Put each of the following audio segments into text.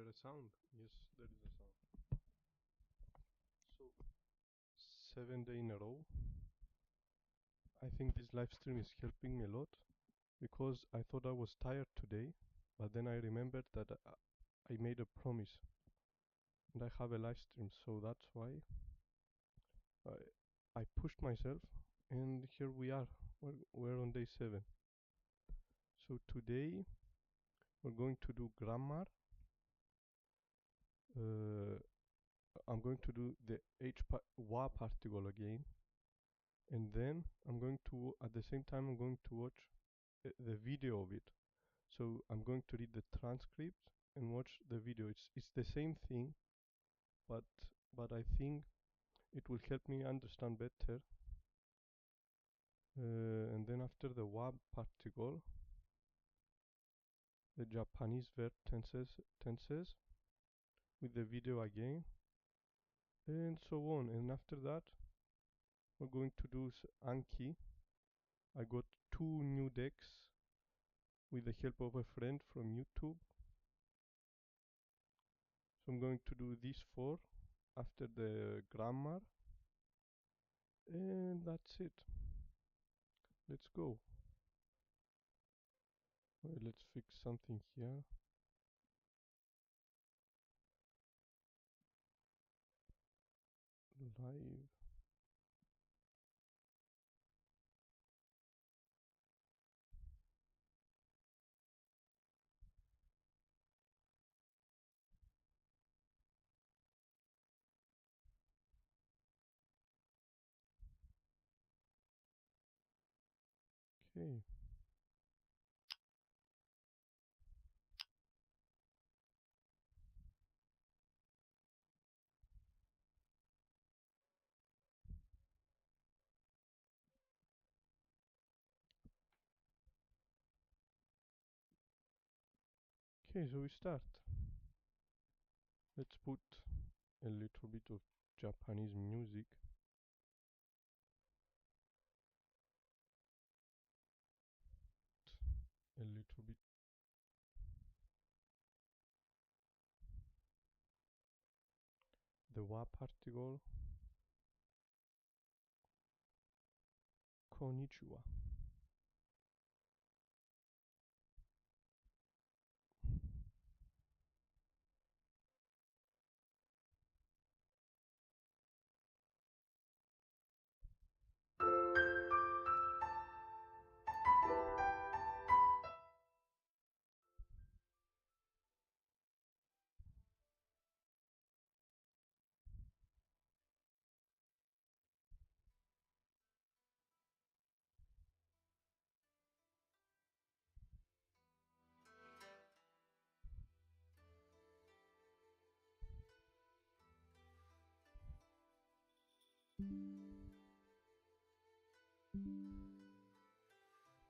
there a sound? Yes, there is a sound. So, 7 day in a row. I think this live stream is helping me a lot because I thought I was tired today, but then I remembered that I made a promise and I have a live stream, so that's why I pushed myself, and here we are. We're on day 7. So today we're going to do grammar. I'm going to do the wa particle again, and then I'm going to, at the same time, I'm going to watch the video of it. So I'm going to read the transcript and watch the video. It's the same thing, but I think it will help me understand better. And then after the wa particle, the Japanese verb tenses with the video again, and so on. And after that, we're going to do Anki. I got 2 new decks with the help of a friend from YouTube. So I'm going to do these 4 after the grammar, and that's it. Let's go. Well, let's fix something here. Live. Okay. Okay, so we start. Let's put a little bit of Japanese music. A little bit. The wa particle. Konnichiwa.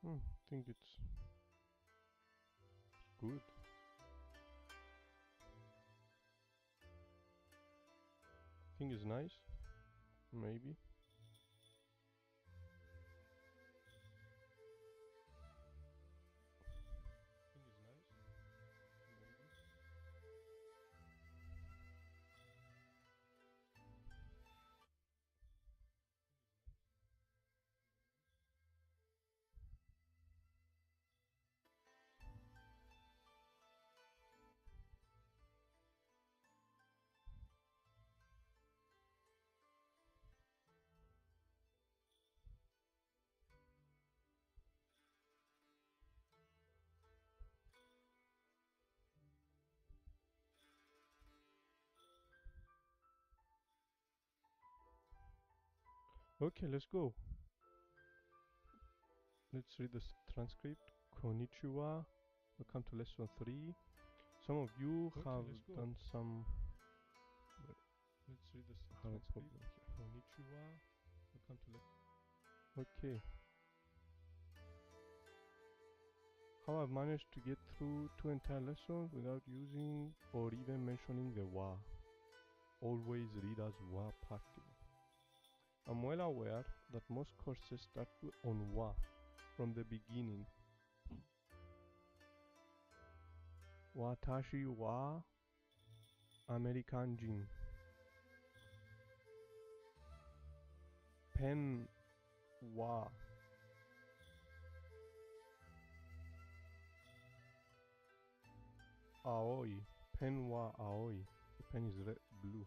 I think it's good. I think it's nice. Maybe. Okay, let's go. Let's read the transcript. Konnichiwa. Welcome to lesson 3. Some of you have done some. Let's read the transcript. Konnichiwa. Welcome to lesson. Okay. How I've managed to get through 2 entire lessons without using or even mentioning the wa. Always read as wa particle. I'm well aware that most courses start on wa from the beginning. Watashi wa American Jin. Pen wa aoi. Pen wa aoi. The pen is blue.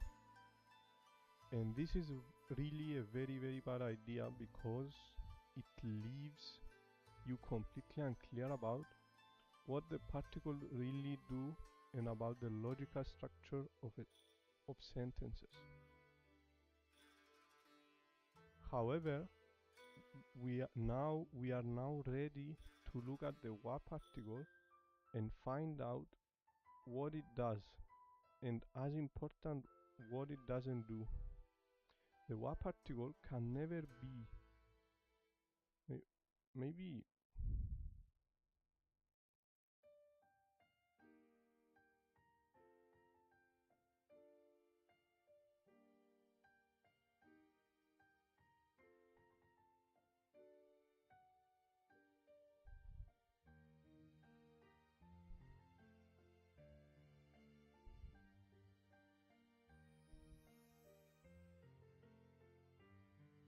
And this is really a very bad idea because it leaves you completely unclear about what the particle really do and about the logical structure of sentences. However, we are now ready to look at the wa particle and find out what it does, and as important, what it doesn't do. The wa particle can never be, maybe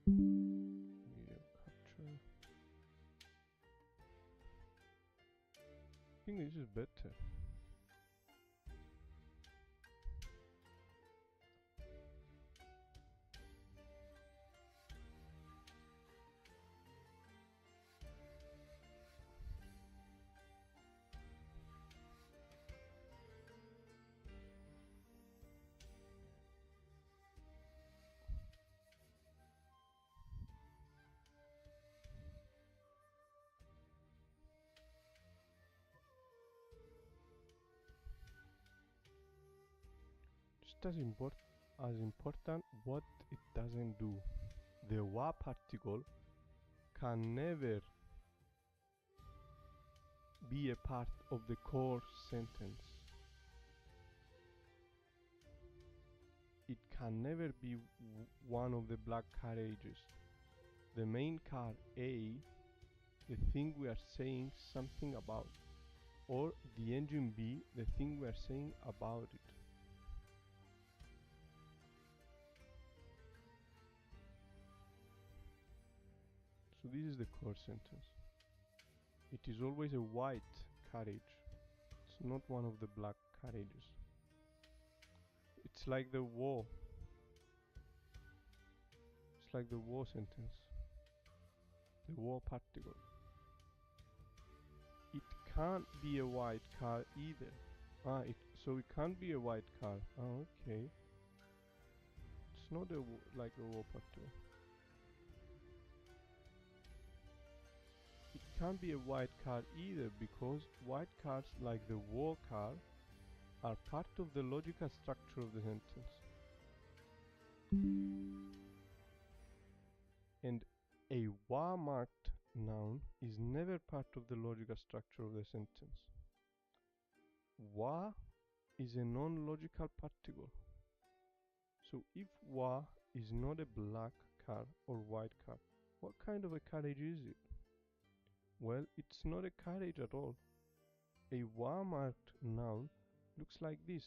video capture. I think this is better. Just as important what it doesn't do. The wa particle can never be a part of the core sentence. It can never be one of the black carriages. The main car A, the thing we are saying something about, or the engine B, the thing we are saying about it. So this is the core sentence. It is always a white carriage. It's not one of the black carriages. It's like the war. It's like the war sentence. The war particle. It can't be a white car either. So it can't be a white car. Okay. It's not like a war particle. It can't be a white car either because white cars like the war car are part of the logical structure of the sentence. And a wa marked noun is never part of the logical structure of the sentence. Wa is a non-logical particle. So if wa is not a black car or white car, what kind of a carriage is it? Well, it's not a carriage at all. A wa marked noun looks like this.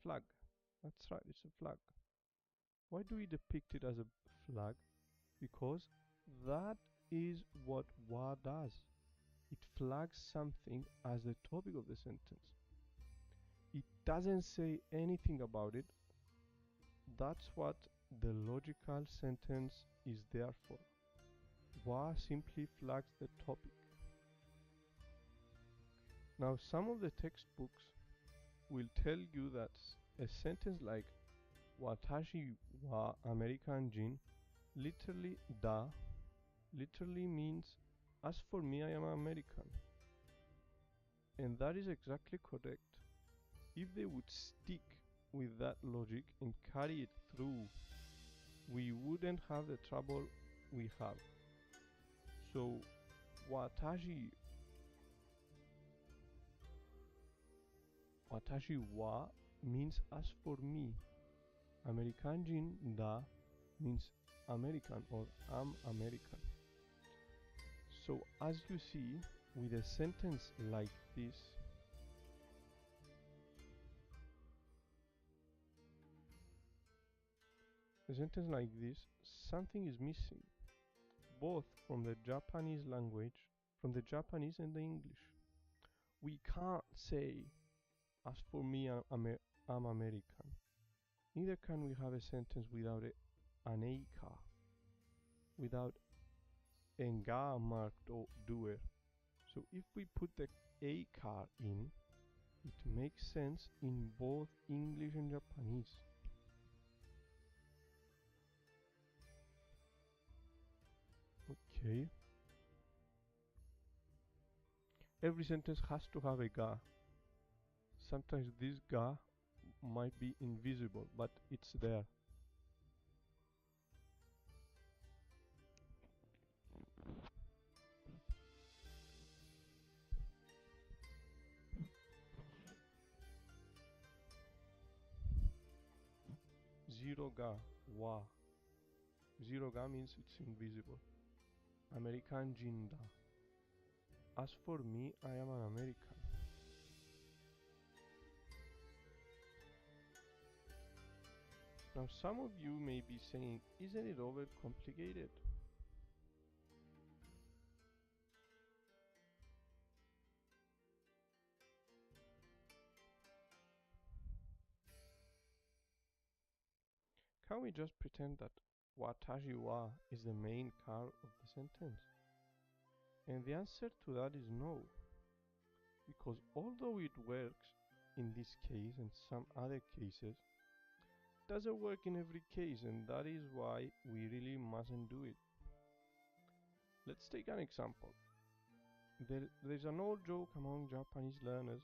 Flag. That's right, it's a flag. Why do we depict it as a flag? Because that is what wa does. It flags something as the topic of the sentence. It doesn't say anything about it. That's what the logical sentence is there for. Wa simply flags the topic. Now, some of the textbooks will tell you that a sentence like Watashi wa American Jin literally means as for me I am American. And that is exactly correct. If they would stick with that logic and carry it through, we wouldn't have the trouble we have. So Watashi wa means as for me. American Jin da means American or I'm American. So as you see, with a sentence like this, a sentence like this, something is missing, both from the Japanese language, from the Japanese and the English. We can't say, as for me, I'm American. Neither can we have a sentence without an A car, without a ga marked or doer. So if we put the A car in, it makes sense in both English and Japanese. Okay. Every sentence has to have a ga. Sometimes this ga might be invisible, but it's there. Zero ga, wa. Zero ga means it's invisible. American jinda. As for me, I am an American. Now some of you may be saying, isn't it overcomplicated? Can we just pretend that watashi wa is the main car of the sentence? And the answer to that is no. Because although it works in this case and some other cases, it doesn't work in every case, and that is why we really mustn't do it. Let's take an example. There's an old joke among Japanese learners,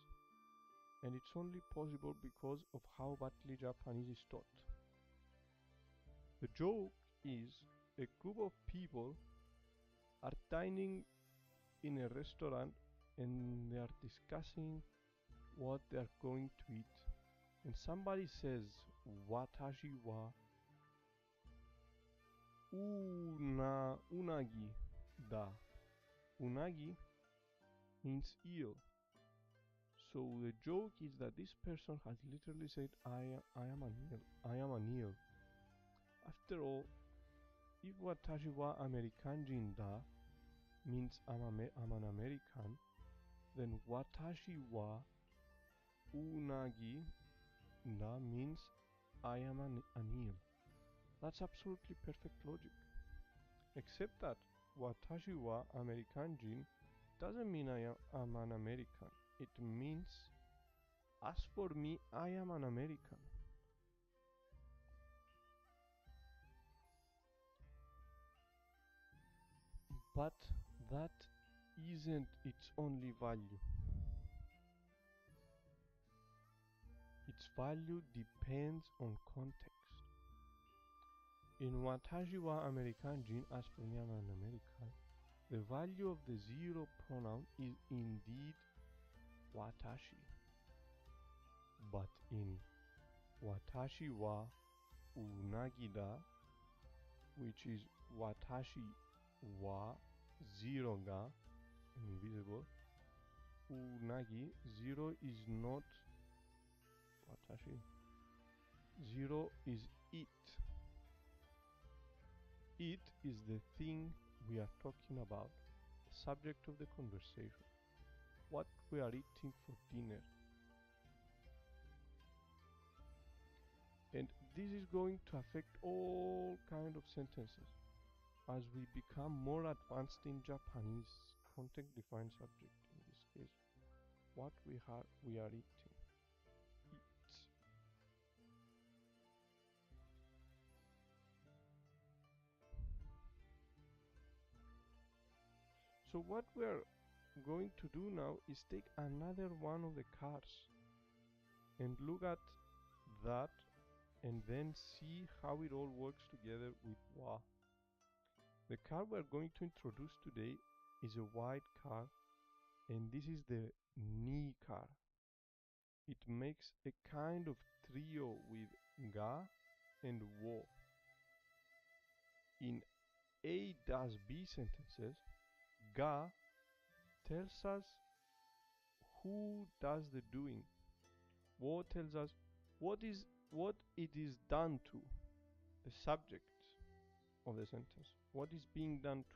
and it's only possible because of how badly Japanese is taught. The joke is a group of people are dining in a restaurant and they are discussing what they are going to eat. And somebody says, watashi wa unagi da. Unagi means eel. So the joke is that this person has literally said, I am an eel. I am an eel. After all, if watashi wa American jinda means I'm an American, then watashi wa unagi da means I am an eel. That's absolutely perfect logic. Except that watashi wa American jin doesn't mean I'm an American. It means, as for me, I am an American. But that isn't its only value. Its value depends on context. In watashi wa American jin, as for me I'm an American, the value of the zero pronoun is indeed watashi. But in watashi wa unagida, which is watashi wa zero ga, invisible, unagi, zero is not watashi. Zero is it. It is the thing we are talking about, the subject of the conversation, what we are eating for dinner. And this is going to affect all kind of sentences. As we become more advanced in Japanese, context-defined subject in this case, what we are eating. So what we are going to do now is take another one of the cars and look at that and then see how it all works together with wa. The car we are going to introduce today is a white car, and this is the ni car. It makes a kind of trio with ga and wo. In A does B sentences, ga tells us who does the doing. Wo tells us what it is done to. the subject of the sentence. What is being done to?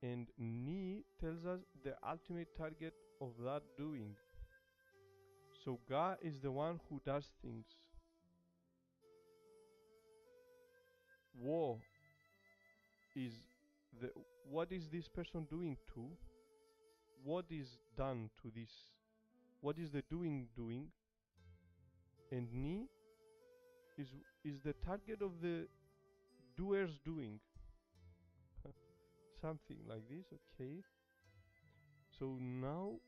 And ni tells us the ultimate target of that doing. So ga is the one who does things. Wo is the what is this person doing to? What is done to this? What is the doing? And ni is the target of the doer's doing. Something like this, okay. So now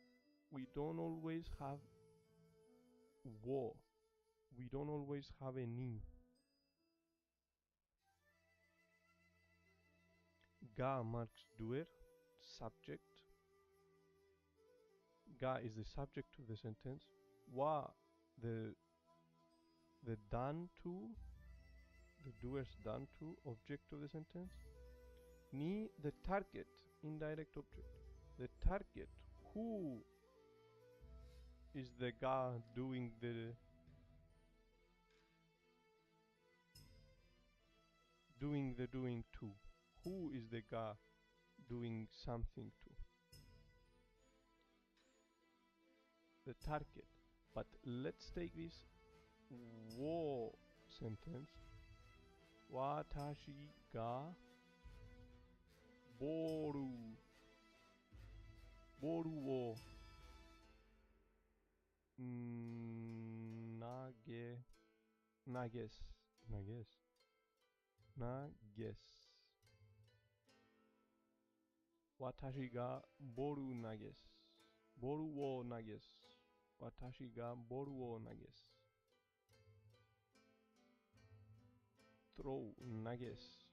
we don't always have wo. We don't always have a ni. Ga marks doer, subject. Ga is the subject of the sentence. Wa, the done to, the doer's done to, object of the sentence. Ni, the target, indirect object. The target, who is the ga doing the doing to? Who is the ga doing something to? The target. But let's take this wo sentence. Watashi ga boru wo nages. Watashi ga boru nages. Boru wo nages. Watashi ga boru wo nages. Throw nages.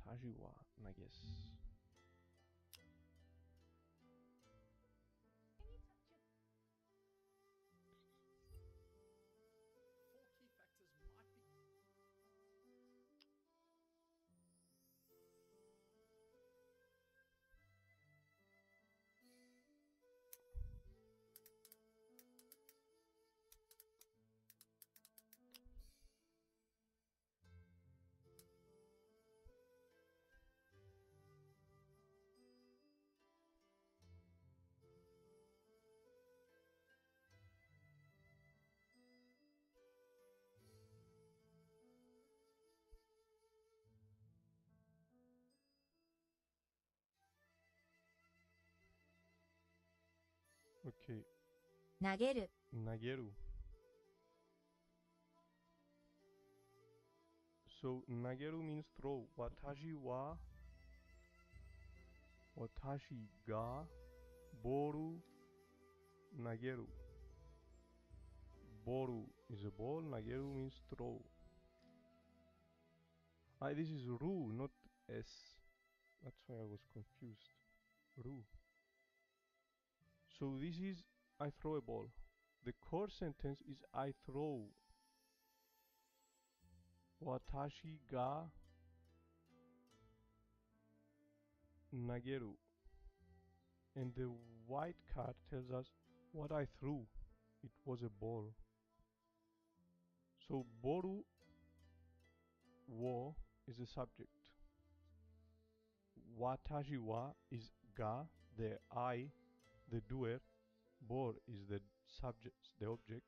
Tashi wa nages. Okay. 投げる Nageru. So nageru means throw. Watashi ga boru nageru. Boru is a ball, nageru means throw. This is ru, not s. That's why I was confused. Ru. So this is I throw a ball. The core sentence is I throw. Watashi ga nageru. And the white card tells us what I threw. It was a ball. So boru wo is the subject. Watashi wa is ga, the I, the doer. Bor is the subject, the object.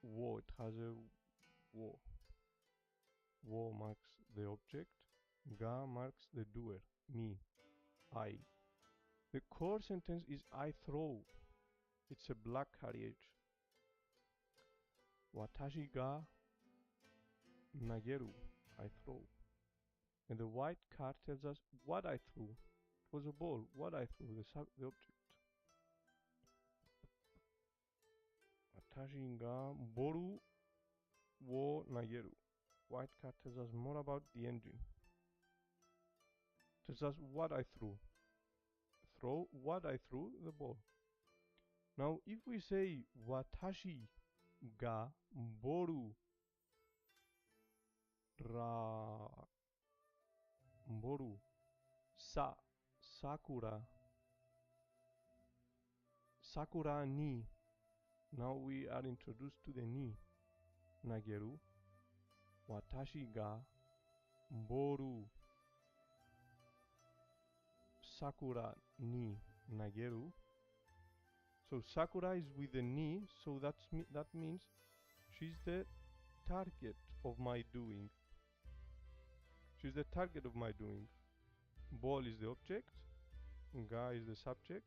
Wo, it has a wo. Wo marks the object. Ga marks the doer, me, I. The core sentence is I throw. It's a black carriage. Watashi ga nageru. I throw. And the white card tells us what I threw. It was a ball. What I threw, the object. Watashi ga boru wo nageru. White card tells us more about the engine. Tells us what I threw. Throw what I threw, the ball. Now, if we say watashi ga boru boru sakura Sakura ni. Now we are introduced to the ni. Nageru. Watashi ga boru Sakura ni nageru. So Sakura is with the ni, so that means she's the target of my doing. She's the target of my doing. Ball is the object, ga is the subject,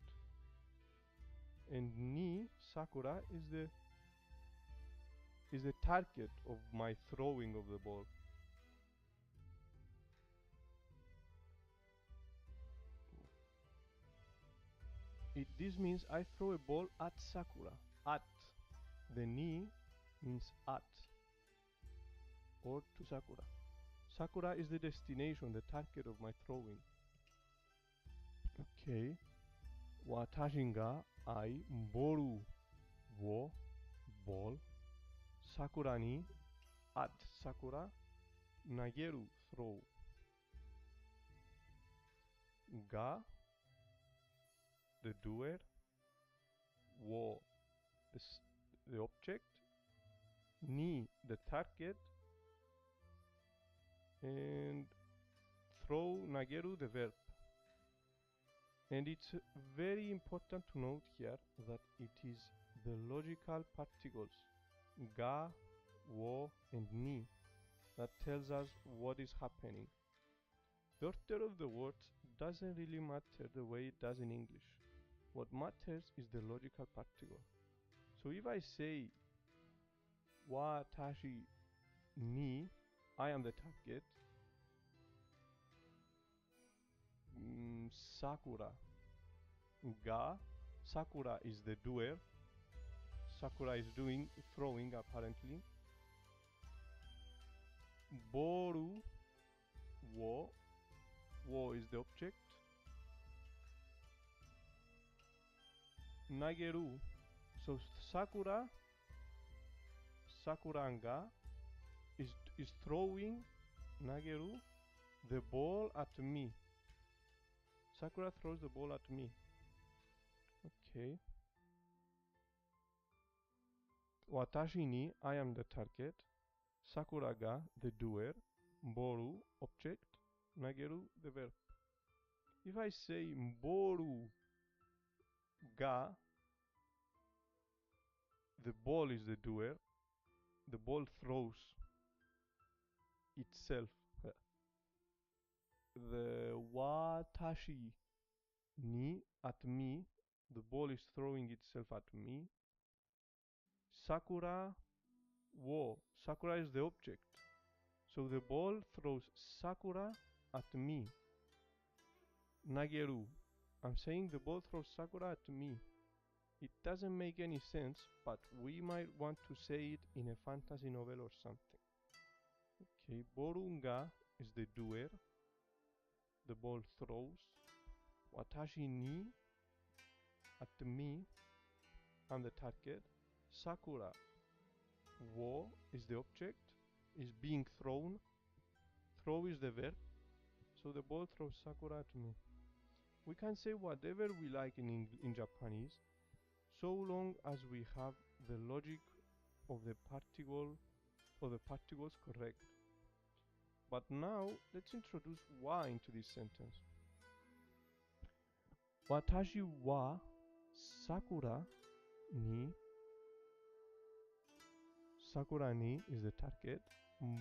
and ni, Sakura, is the target of my throwing of the ball. This means I throw a ball at Sakura. At. The ni means at or to Sakura. Sakura is the destination, the target of my throwing. Okay. Watashi ga I boru wo ball Sakura ni at Sakura nageru throw. Ga the doer, wo the object, ni the target, and throw nageru the verb. And it's very important to note here that it is the logical particles ga, wo, and ni that tells us what is happening. The order of the words doesn't really matter the way it does in English. What matters is the logical particle. So if I say watashi ni, I am the target, Sakura ga, Sakura is the doer, Sakura is throwing apparently, boru wo is the object, nageru, so Sakura ga is throwing nageru the ball at me. Sakura throws the ball at me. Okay. Watashi ni, I am the target. Sakura ga the doer. Boru object. Nageru the verb. If I say boru ga, the ball is the doer. The ball throws itself. The watashi ni at me, the ball is throwing itself at me. Sakura wo, Sakura is the object, so the ball throws Sakura at me. Nageru, I'm saying the ball throws Sakura at me. It doesn't make any sense, but we might want to say it in a fantasy novel or something. Okay, Borunga is the doer. The ball throws. Watashi ni at me, I'm the target. Sakura wo is the object, is being thrown. Throw is the verb, so the ball throws Sakura at me. We can say whatever we like in Japanese, so long as we have the logic of the particle or the particles correct. But now let's introduce wa into this sentence. Watashi wa Sakura ni. Sakura ni is the target.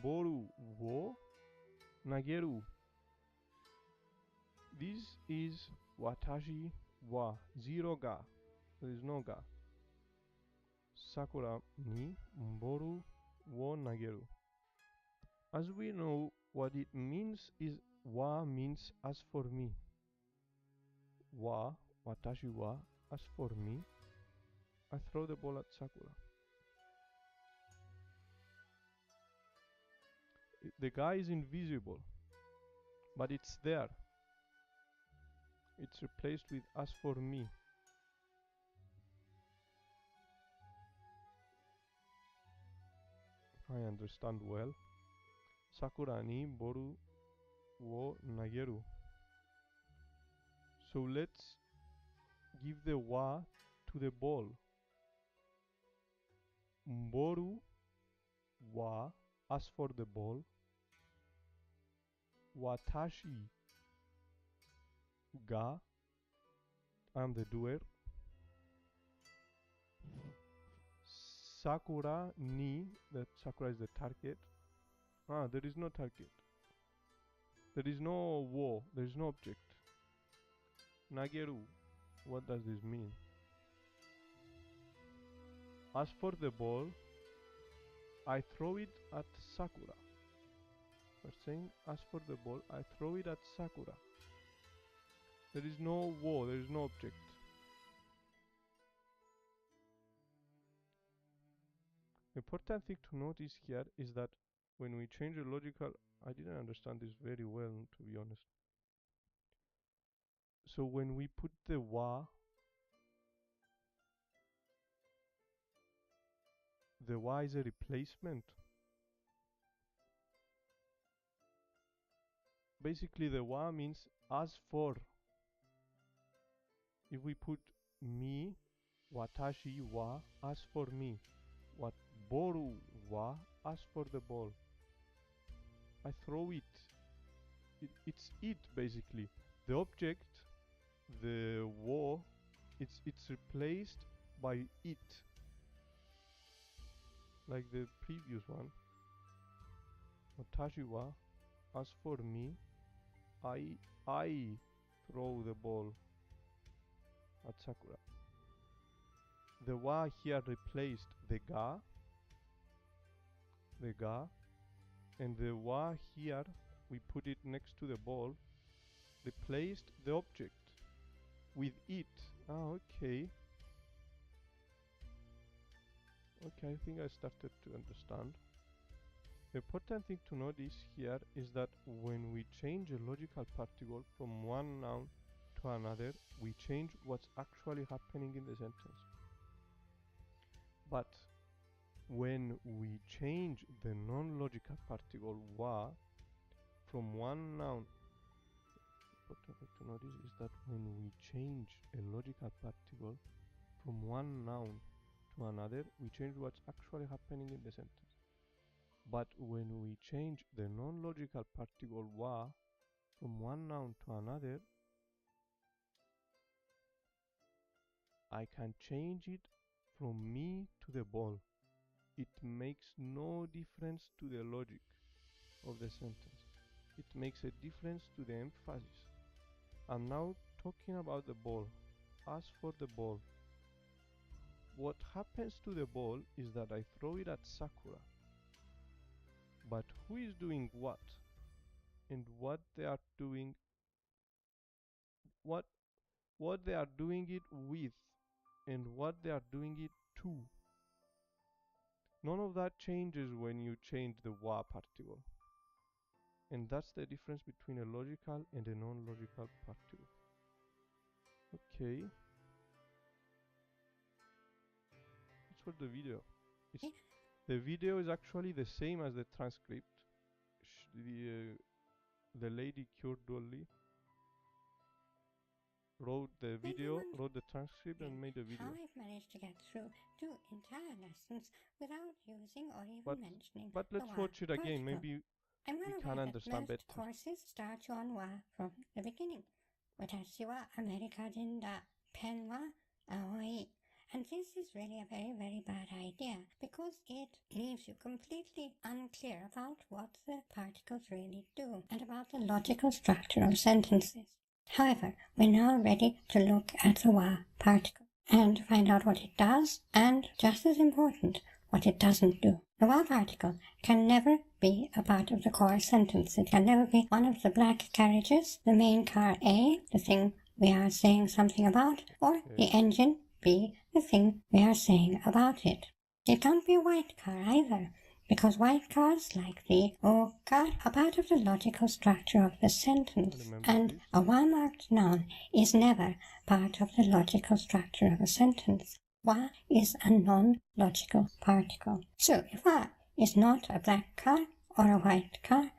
Boru wo nageru. This is watashi wa, zero ga. There is no ga. Sakura ni boru wo nageru. As we know, what it means is wa means as for me. Wa, watashi wa, as for me, I throw the ball at Sakura. The guy is invisible, but it's there. It's replaced with as for me. I understand well. Sakura ni boru wo nageru. So let's give the wa to the ball. Mboru wa, ask for the ball. Watashi ga, I'm the doer. Sakura ni, that Sakura is the target. There is no target. There is no wo, there is no object. Nageru, what does this mean? As for the ball, I throw it at Sakura. We're saying, as for the ball, I throw it at Sakura. There is no wo, there is no object. The important thing to notice here is that when we change the logical, I didn't understand this very well, to be honest. So when we put the wa, the wa is a replacement. Basically the wa means as for. If we put me, watashi wa, as for me. What boru wa, as for the ball. I throw it. It's it basically. The object, the wo, it's replaced by it. Like the previous one. Watashi wa, as for me, I throw the ball at Sakura. The wa here replaced the ga, and the wa here, we put it next to the ball, replaced the object with it. Okay. Okay, I think I started to understand. The important thing to notice here is that when we change a logical particle from one noun to another, we change what's actually happening in the sentence. But when we change the non-logical particle wa from one noun, what I have to notice is that when we change a logical particle from one noun to another, we change what's actually happening in the sentence. But when we change the non-logical particle wa from one noun to another, I can change it from me to the ball. It makes no difference to the logic of the sentence. It makes a difference to the emphasis. I'm now talking about the ball. As for the ball, what happens to the ball is that I throw it at Sakura. But who is doing what? And what they are doing, what they are doing it with, and what they are doing it to. None of that changes when you change the wa particle. And that's the difference between a logical and a non-logical particle. Okay. That's for the video. The video is actually the same as the transcript. The lady cured Dolly wrote the video, wrote the transcript, and made a video. How I've managed to get through 2 entire lessons without using or even mentioning. But let's watch it again. Maybe we can understand better. Most courses start you on wa from the beginning. Watashi wa America jinda, pen wa aoi. And this is really a very, very bad idea because it leaves you completely unclear about what the particles really do and about the logical structure of sentences. However, we're now ready to look at the wa particle and find out what it does and, just as important, what it doesn't do. The wa particle can never be a part of the core sentence. It can never be one of the black carriages, the main car A, the thing we are saying something about, or the engine B, the thing we are saying about it. It can't be a white car either, because white cars, like the O car, are part of the logical structure of the sentence, and a wa-marked noun is never part of the logical structure of a sentence. Wa is a non-logical particle. So, if wa is not a black car or a white car,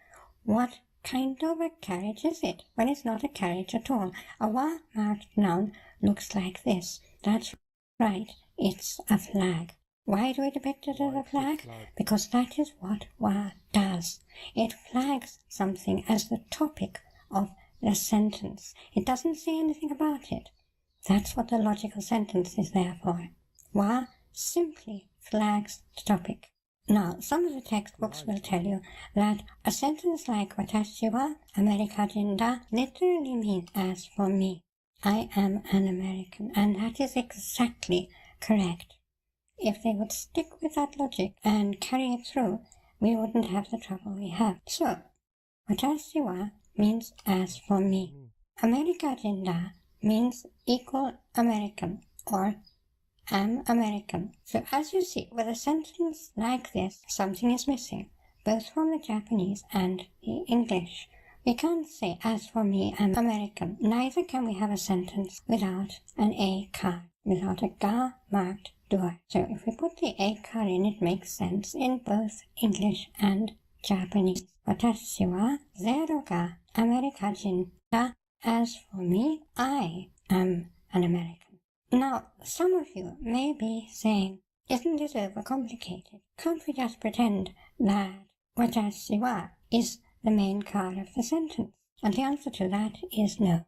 what kind of a carriage is it? Well, it's not a carriage at all. A wa-marked noun looks like this. That's Right, it's a flag. Why do we depict it as Why a it's a flag? flag? Because that is what wa does. It flags something as the topic of the sentence. It doesn't say anything about it. That's what the logical sentence is there for. Wa simply flags the topic. Now, some of the textbooks will tell you that a sentence like Watashi wa America jinda literally means as for me. I am an American, and that is exactly correct. If they would stick with that logic and carry it through, we wouldn't have the trouble we have. So, watashi wa means as for me. America jinda means equal American or am American. So as you see, with a sentence like this, something is missing, both from the Japanese and the English. We can't say, as for me, I'm American. Neither can we have a sentence without an A card, without a ga marked door. So if we put the A card in, it makes sense in both English and Japanese. Watashi wa zero ga Amerikajin da. As for me, I am an American. Now, some of you may be saying, isn't this overcomplicated? Can't we just pretend that watashi wa is the main card of the sentence? And the answer to that is no.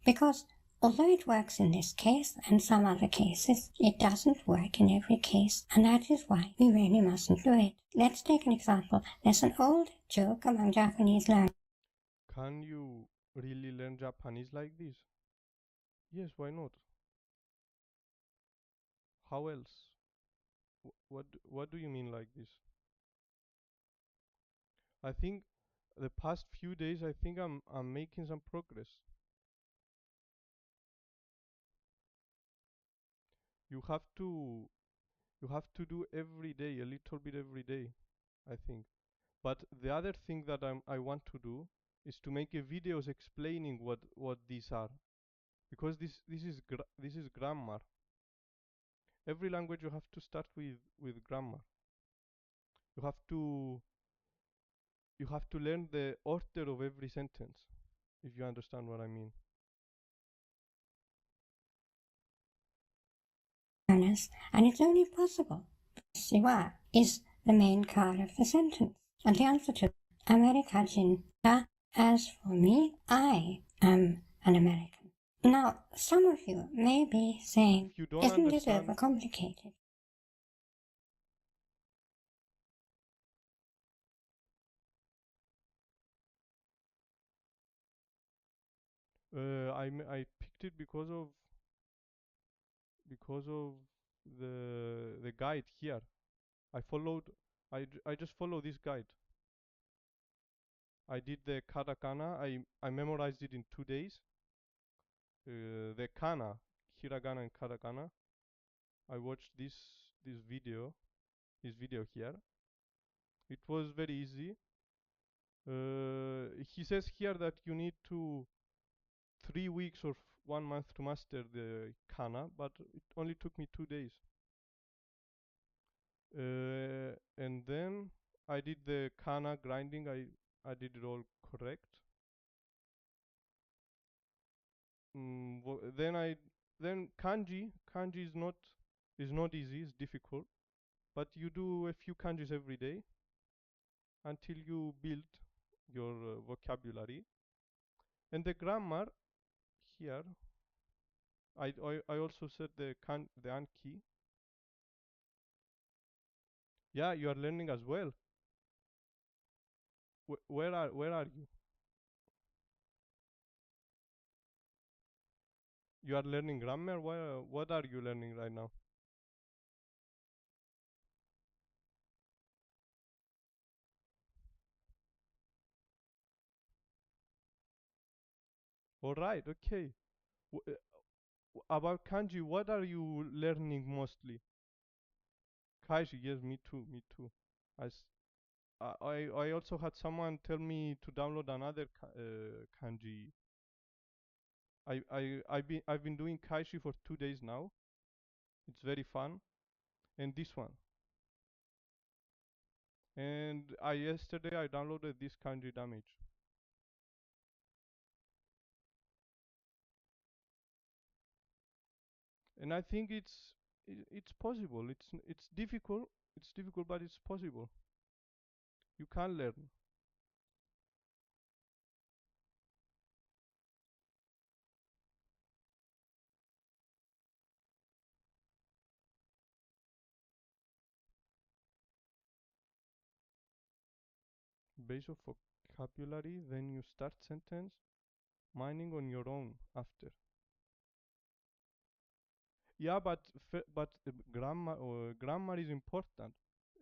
Because although it works in this case and some other cases, it doesn't work in every case, and that is why we really mustn't do it. Let's take an example. There's an old joke among Japanese learners. Can you really learn Japanese like this? Yes, why not? How else? What do you mean like this? I think the past few days I think I'm making some progress. You have to you have to do every day, a little bit every day, I think. But the other thing that I want to do is to make a videos explaining what these are, because this is grammar. Every language you have to start with grammar. You have to you have to learn the order of every sentence, if you understand what I mean. And it's only possible. Siwa is the main card of the sentence. And the answer to Amerikajin da, as for me, I am an American. Now, some of you may be saying, If you don't isn't this understand, overcomplicated? I picked it because of the guide here. I followed I just follow this guide. I did the katakana. I memorized it in 2 days. The kana, hiragana and katakana. I watched this video here. It was very easy. He says here that you need to 3 weeks or 1 month to master the kana, but it only took me 2 days. And then I did the kana grinding. I did it all correct. Then kanji is not easy. It's difficult, but you do a few kanjis every day until you build your vocabulary. And the grammar here, I also said the anki. Yeah, you are learning as well. Where are you? You are learning grammar. What are you learning right now? All right, okay. About kanji, what are you learning mostly? Kaishi, yes, me too, me too. I, s- I also had someone tell me to download another kanji. I've been doing Kaishi for 2 days now. It's very fun. And this one. And I yesterday I downloaded this kanji damage. And I think it's possible. It's difficult. It's difficult, but it's possible. You can learn. Base of vocabulary, then you start sentence, mining on your own after. Yeah, but grammar is important.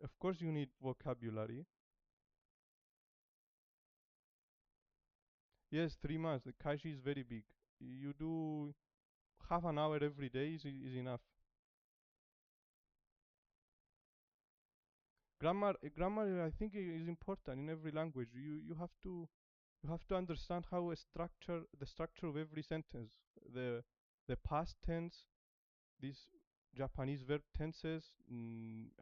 Of course, you need vocabulary. Yes, 3 months. The Kanji is very big. You do half an hour every day is enough. Grammar, I think is important in every language. You have to understand how the structure of every sentence, the the past tense, these Japanese verb tenses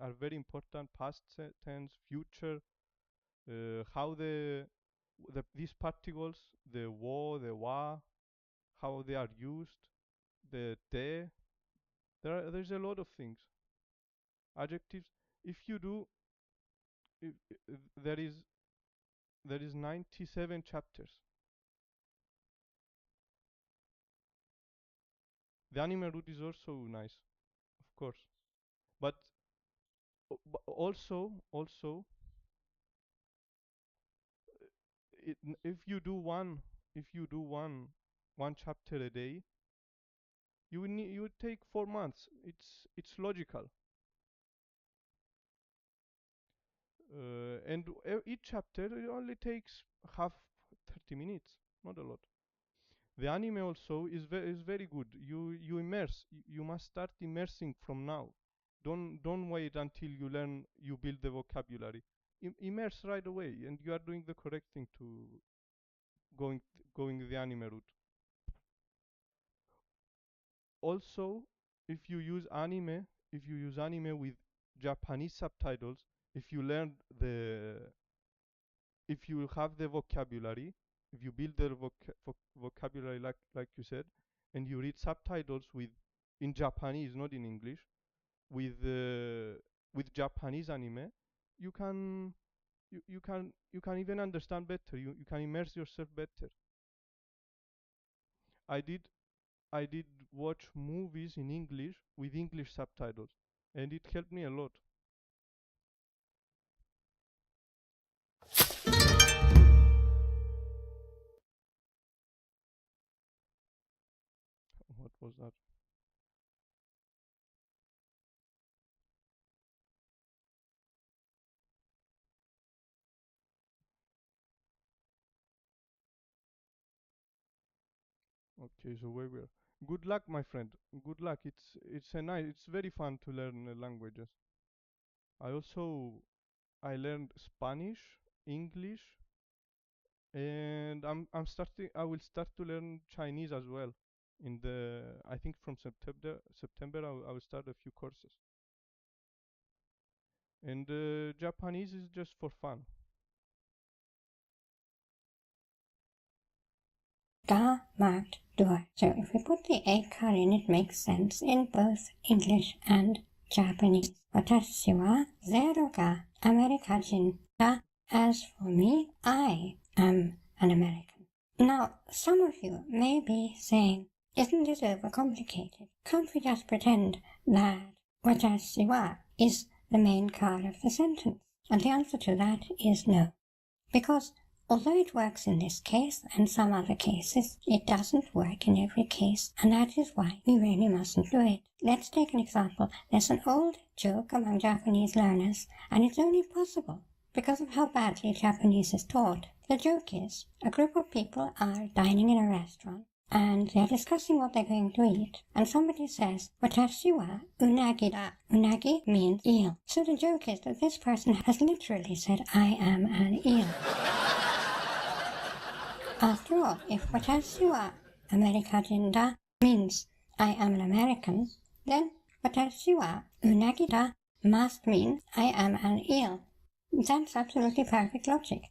are very important. Past tense, future, how these particles, the wo, the wa, how they are used, the te. There's a lot of things. Adjectives. If you do, if there is 97 chapters. The anime route is also nice, of course. But, also, it, if you do one, if you do one chapter a day, you would take 4 months. It's logical. And each chapter it only takes half 30 minutes, not a lot. The anime also is very good. You immerse. You must start immersing from now. Don't wait until you learn. You build the vocabulary. Immerse right away, and you are doing the correct thing to going going the anime route. Also, if you use anime with Japanese subtitles, if you learn the if you have the vocabulary, if you build the vocabulary like you said, and you read subtitles with in Japanese, not in English, with Japanese anime, you can you can even understand better. You can immerse yourself better. I did I did watch movies in English with English subtitles, and it helped me a lot. What was that? Okay, so where we are. Good luck, my friend. Good luck. It's very fun to learn languages. I also I learned Spanish, English, and I will start to learn Chinese as well. I think from September I will start a few courses. And Japanese is just for fun. Da marked door. So if we put the A card in, it makes sense in both English and Japanese. Watashi wa zero ga Amerikajin da. As for me, I am an American. Now, some of you may be saying, isn't it overcomplicated? Can't we just pretend that watashi wa is the main card of the sentence? And the answer to that is no. Because although it works in this case and some other cases, it doesn't work in every case, and that is why we really mustn't do it. Let's take an example. There's an old joke among Japanese learners, and it's only possible because of how badly Japanese is taught. The joke is, a group of people are dining in a restaurant, and they're discussing what they're going to eat, and somebody says, watashi wa unagi da. Unagi means eel. So the joke is that this person has literally said, I am an eel. After all, if watashi wa Amerikajin da means I am an American, then watashi wa unagi da must mean I am an eel. That's absolutely perfect logic.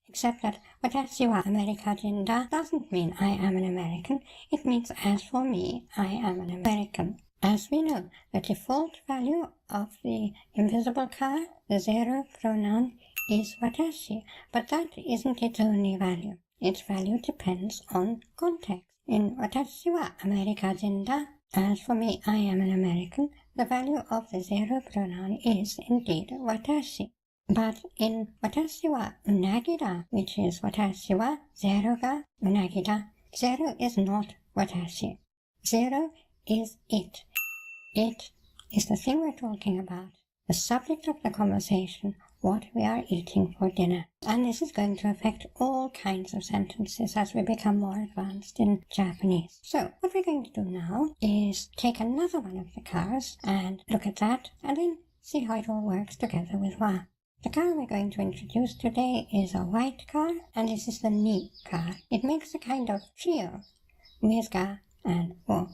Except that watashi wa Amerikajin da doesn't mean I am an American. It means as for me, I am an American. As we know, the default value of the invisible car, the zero pronoun, is watashi, but that isn't its only value. Its value depends on context. In watashi wa Amerikajin da, as for me, I am an American, the value of the zero pronoun is indeed watashi. But in watashi wa unagi da, which is watashi wa zero ga unagi da, zero is not watashi. Zero is it. It is the thing we're talking about, the subject of the conversation, what we are eating for dinner. And this is going to affect all kinds of sentences as we become more advanced in Japanese. So what we're going to do now is take another one of the cars and look at that and then see how it all works together with wa. The car we're going to introduce today is a white car, and this is the ni car. It makes a kind of trio with ga and wo.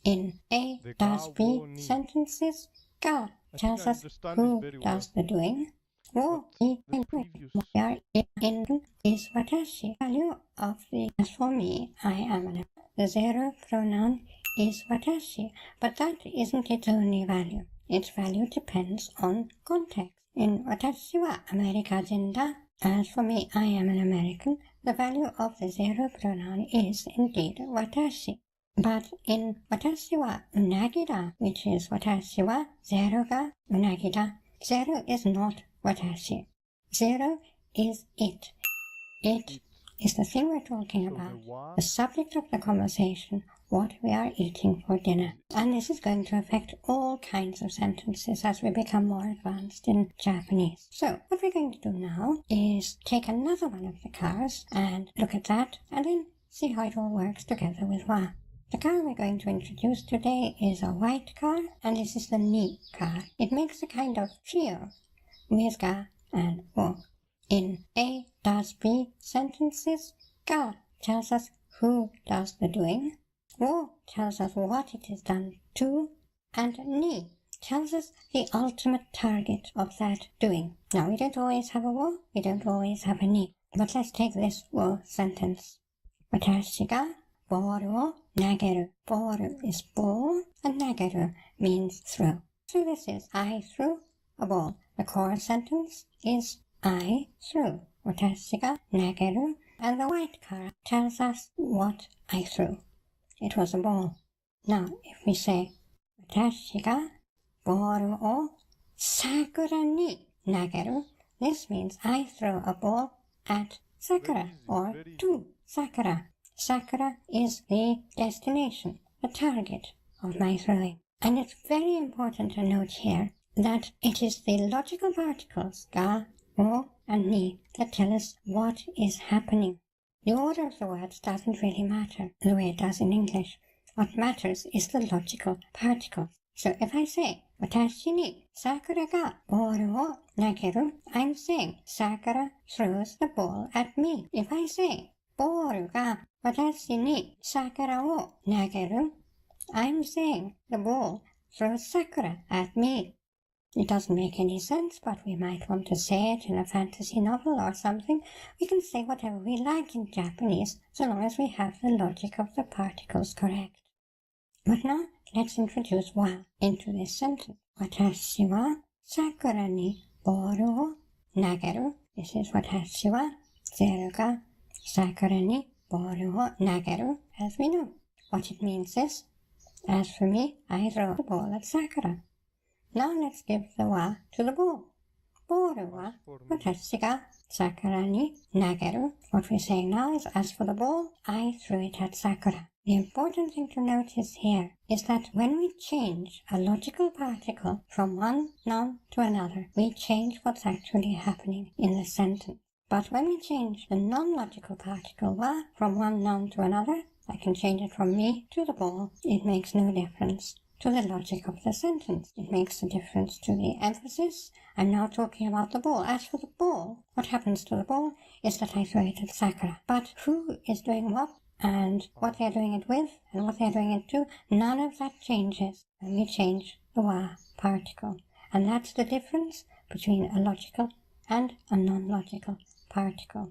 In A The does ga, B wo, ni. sentences, ga tells us understand who it very does well. the doing, wo But ni the and previous... what we are in is watashi. Value of the, as for me, I am an, the zero pronoun is watashi, but that isn't its only value. Its value depends on context. In watashi wa Amerikajin da, as for me, I am an American, the value of the zero pronoun is indeed watashi. But in watashi wa unagi da, which is watashi wa zero ga unagi da, zero is not watashi. Zero is it. It is the thing we're talking So about, the wa... the subject of the conversation, what we are eating for dinner. And this is going to affect all kinds of sentences as we become more advanced in Japanese. So what we're going to do now is take another one of the cars and look at that and then see how it all works together with wa. The car we're going to introduce today is a white car, and this is the ni car. It makes a kind of trio with ga and wo. In A does B sentences, ga tells us who does the doing, wo tells us what it is done to, and ni tells us the ultimate target of that doing. Now, we don't always have a wo, we don't always have a ni, but let's take this wo sentence. Watashi ga ballを投げる. Ball is ball, and 投げる means throw. So this is I threw a ball. The core sentence is I threw. 私が投げる, and the white car tells us what I threw. It was a ball. Now, if we say 私がボールを桜に投げる, this means I throw a ball at Sakura or to Sakura. Sakura is the destination, the target of my throwing. And it's very important to note here that it is the logical particles ga, wo, and ni that tell us what is happening. The order of the words doesn't really matter the way it does in English. What matters is the logical particles. So if I say, 私に桜がボールを投げる, I'm saying Sakura throws the ball at me. If I say, ボールが私に桜を投げる, I'm saying the ball throws Sakura at me. It doesn't make any sense, but we might want to say it in a fantasy novel or something. We can say whatever we like in Japanese, so long as we have the logic of the particles correct. But now, let's introduce wa into this sentence. 私は桜にボールを投げる. This is 私はゼロが桜にボールを投げる, as we know. What it means is, as for me, I throw the ball at Sakura. Now let's give the wa to the ball. ボールは私が桜に投げる. What we're saying now is, as for the ball, I threw it at Sakura. The important thing to notice here is that when we change a logical particle from one noun to another, we change what's actually happening in the sentence. But when we change the non-logical particle wa from one noun to another, I can change it from me to the ball. It makes no difference to the logic of the sentence. It makes a difference to the emphasis. I'm now talking about the ball. As for the ball, what happens to the ball is that I throw it at Sakura. But who is doing what, and what they're doing it with, and what they're doing it to, none of that changes when we change the wa particle. And that's the difference between a logical and a non-logical particle.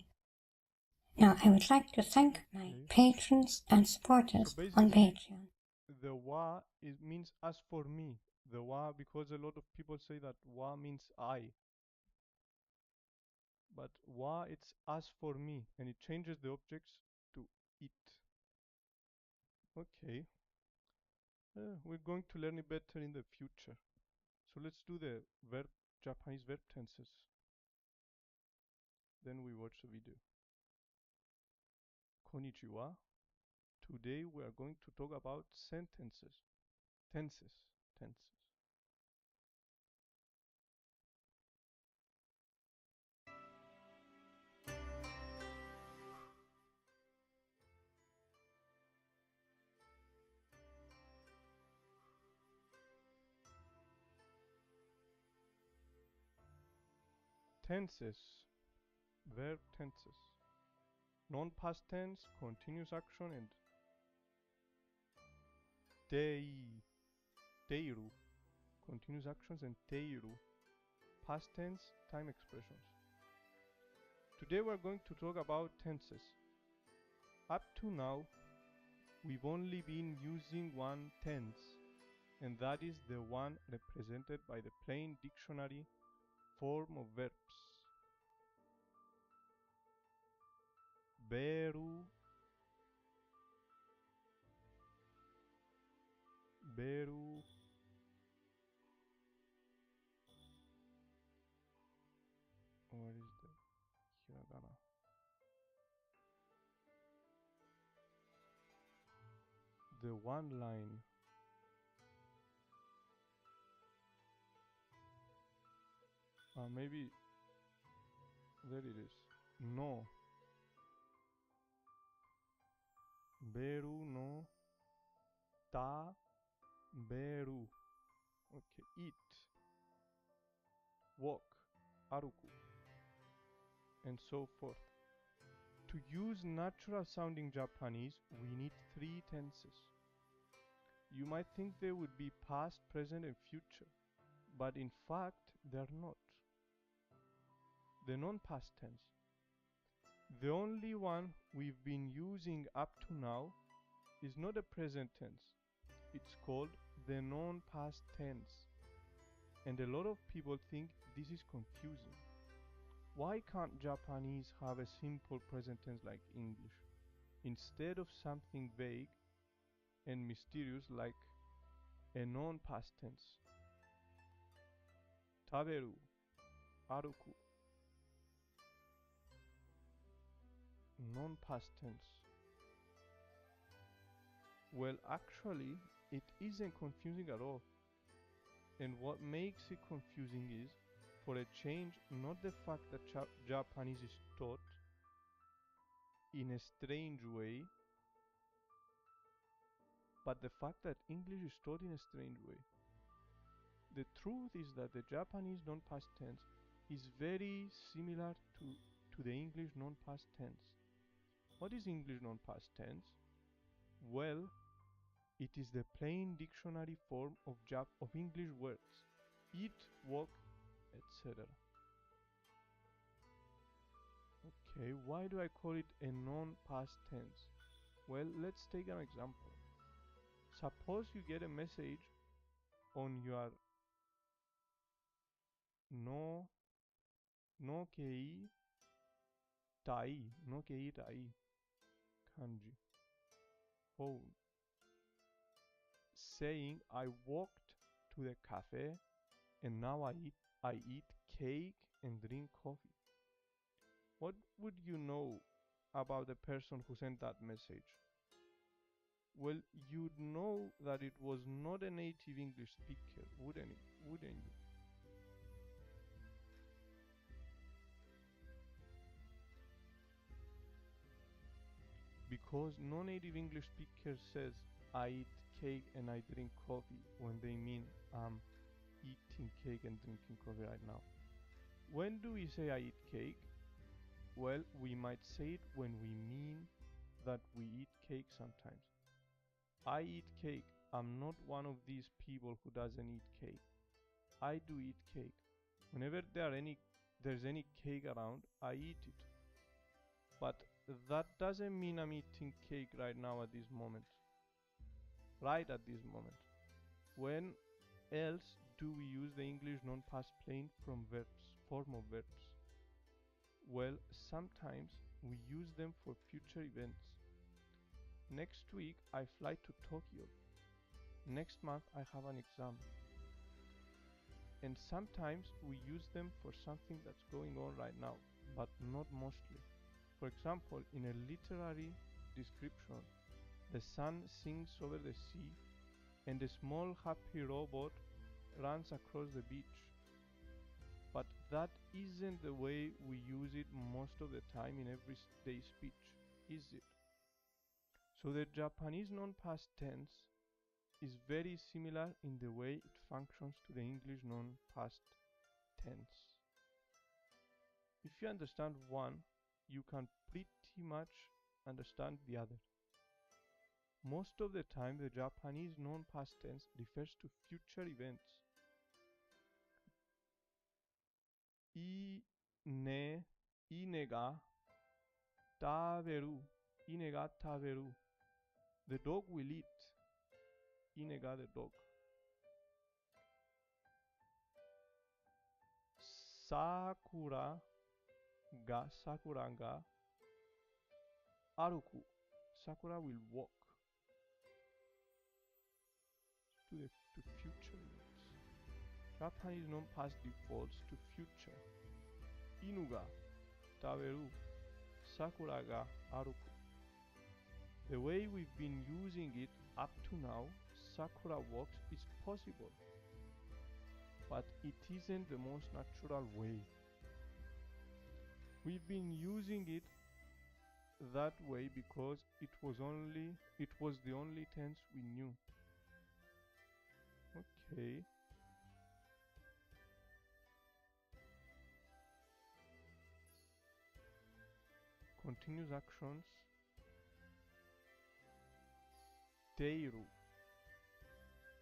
Now, I would like to thank my patrons and supporters on Patreon. the wa means as for me. The wa, because a lot of people say that wa means I. But wa, it's as for me, and it changes the objects to it. Okay. We're going to learn it better in the future. So let's do the Japanese verb tenses. Then we watch the video. Konnichiwa. Today we are going to talk about sentences. Tenses. Tenses. Tenses. Verb tenses. Non-past tense, continuous action, and teiru. Continuous actions and teiru. Past tense, time expressions. Today we're going to talk about tenses. Up to now, we've only been using one tense, and that is the one represented by the plain dictionary form of verbs. Beru, beru, where is the hiragana? The one line. Maybe there it is. No. Beru no ta beru. Okay, eat, walk, aruku, and so forth. To use natural sounding Japanese, we need three tenses. You might think they would be past, present, and future, but in fact, they're not. The non-past tense. The only one we've been using up to now is not a present tense. It's called the non-past tense. And a lot of people think this is confusing. Why can't Japanese have a simple present tense like English, instead of something vague and mysterious like a non-past tense? Taberu, aruku. Non-past tense. Well, actually, it isn't confusing at all. And what makes it confusing is, for a change, not the fact that Japanese is taught in a strange way, but the fact that English is taught in a strange way. The truth is that the Japanese non-past tense is very similar to the English non-past tense. What is English non-past tense? Well, it is the plain dictionary form of English words. Eat, walk, etc. Okay, why do I call it a non-past tense? Well, let's take an example. Suppose you get a message on your no kei tai kanji phone, saying I walked to the cafe and now I eat cake and drink coffee. What would you know about the person who sent that message? Well, you'd know that it was not a native English speaker, wouldn't you? Because no native English speaker says I eat cake and I drink coffee when they mean I'm eating cake and drinking coffee right now. When do we say I eat cake? Well, we might say it when we mean that we eat cake sometimes. I eat cake. I'm not one of these people who doesn't eat cake. I do eat cake. Whenever there's any cake around, I eat it. But that doesn't mean I'm eating cake right now at this moment. right at this moment. When else do we use the English non-past plain form of verbs? Well, sometimes we use them for future events. Next week I fly to Tokyo. Next month I have an exam. And sometimes we use them for something that's going on right now, but not mostly. For example, in a literary description, the sun sings over the sea and a small happy robot runs across the beach. But that isn't the way we use it most of the time in everyday speech, is it? So the Japanese non-past tense is very similar in the way it functions to the English non-past tense. If you understand one, you can pretty much understand the other. Most of the time, the Japanese non-past tense refers to future events. I ne ga taberu, ine ga taberu. The dog will eat. Ine ga the dog. Sakura sakura ga aruku. Sakura will walk to future events. Japanese non-past defaults to future. Inu ga taberu. Sakura ga aruku. The way we've been using it up to now, Sakura walks, is possible, but it isn't the most natural way. We've been using it that way because it was the only tense we knew. Okay. Continuous actions. Teiru.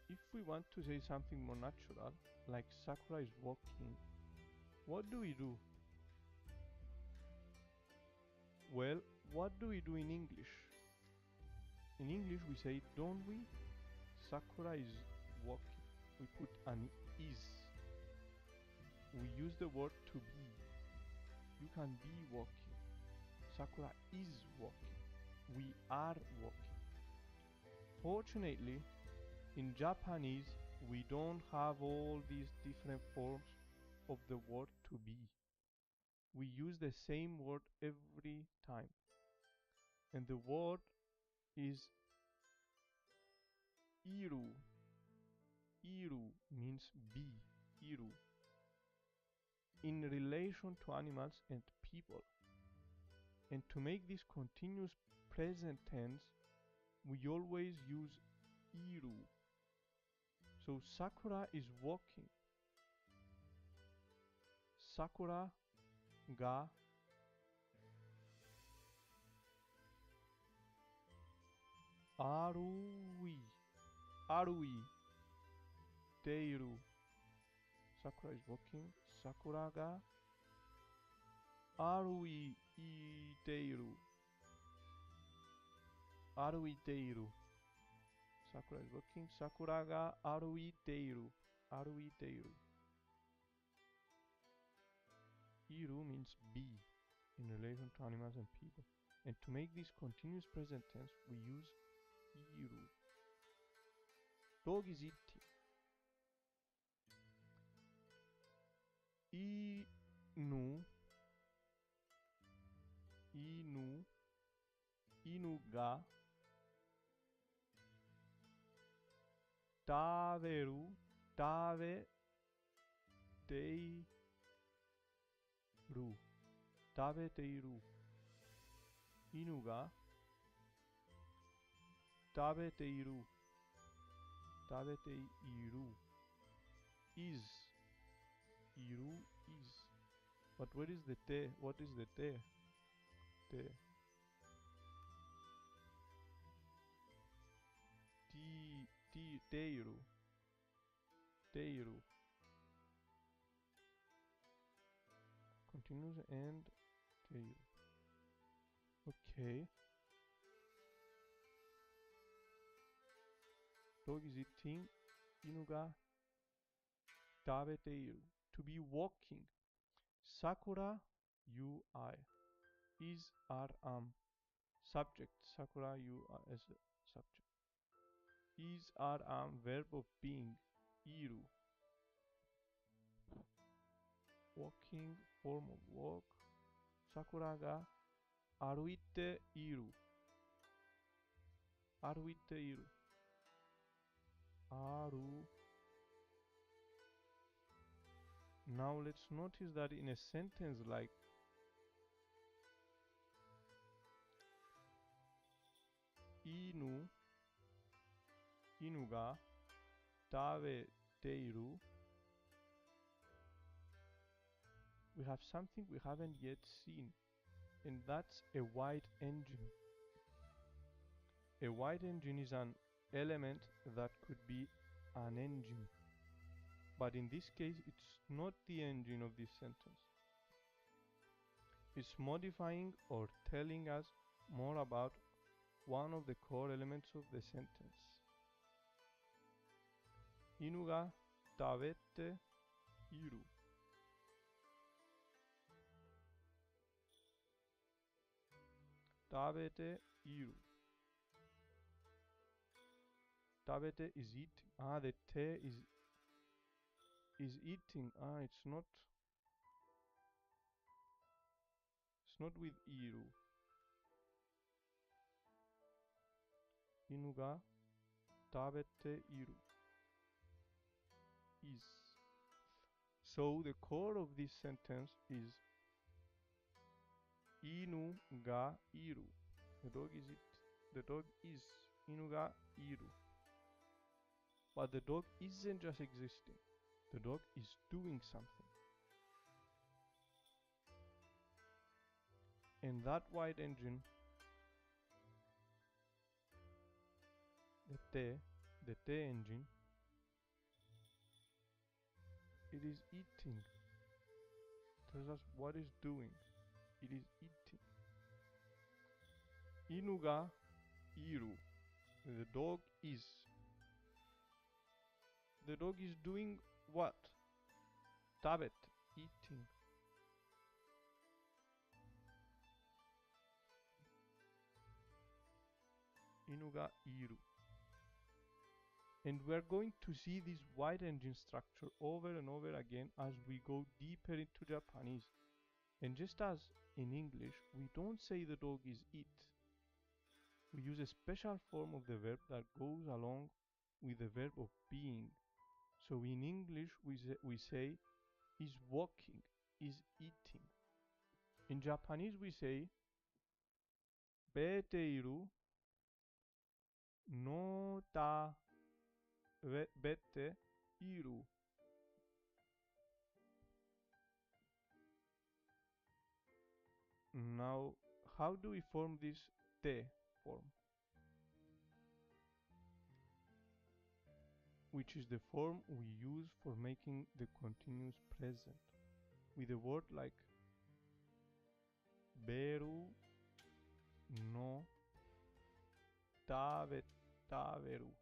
If we want to say something more natural, like Sakura is walking, what do we do? Well, what do we do in English? In English we say, don't we? Sakura is walking. We put an is. We use the word to be. You can be walking. Sakura is walking. We are walking. Fortunately, in Japanese, we don't have all these different forms of the word to be. We use the same word every time. And the word is iru. Iru means be. Iru. In relation to animals and people. And to make this continuous present tense, we always use iru. So Sakura is walking. Sakura ga arui teiru. Sakura is walking. Sakura ga arui teiru. Arui teiru. Sakura is walking. Sakura ga arui teiru. Arui teiru. Iru means be in relation to animals and people. And to make this continuous present tense, we use iru. Dog is eating. Inu. Inu. Inu ga taberu. Tabe teiru. Tabe teiru. Inu ga tabe teiru. Tabe teiru. Is. Iru is. But where is the te? What is the te? Te. Teiru. Teiru. Continues and teiru. Okay. dog is eating. Inu ga tabete iru. To be walking. Sakura you I. Is are am. Subject. Sakura you are as a subject. Is are am verb of being. Iru. Walking, form of walk. Sakura ga aruite iru. Aruite iru. Aru. Now let's notice that in a sentence like inu ga tabeteiru, we have something we haven't yet seen, and that's a wide engine. A wide engine is an element that could be an engine, but in this case it's not the engine of this sentence. It's modifying or telling us more about one of the core elements of the sentence. Inu ga tabete iru. Tabete iru. Tabete is eating. The te is eating. It's not with iru. Inu ga tabete iru. Is. So the core of this sentence is inu ga iru. The dog is it. The dog is. Inu ga iru. But the dog isn't just existing. The dog is doing something. And that wide engine, the te engine, it is eating. Tells us what it's doing. It is eating. Inu ga iru. The dog is. The dog is doing what? Tabet, eating. Inu ga iru. And we're going to see this wide engine structure over and over again as we go deeper into Japanese. And just as in English, we don't say the dog is eat. We use a special form of the verb that goes along with the verb of being. So in English, we say is walking, is eating. In Japanese, we say beteiru no ta bete iru. Now, how do we form this te form? Which is the form we use for making the continuous present with a word like beru no taberu.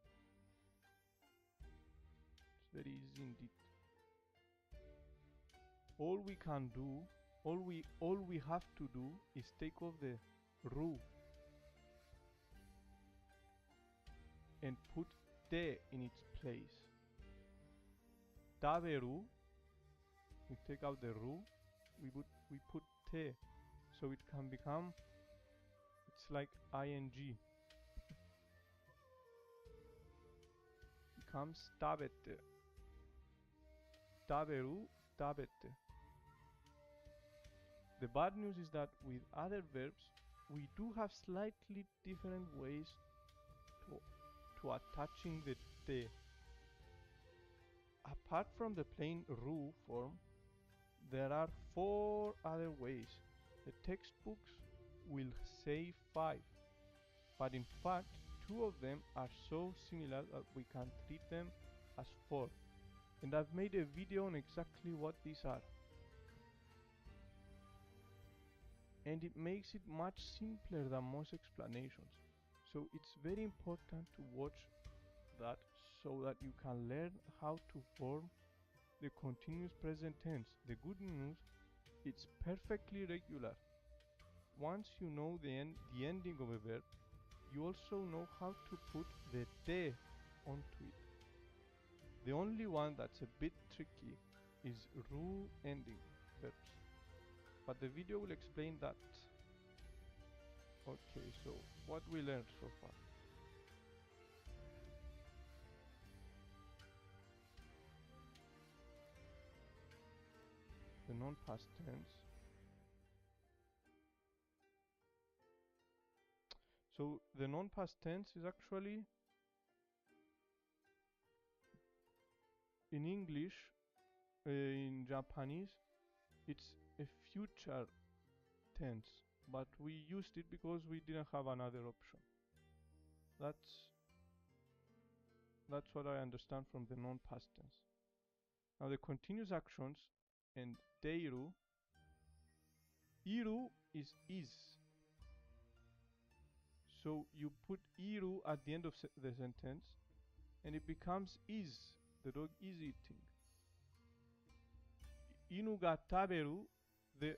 It's very easy indeed. All we can do, all we have to do is take off the ru and put te in its place. Taberu, we take out the ru, we put te, so it can become, it's like ing. Becomes tabete. Taberu, tabete. The bad news is that with other verbs, we do have slightly different ways to attaching the te. Apart from the plain ru form, there are 4 other ways. The textbooks will say 5, but in fact 2 of them are so similar that we can treat them as 4. And I've made a video on exactly what these are. And it makes it much simpler than most explanations. So it's very important to watch that so that you can learn how to form the continuous present tense. The good news, it's perfectly regular. Once you know the ending of a verb, you also know how to put the te onto it. The only one that's a bit tricky is ru ending verbs, but the video will explain that. Okay, so what we learned so far. The non-past tense. So the non-past tense is actually, in English, in Japanese, it's a future tense, but we used it because we didn't have another option. That's what I understand from the non-past tense. Now the continuous actions and teiru, iru is. So you put iru at the end of the sentence and it becomes is. The dog is eating. Inu ga taberu, the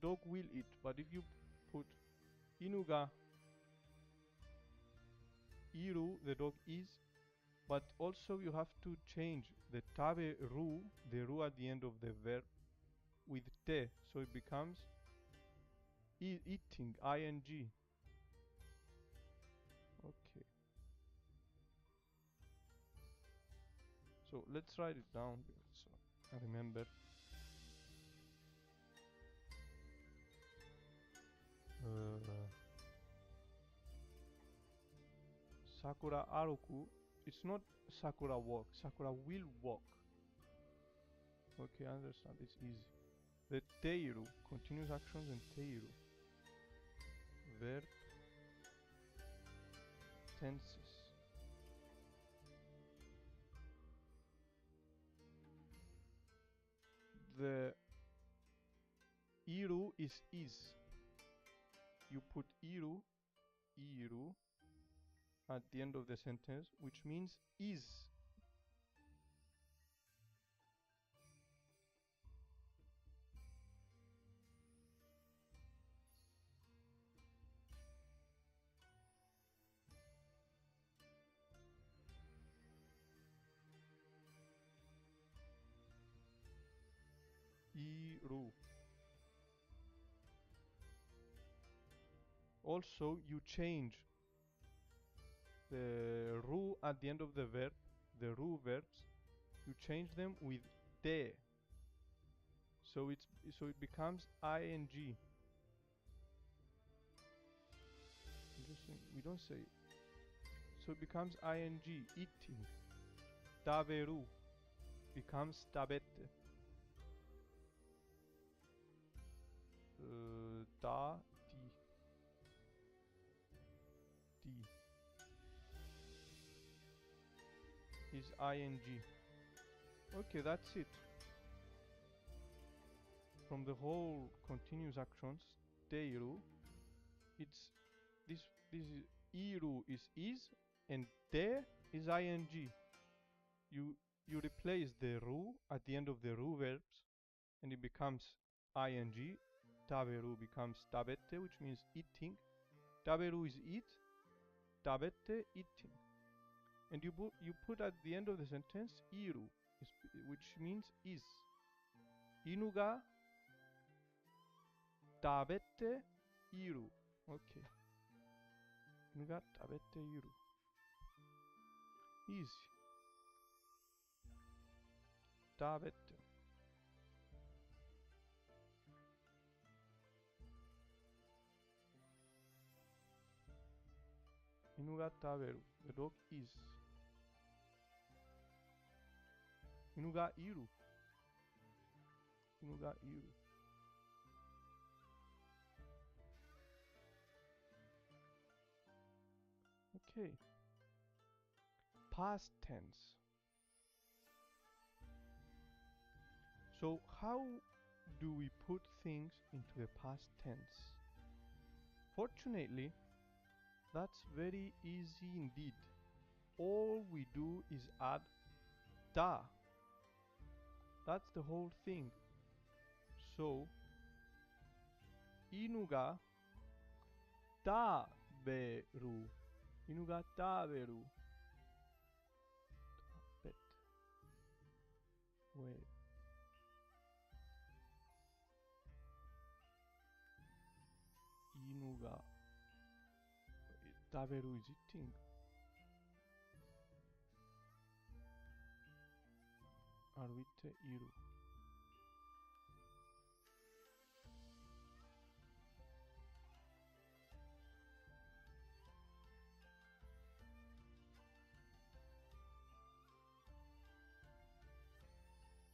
dog will eat. But if you put inu ga iru, the dog is. But also you have to change the taberu, the ru at the end of the verb, with te, so it becomes eating, ing. Okay. So let's write it down so I remember. Sakura aroku. It's not Sakura walk. Sakura will walk. Okay, I understand. It's easy. The teiru, continuous actions and teiru. Verb tenses. The iru is. You put iru at the end of the sentence, which means is. Iru. Also, you change the ru at the end of the verb, the ru verbs, you change them with te. So it becomes ing. Interesting. We don't say it. So it becomes ing, eating. Taberu becomes tabette. Da, ti is ing. Okay, that's it. From the whole continuous actions, teiru, it's this is iru is and te is ing. You replace the ru at the end of the ru verbs and it becomes ing. Taberu becomes tabette, which means eating. Taberu is eat. Tabette, eating. And you put at the end of the sentence iru, which means is. Inuga tabette iru. Okay. Inuga tabette iru. Easy. Tabette. Inuga taberu. The dog is. Inuga iru. Inuga iru. Okay. Past tense. So how do we put things into the past tense? Fortunately, that's very easy indeed. all we do is add ta. That's the whole thing. So, inuga taberu. Inuga taberu. Bet. Wait. Inuga taberu is eating. Arvite iru.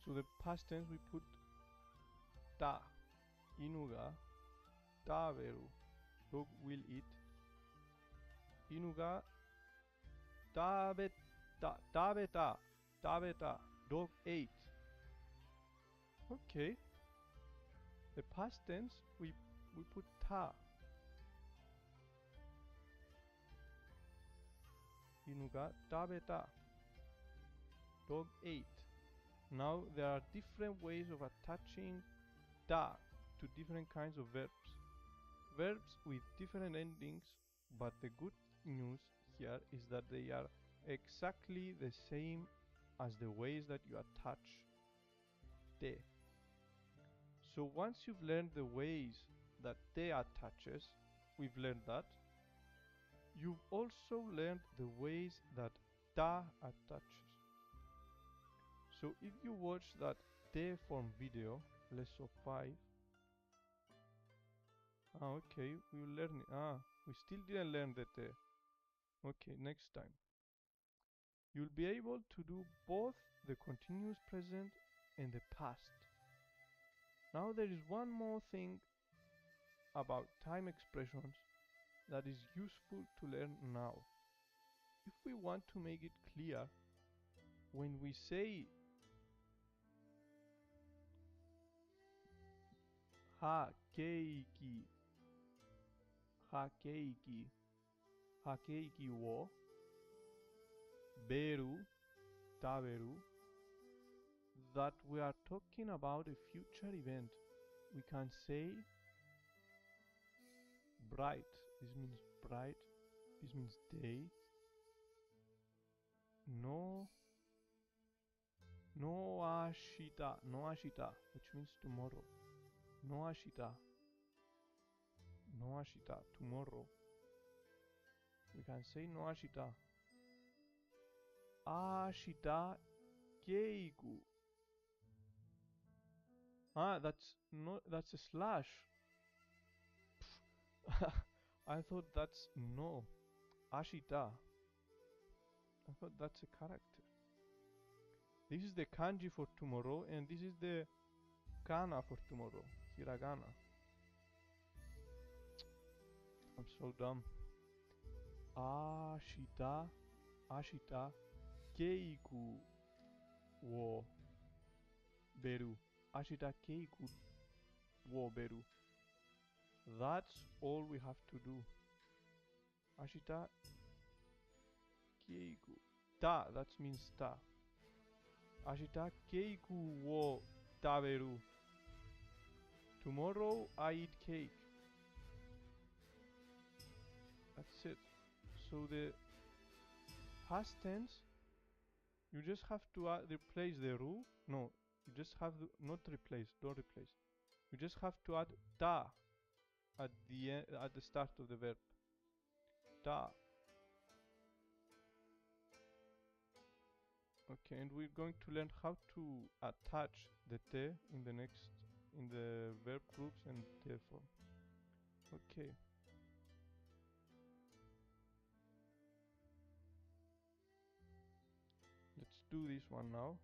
So the past tense we put ta. Inuga taberu. Dog will eat. Inuga tabeta. Tabeta. Tabeta. Dog ate. Okay. The past tense we put ta. Inuga tabeta. Dog ate. Now there are different ways of attaching ta to different kinds of verbs. Verbs with different endings, but the good news here is that they are exactly the same as the ways that you attach te. So once you've learned the ways that te attaches, we've learned that, you've also learned the ways that ta attaches. So if you watch that te form video, lesson 5, okay, we will learn it. We still didn't learn the te. Okay, next time. You'll be able to do both the continuous present and the past. Now there is one more thing about time expressions that is useful to learn now. If we want to make it clear, when we say ha keiki, ha keiki, ha keiki wo beru, taberu, that we are talking about a future event. We can say bright. This means bright. This means day. No ashita. No ashita, which means tomorrow. No ashita. No ashita. Tomorrow. We can say no ashita. Ashita keiku. That's a slash. I thought that's no. Ashita. I thought that's a character. This is the kanji for tomorrow, and this is the kana for tomorrow. Hiragana. I'm so dumb. Ashita keiku wo beru. Ashita keiku wo beru. That's all we have to do. Ashita keiku. Ta, that means ta. Ashita keiku wo taberu. Tomorrow I eat cake. That's it. So the past tense, you just have to replace the ru. No, you just have to not replace. Don't replace. You just have to add ta at the end, at the start of the verb. Ta. Okay, and we're going to learn how to attach the te in the verb groups and therefore. Okay. Let's do this one now,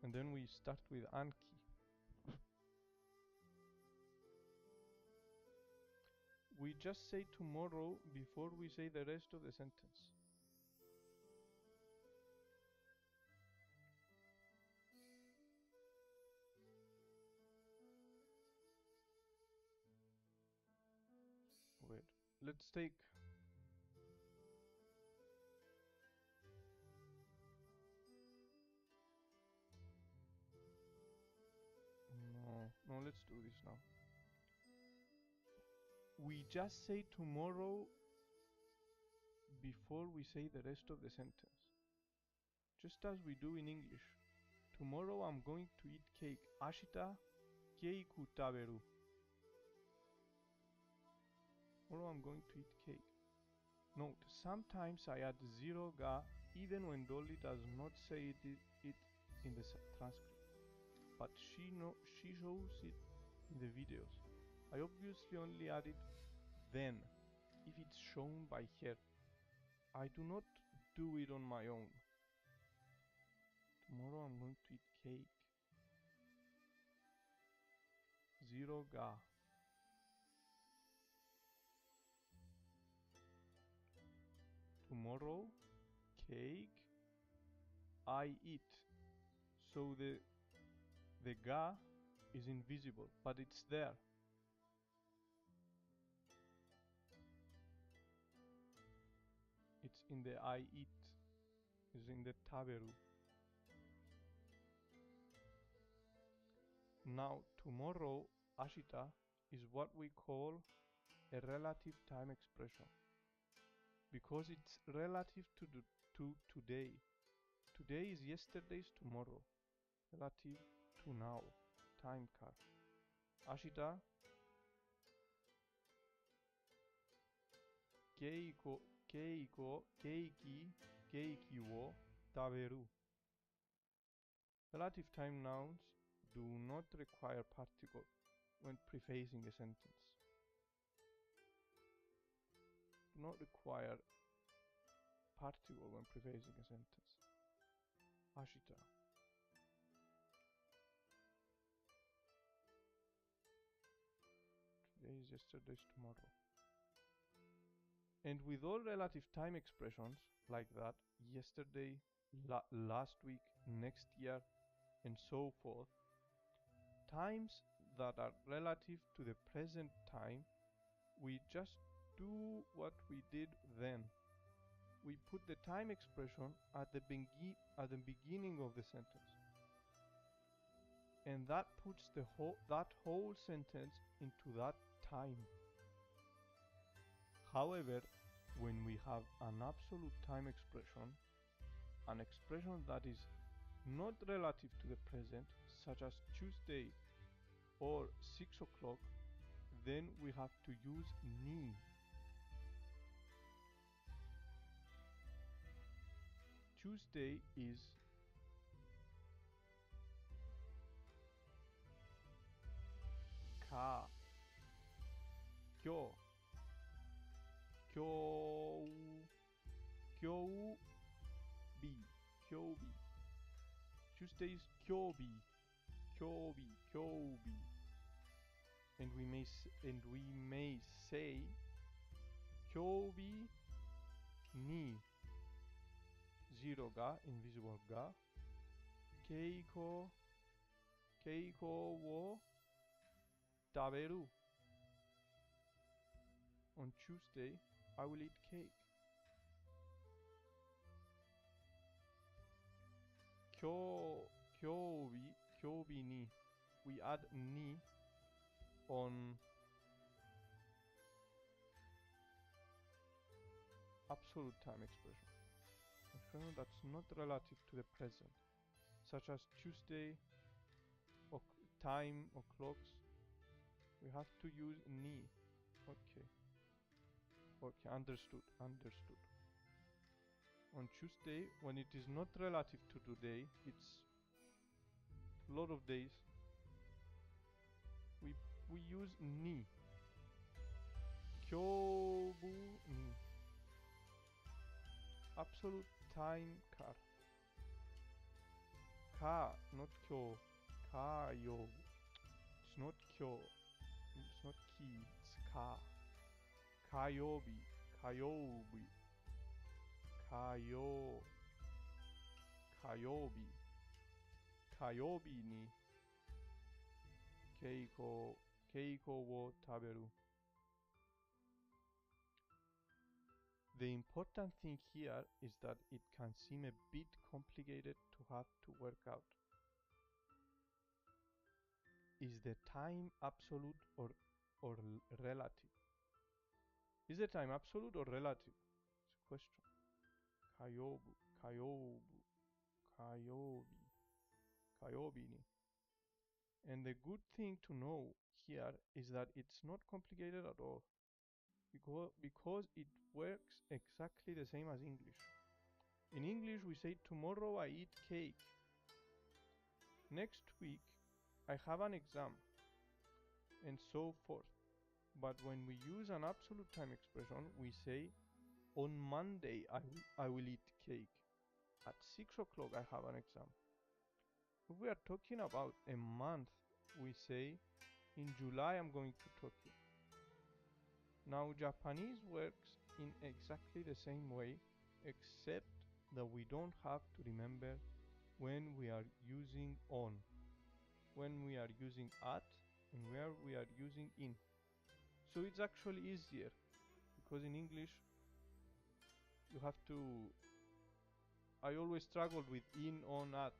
and then we start with Anki. We just say tomorrow before we say the rest of the sentence. Wait, let's take let's do this now. We just say tomorrow before we say the rest of the sentence. Just as we do in English. Tomorrow I'm going to eat cake. Ashita keiku taberu. Tomorrow I'm going to eat cake. Note, sometimes I add zero ga even when Dolly does not say it in the transcript. But she shows it in the videos. I obviously only add it then if it's shown by her. I do not do it on my own. Tomorrow I'm going to eat cake. Zero ga. Tomorrow, cake, I eat. So the ga is invisible, but it's there. It's in the I eat. It's in the taberu. Now, tomorrow, Ashita, is what we call a relative time expression because it's relative to today. Today is yesterday's tomorrow, relative to now, time card. Ashita, keiki wo taberu. Relative time nouns do not require particle when prefacing a sentence. Do not require particle when prefacing a sentence. Ashita. Today is yesterday's tomorrow. And with all relative time expressions like that, yesterday, last week, next year, and so forth, times that are relative to the present time, we just do what we did then. We put the time expression at the beginning of the sentence. And that puts that whole sentence into that time. However, when we have an absolute time expression, an expression that is not relative to the present, such as Tuesday or 6 o'clock, then we have to use ni. Tuesday is ka, kyo, kyou bi. Tuesday is kyobi. And we may say kyobi ni. Zero ga, invisible ga. Keiko wo taberu. On Tuesday, I will eat cake. Kyobi ni. We add ni on absolute time expression. Expression that's not relative to the present, such as Tuesday, or time, or clocks. We have to use ni. Okay, understood. On Tuesday, when it is not relative to today, it's a lot of days, we use ni. Kyobu ni. Absolute time card. Ka, not kyo. Kayo. It's not kyo. It's not ki. It's ka. Kayobi. Kayobi ni keiko wo taberu. The important thing here is that it can seem a bit complicated to have to work out. is the time absolute or relative? Is the time absolute or relative? It's a question. Kayobu, kayobu, kayobi, kayobini. And the good thing to know here is that it's not complicated at all because it works exactly the same as English. In English, we say, tomorrow I eat cake. Next week, I have an exam, and so forth. But when we use an absolute time expression, we say, on Monday, I will eat cake. At 6 o'clock, I have an exam. If we are talking about a month, we say, in July, I'm going to Tokyo. Now, Japanese works in exactly the same way, except that we don't have to remember when we are using on, when we are using at, and where we are using in. So it's actually easier because in English you have to. I always struggled with in, on, at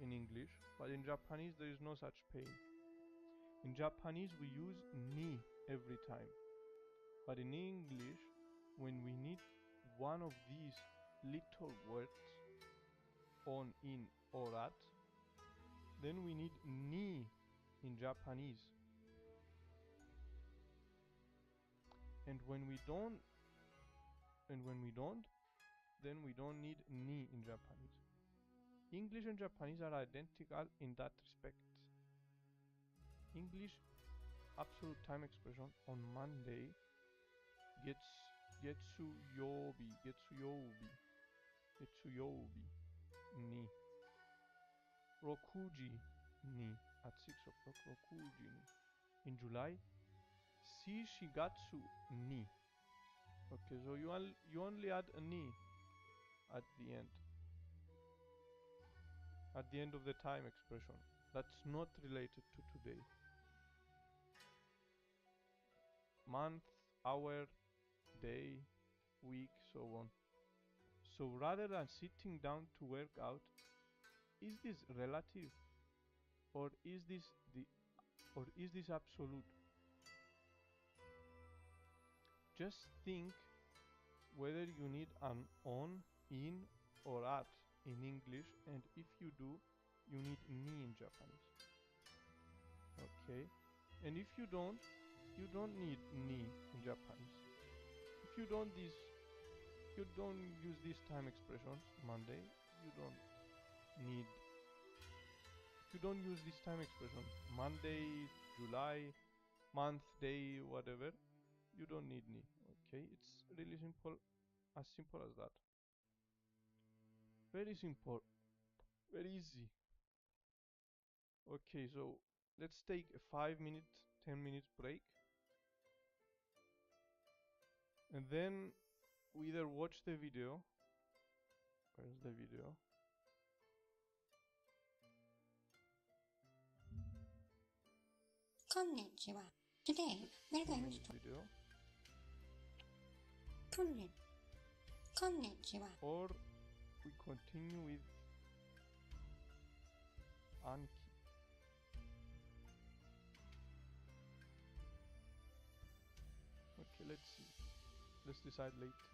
in English, but in Japanese there is no such pain. In Japanese we use ni every time, but in English, when we need one of these little words, on, in, or at, then we need ni in Japanese. And when we don't, then we don't need ni in Japanese. English and Japanese are identical in that respect. English absolute time expression on Monday gets getsuyobi ni. Rokuji ni at 6 o'clock. Rokuji ni. In July, Shishigatsu ni. Okay, so you only add a ni at the end. At the end of the time expression. That's not related to today. Month, hour, day, week, so on. So rather than sitting down to work out, is this relative or is this absolute? Just think whether you need an on, in, or at in English, and if you do, you need ni in Japanese. Okay, and if you don't need ni in Japanese. If you don't use this time expression Monday, you don't need. If you don't use this time expression Monday, July, month, day, whatever, you don't need ni. Okay, it's really simple as that. Very simple, very easy. Okay, so let's take a 5-minute, 10-minute break, and then we either watch the video. Where's the video? Konnichiwa. Today we're going to 2-minute video. Konnichiwa. Or we continue with Anki. Okay, let's see. Let's decide later.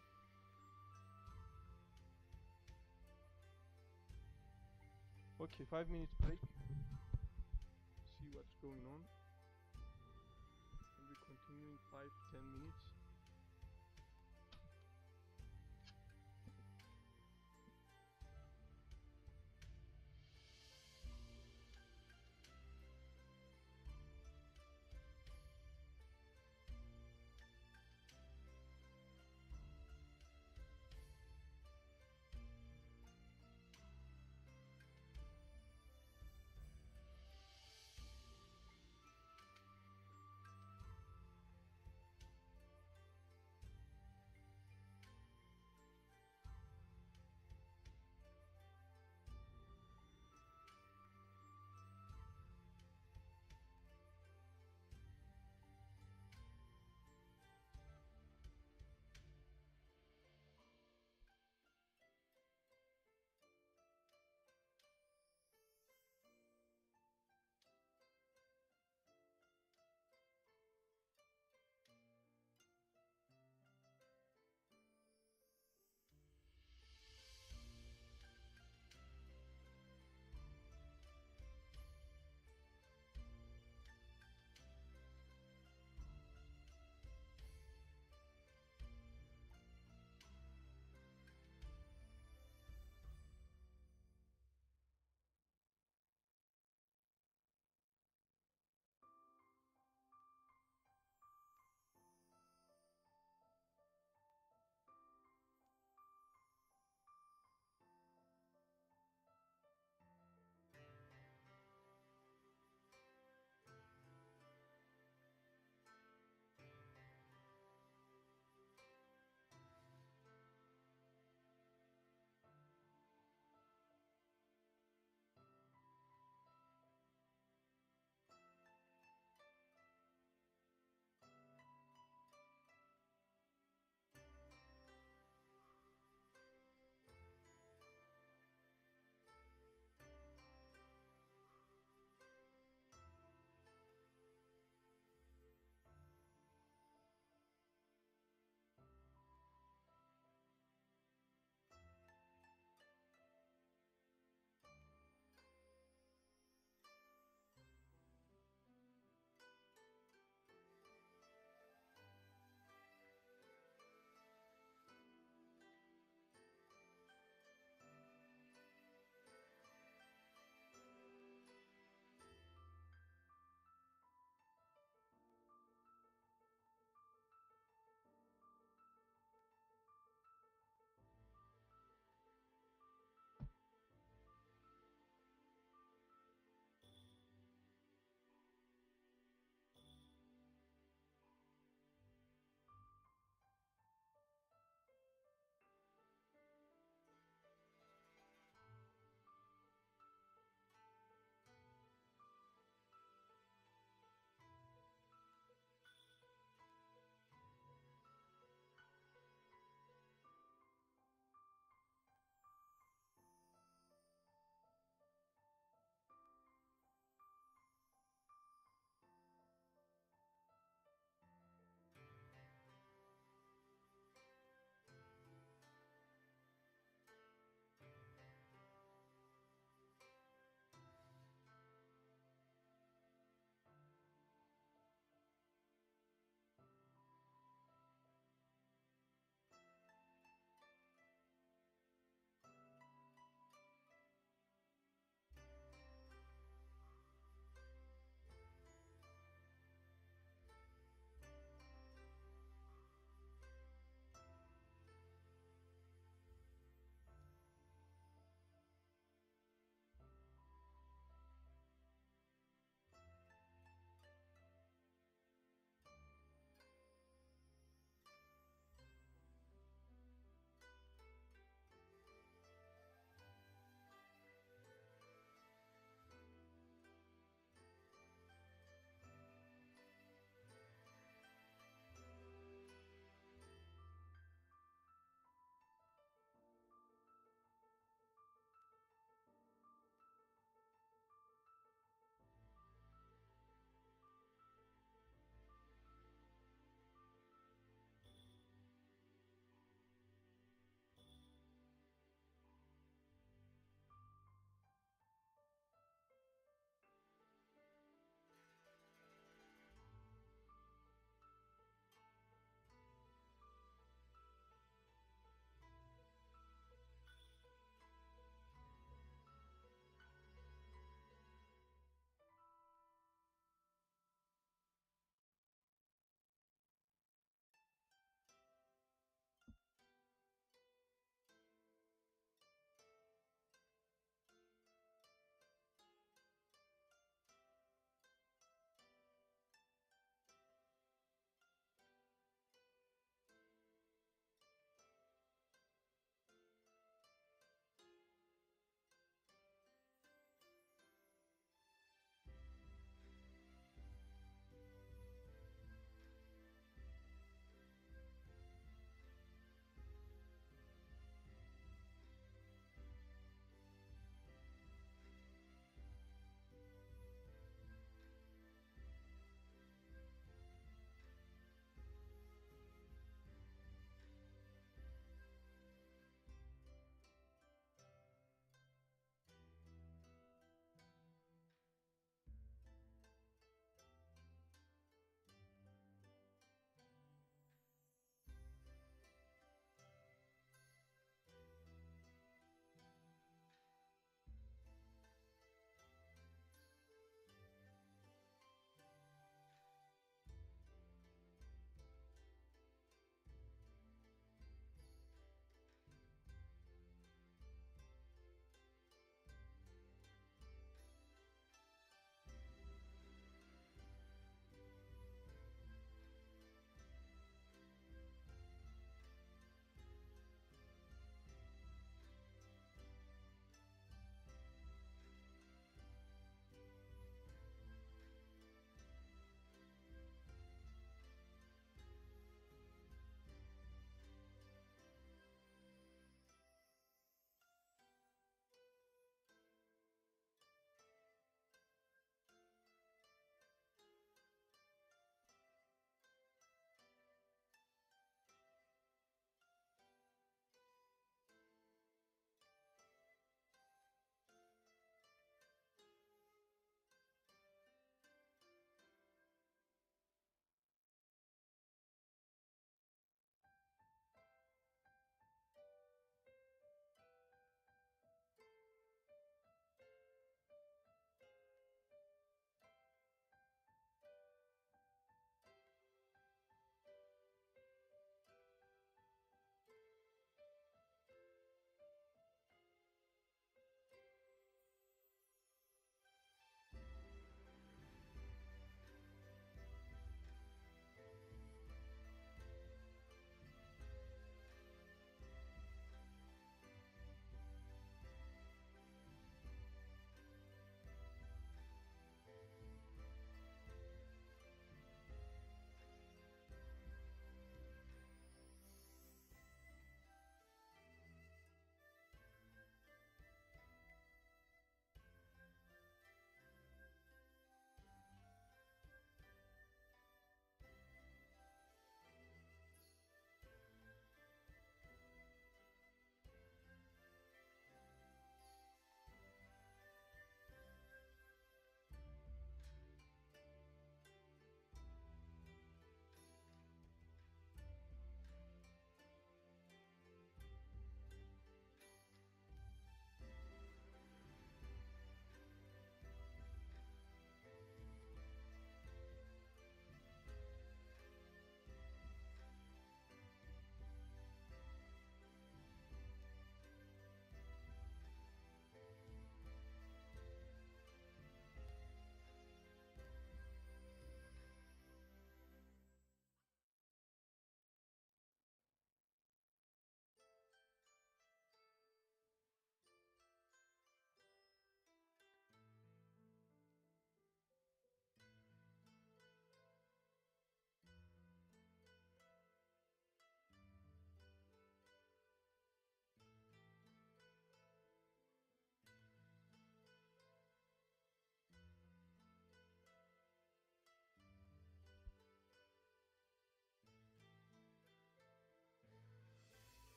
Okay, 5 minutes break. See what's going on. And we continue in 5-10 minutes.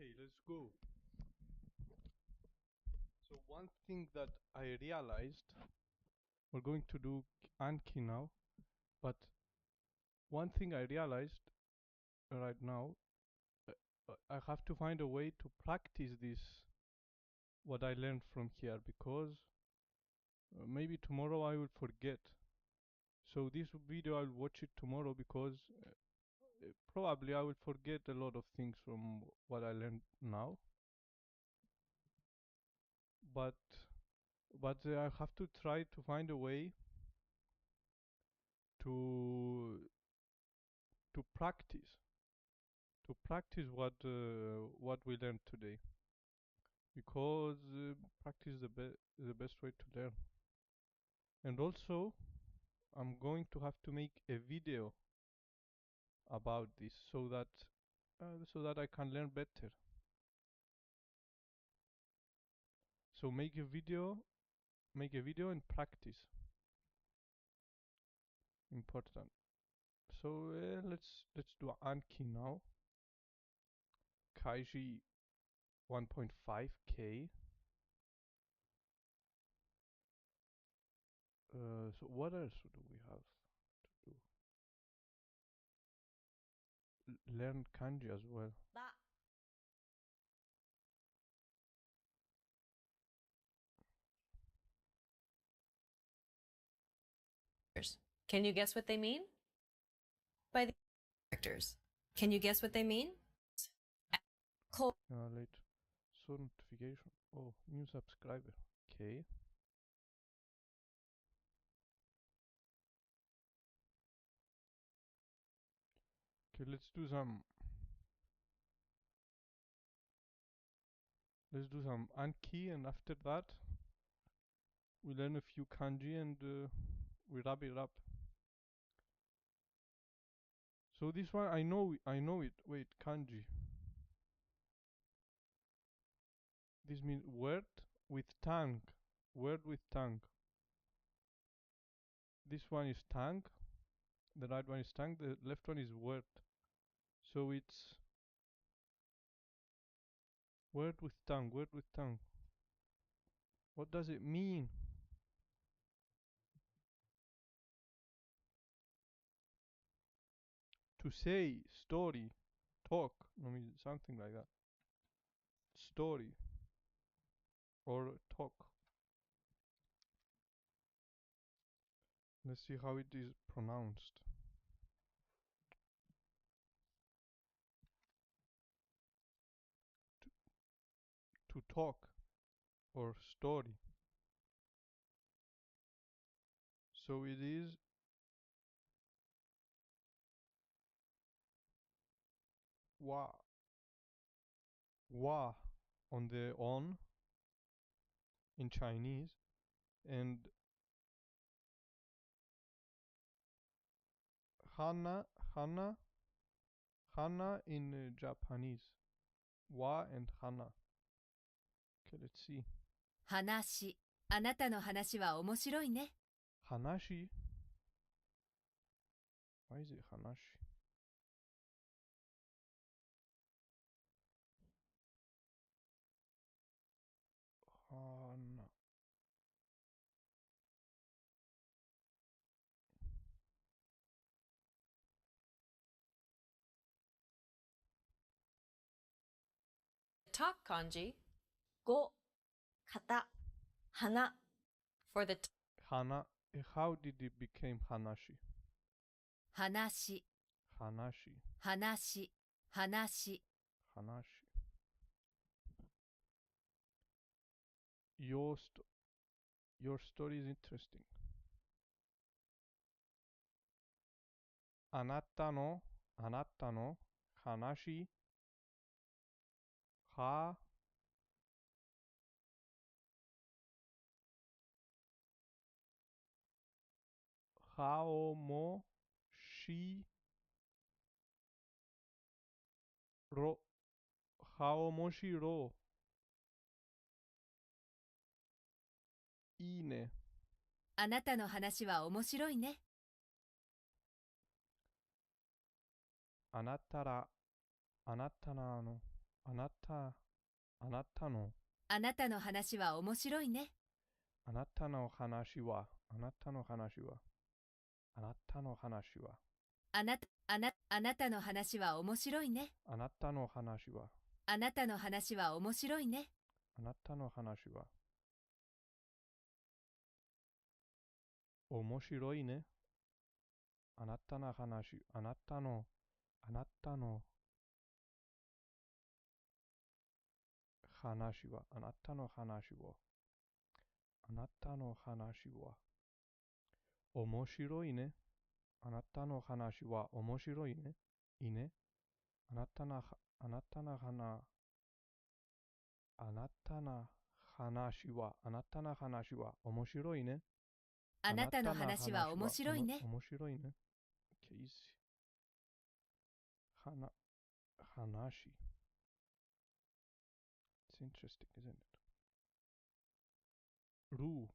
Okay, let's go. So one thing that I realized, we're going to do Anki now, but one thing I realized right now, I have to find a way to practice this, what I learned from here, because maybe tomorrow I will forget. So this video I'll watch it tomorrow because probably I will forget a lot of things from what I learned now. But I have to try to find a way to practice what we learned today, because practice is the best way to learn. And also I'm going to have to make a video about this so that I can learn better. So make a video and practice. Important. So let's do Anki now. Kaiji 1.5k. So what else do we have to do? Learn kanji as well. Can you guess what they mean? By the characters. Can you guess what they mean? Late. So notification. Oh, new subscriber. Okay. Okay, let's do some Anki, and after that we learn a few kanji and we wrap it up. So this one I know it. Wait, kanji. This means word with tongue. Word with tongue. This one is tongue. The right one is tongue. The left one is word. So it's word with tongue. Word with tongue. What does it mean? To say, story, talk. I mean something like that. Story or talk. Let's see how it is pronounced. To talk or story. So it is wa wa on the on in Chinese, and hana hana hana in Japanese. Wa and hana. Okay, let's see. 話。あなたの話は面白いね。Hanashi. Why is it hanashi? Hana. Talk kanji. Go. Kata. Hana. For the Hana. How did it become hanashi? 話。Hanashi. 話。話。 Hanashi. Your story is interesting. あなたの話はおもしろおもしろいいね。あなたの話は面白いね。あなたのあなたのあなたの話は面白いね。あなたの話はあなたの話はあなたの話はあなたの話は面白いね。あなたの話はあなたの話は面白いね。あなたの話は面白いね。あなたの話あなたの話はあなたの話はあなたの話は面白いね。あなたの話は面白いね。いいね。あなたのあなたの話あなたの話はあなたの話は面白いね。あなたの話は面白いね。面白いね。Okay, easy. 話 It's interesting, isn't it? ルー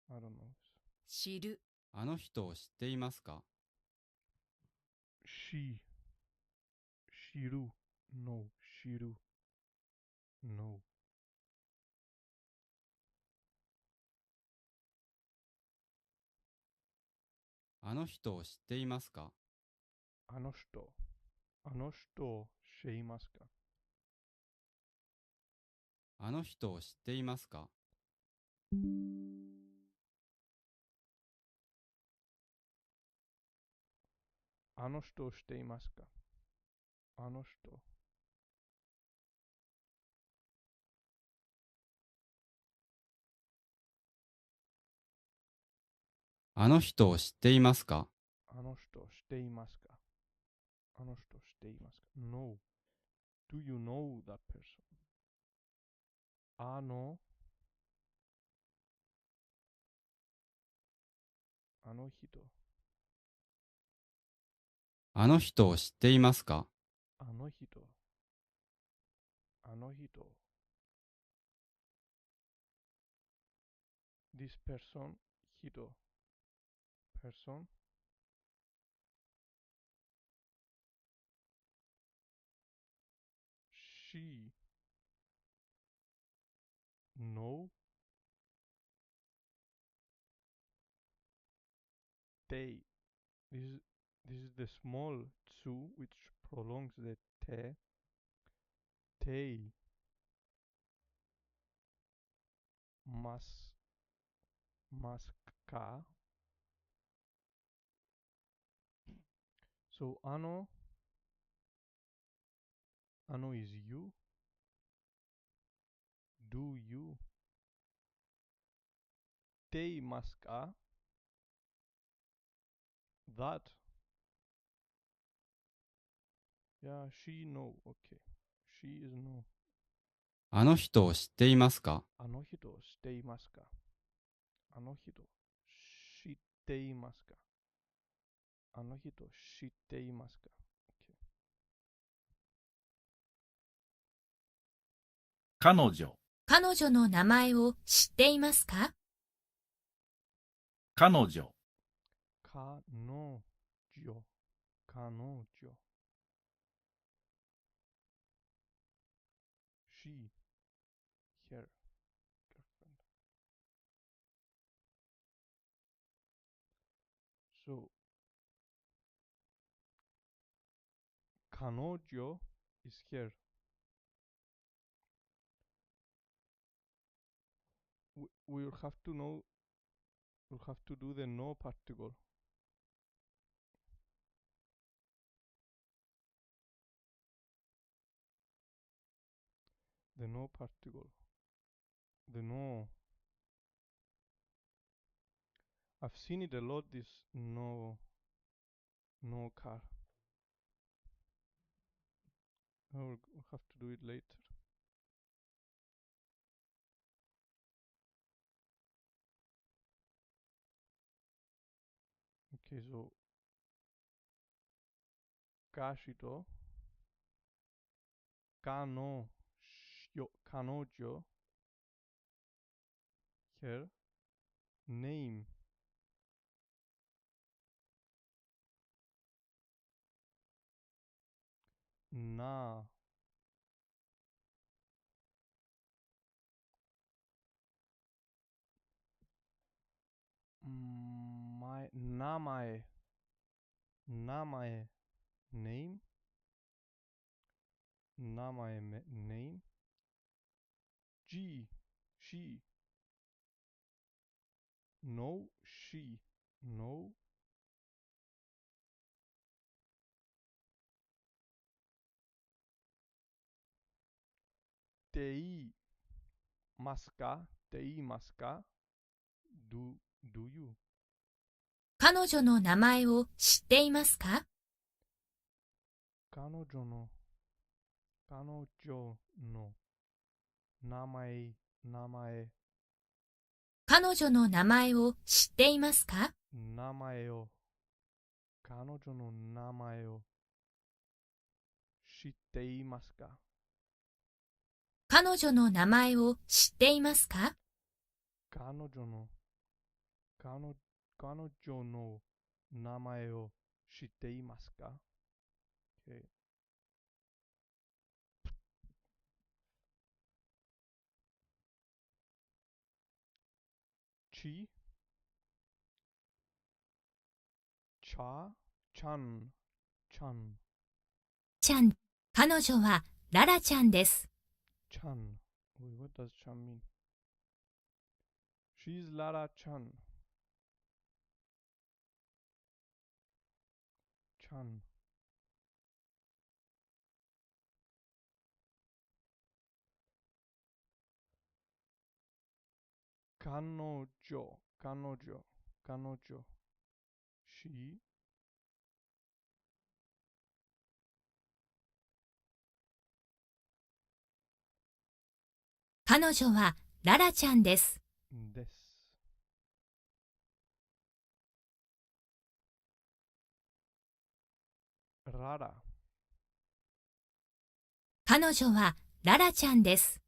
I don't know. 知る。あの人を知っていますか？知る No 知る No あの人を知っていますか？あの人を知りますか？あの人を知っていますか？あの人を知っていますか？あの人あの人を知っていますか？あの人を知っていますか？あの人を知っていますか？ No Do you know that person? あの人あの人を知っていますか？あの人 This person 人 person she no they this is the small tsu which prolongs the te they mas ka so ano is you do you they mas ka that yeah she no okay she is no あの人を知っていますか？あの人知っていますか？あの人知っていますか？あの人知っていますか？ Okay. 彼女、彼女の名前を知っていますか？彼女、彼女彼女 she her girlfriend so 彼女 is here we'll have to know we'll have to do the no particle the no particle the no I've seen it a lot this no car we'll have to do it later okay so 歌詞と彼女 her name Na. My namae. Namae. Name. Namae name. G. She. No. She. No. Tei. Maska. Tei maska. Do you? 彼女の名前を知っていますか？彼女の名前彼女の名前を知っていますか？名前を彼女の名前を知っていますか？彼女の名前を知っていますか？彼女の名前を知っていますか？ Okay. ちちゃちゃんちゃん。彼女はララちゃんです。ちゃん Wait, what does ちゃん mean? She's Lara Chan ちゃん彼女She 彼女はララちゃんです。です。ララ。彼女はララちゃんです。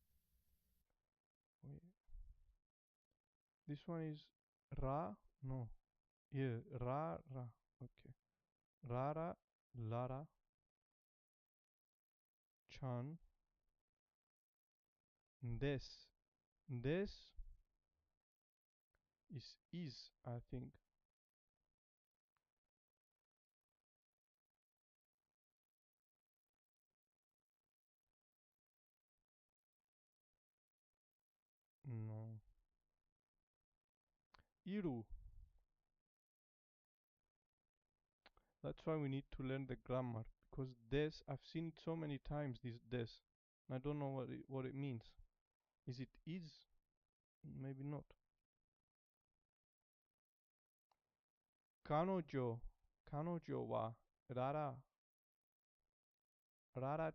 This one is Ra? No. Yeah, Ra. Okay. Rara, Lara, Chan, Des. Des is, I think. No. Iru. That's why we need to learn the grammar. Because des, I've seen it so many times, this des. I don't know what it means. Is it is? Maybe not. Kanojo. Kanojo wa Rara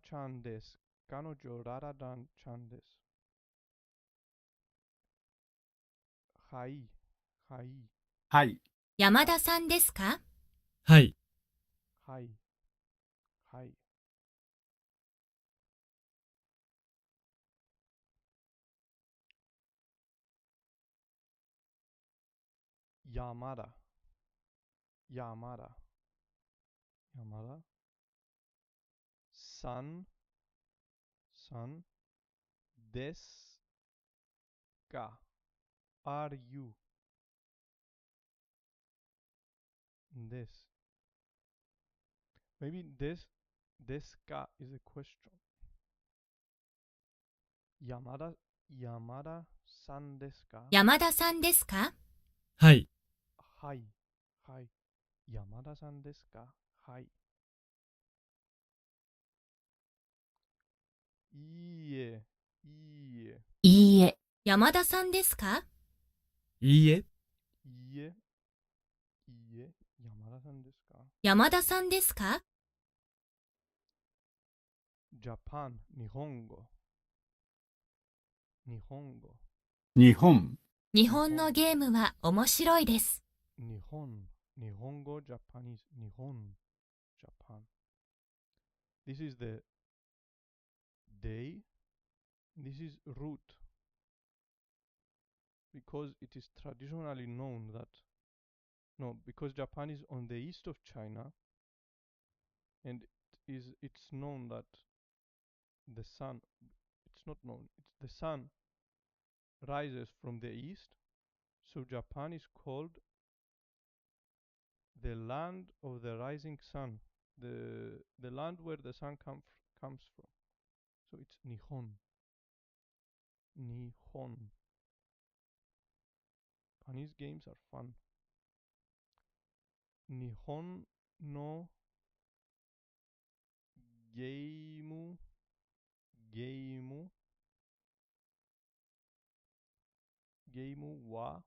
chan desu. Kanojo Rara dan chan desu. Hai. Hai. はい。山田さんですか？はい。Hai. Hai. Yamada. Yamada. Yamada. San. San. Desu ka. Are you? Des. Maybe desu ka is a question. Yamada san desu ka? 山田さんですか？はい。はい。はい。山田さんですか？はい。いいえ。いいえ。いいえ。山田さんですか？いいえ。いいえ。いいえ。山田さんですか？山田さんですか？ジャパン。日本語。日本語。日本。日本のゲームは面白いです。日本。日本語。ジャパニーズ。日本。ジャパン。This is the day. This is root. Because it is traditionally known that no, because Japan is on the east of China and it's known that the sun, it's not known, it's the sun rises from the east, so Japan is called the land of the rising sun, the land where the sun comes from. So it's Nihon. Nihon. Japanese games are fun. Nihon no geimu geimu geimu wa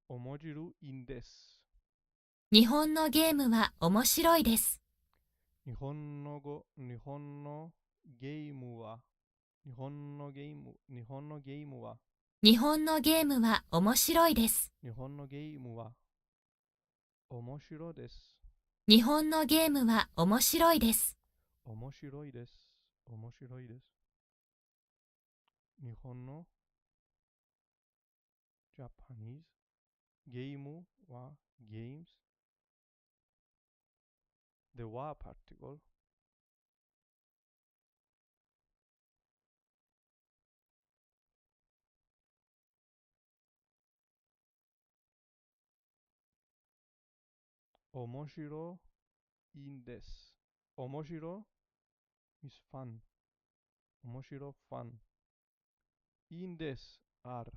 omojiru in desu. 日本のゲームは面白いです。日本のゲームは日本のゲームは日本のゲームは面白いです。日本のゲームは面白いです。日本のゲームは面白いです。面白いです。面白いです。日本の Japanese ゲームは games the wa particle 面白いんです。面白 is fun 面白 fun いいんです are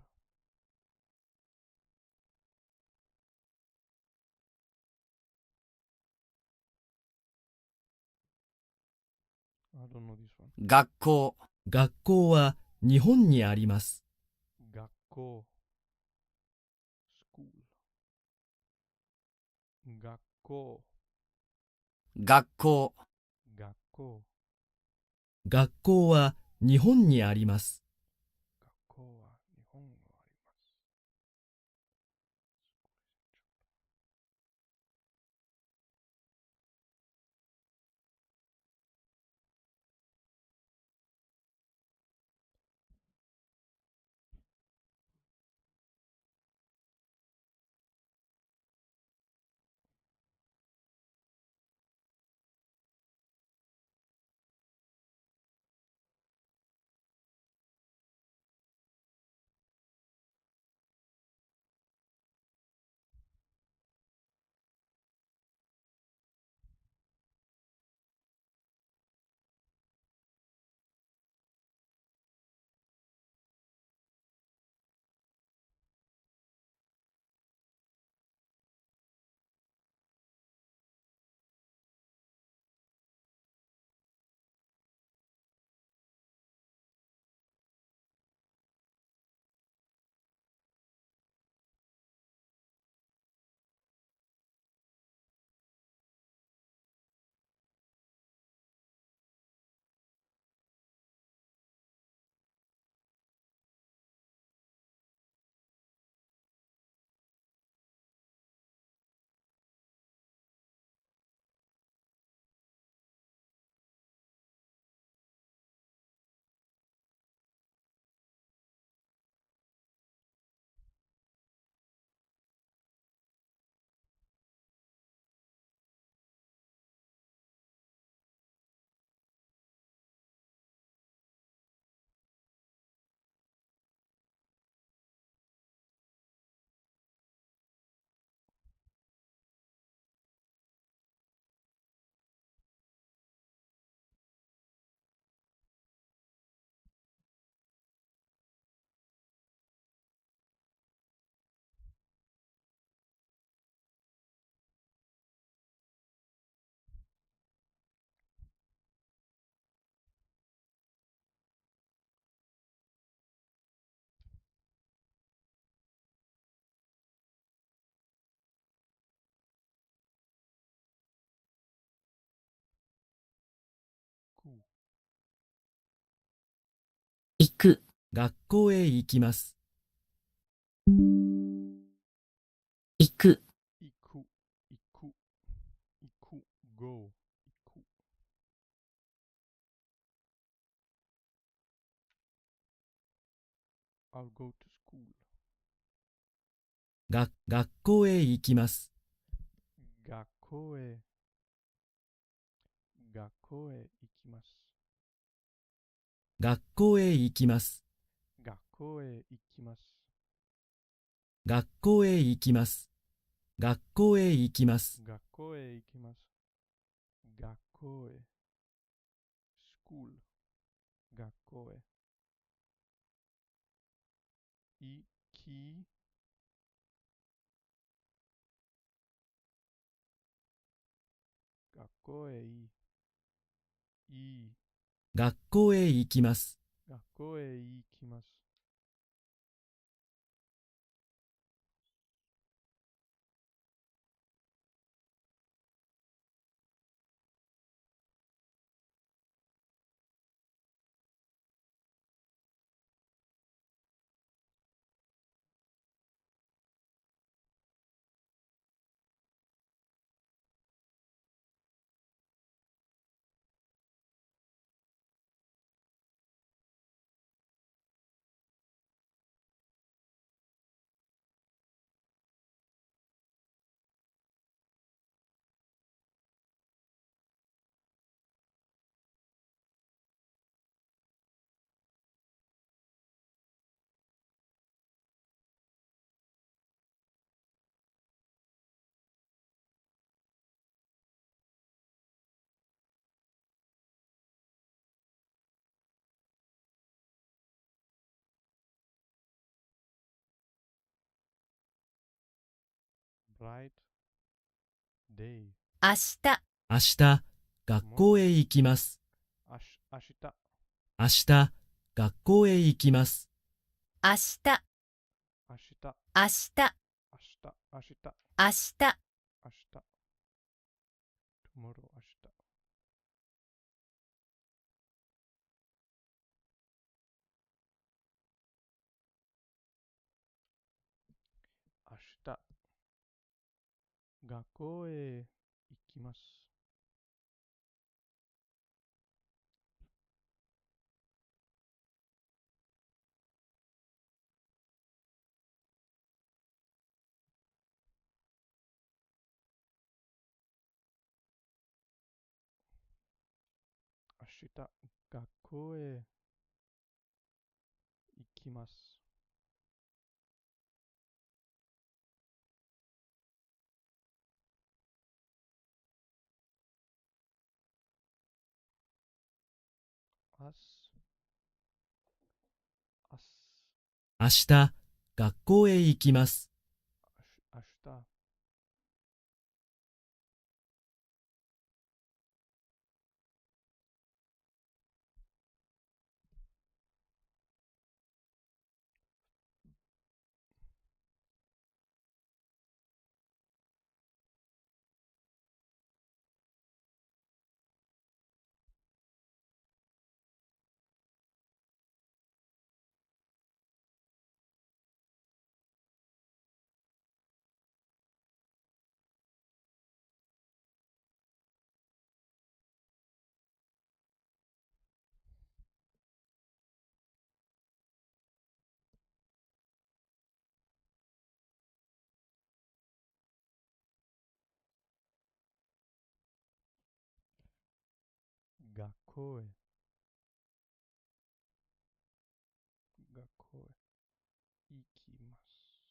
I don't know this one 学校、学校は日本にあります。学校 school 学校学校、学校学校は日本にあります。学校は日本語あります。行く、学校へ行きます。行く、行く、行く、行く、go、行く。I'll go to school. 学校へ行きます。学校へ学校へ行きます。学校へ行きます。学校へ行きます。学校へ行きます。学校へ行きます。学校へ行きます。学校へ school 学校へ行き学校へいい学校へ行きます。学校へ行きます。bright day 明日、明日、学校へ行きます。明日明日、学校へ行きます。明日、明日明日、明日明日明日、明日 tomorrow 明日明日学校へ行きます。明日学校へ行きます。明明日、学校へ行きます。日学校へ学校へ行きます。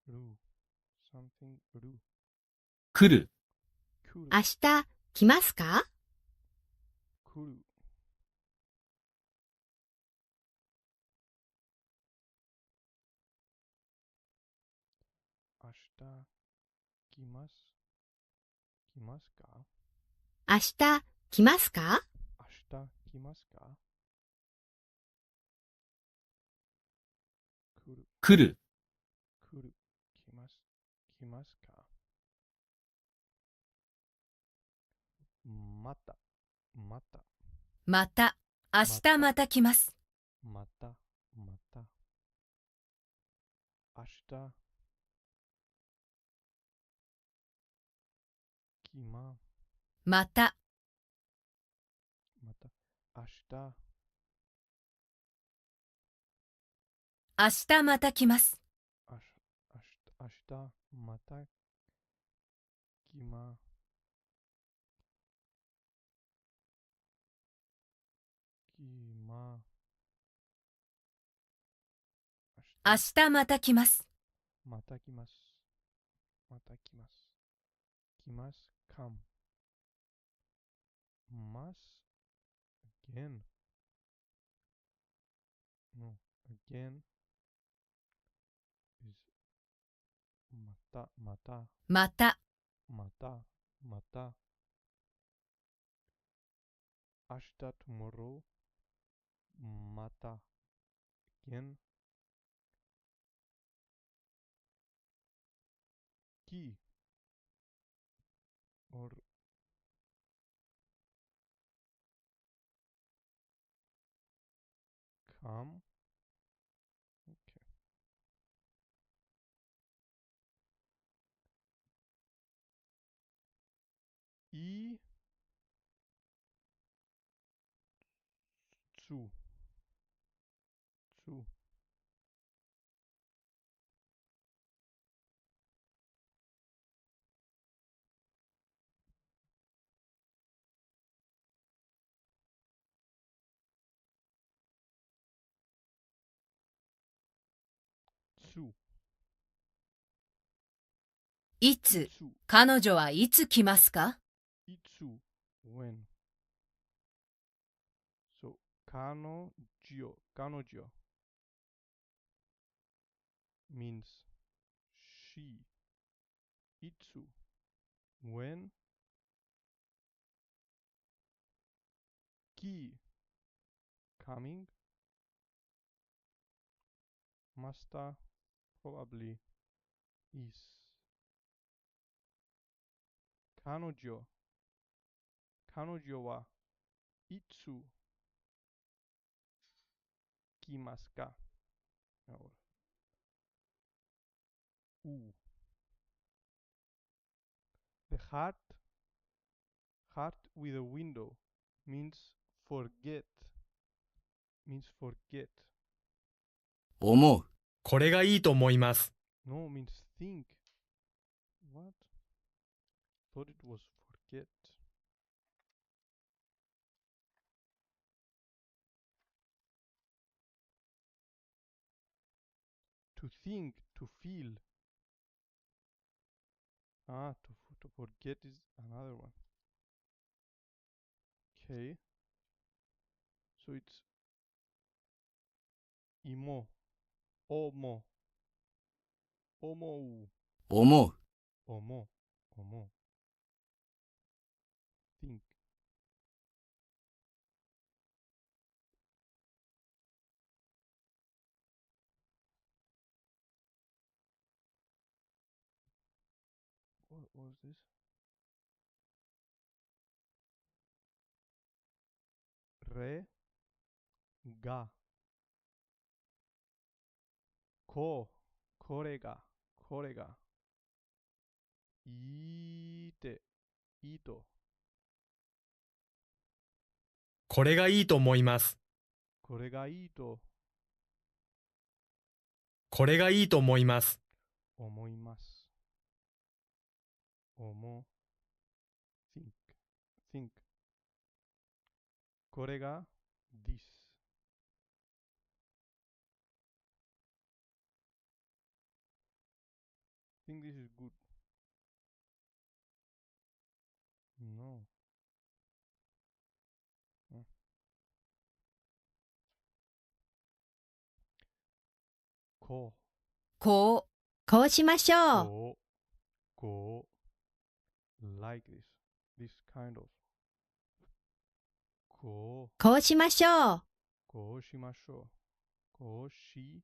ルー something ルー来る、来る明日、来ますか？来る明日来ます来ますか明日、来ますか？明日来ますか来る来る、来る来ます来ますかまたまたまた、明日また来ます。またまた明日来ままた、また明日明日また来ます。明日また来ま、来ま、明日また来ます。また来ます。また来ます。来ます。come. Mas again. No. Again is また、また、また、また、また。明日 tomorrow. また again. き or come. Okay. いつつついつ、つ彼女はいつ来ますか？いつ when. So 彼女 means she. いつ when. き coming. Master probably is. 彼女はいつ来ますか？ Or, う The heart with a window means forget. Means forget. 思う。これがいいと思います。No means think. What? Thought it was forget. To think, to feel. To forget is another one. Okay. So it's 芋、思う、思う。思う。think. What was this? れがこれがいいていいとこれがいいと思います。これがいいとこれがいいと思います。思いますthink think これが this think this is good no ここう、こうしましうょう。こう like this kind of ここうしましょう。うしましょうこうし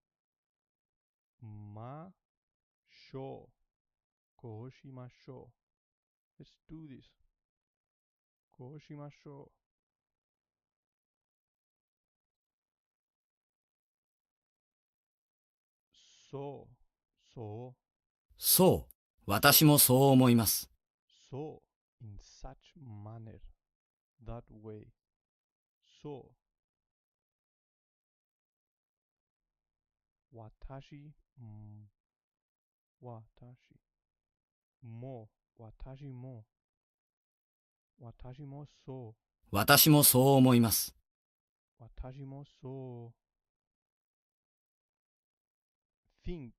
ましょうこうしましょう Let's do this こうしましょうそうそう。私もそう思います。in such manner that way そう私、私も、私も、私もそう、私もそう思います。私もそう。think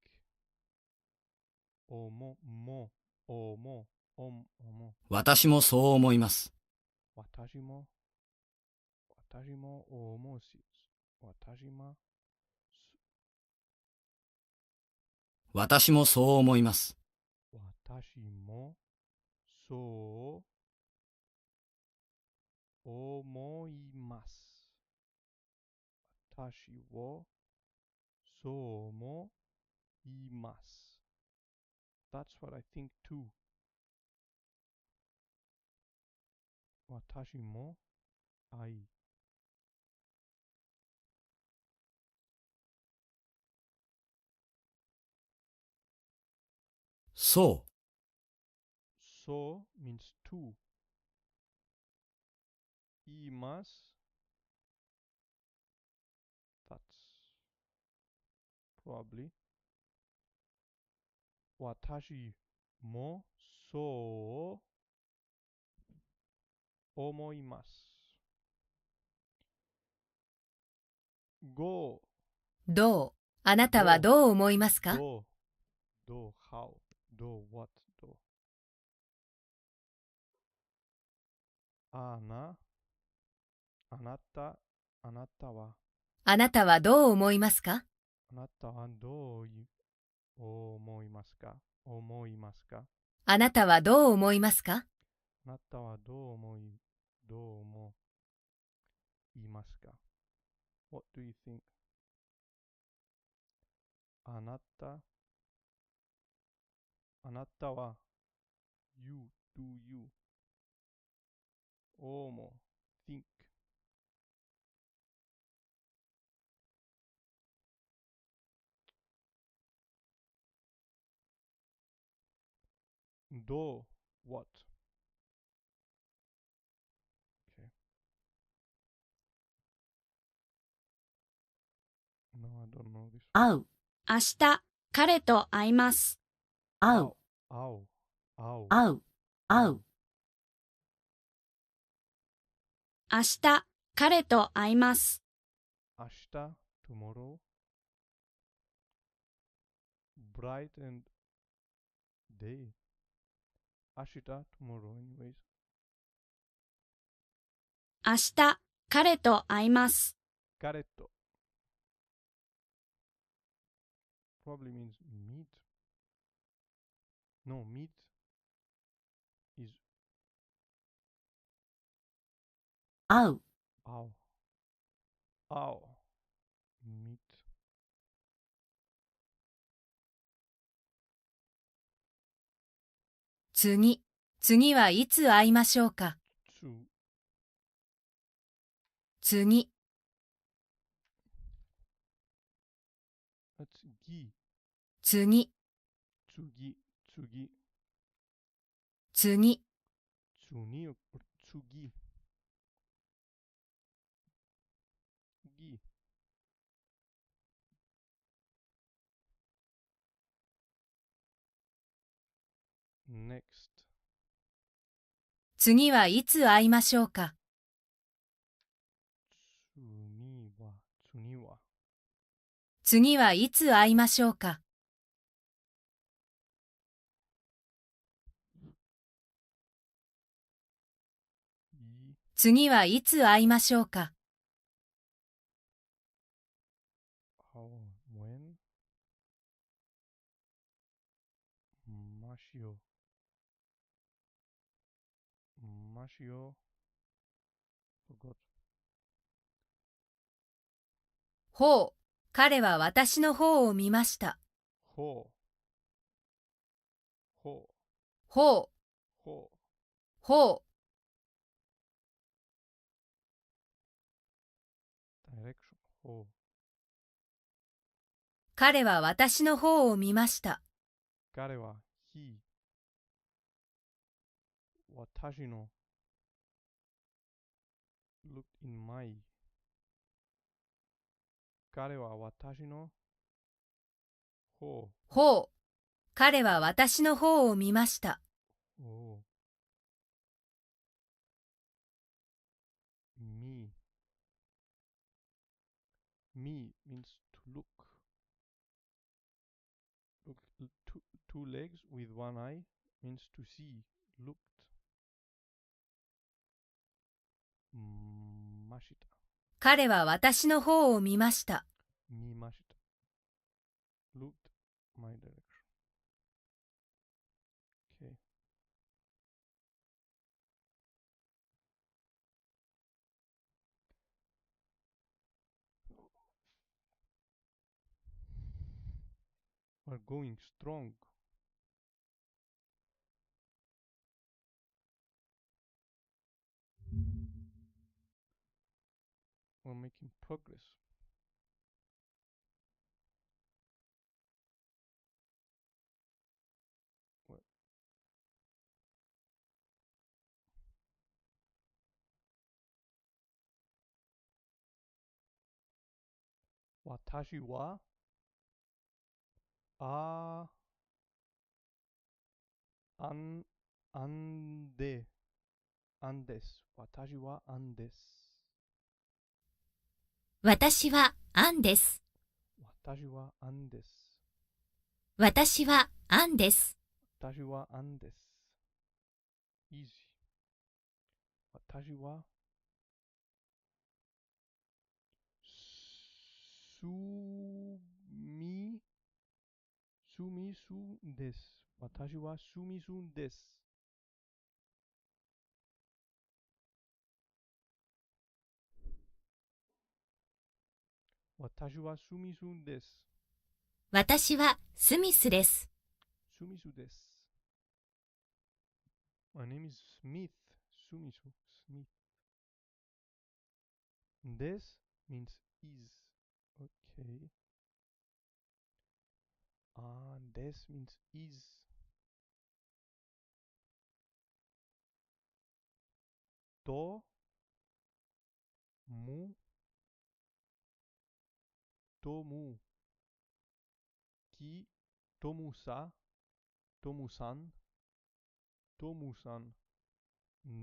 思も思思私もそう思います。私も私も思うし私も私もそう思います。私もそう思います。私をそう思います。That's what I think too. 私も愛そそう means to 言います。That's probably 私もそう思います。Go どうあなたはどうどう思いますか？どう how どう what どうあなたあなたはあなたはどう思いますか？あなたはどう思いますか思いますかあなたはどう思いますか？あなたはどう思いますか What do you think? あなたあなたは You do you 思う think どう what Okay No I don't know this 会う。明日、彼と会います。会う、会う会う会う、会う。明日、彼と会います。明日 tomorrow bright and day 明日 tomorrow anyways 明日、彼と会います。彼と probably means meet no meet is 会う、会う会う meet 次はいつ会いましょうか？ to 次、次次、次次次、次次次 next 次はいつ会いましょうか？次は次はいつ会いましょうか？い次はいつ会いましょうか？ how when ましよましよ forgot ほう、彼は私の方を見ました。ほうほうほう、ほうほう、direction ほう彼は私の方を見ました。彼は he 私の look in my 彼は私のほほう。彼は私の方を見ました。う。おう。Me. Me means to look. Look, two legs with one eye means to see. Looked. Mashita. 彼は私の方を見ました。Me mashita. Looked my direction. Okay. We're going strong. We're making progress. Well, 私はああんあんであんです。私はあんです。私はアンです。私はあんです。私はアンです。私はあんです。Easy. 私はすみすみすです。私はすみすです。私はスミスです。私はスミスです。スミスです。My name is Smith. スミス。Smith. This means is. Okay. This means is. と、む、とむ、き、とむさ、とむさん、とむさん、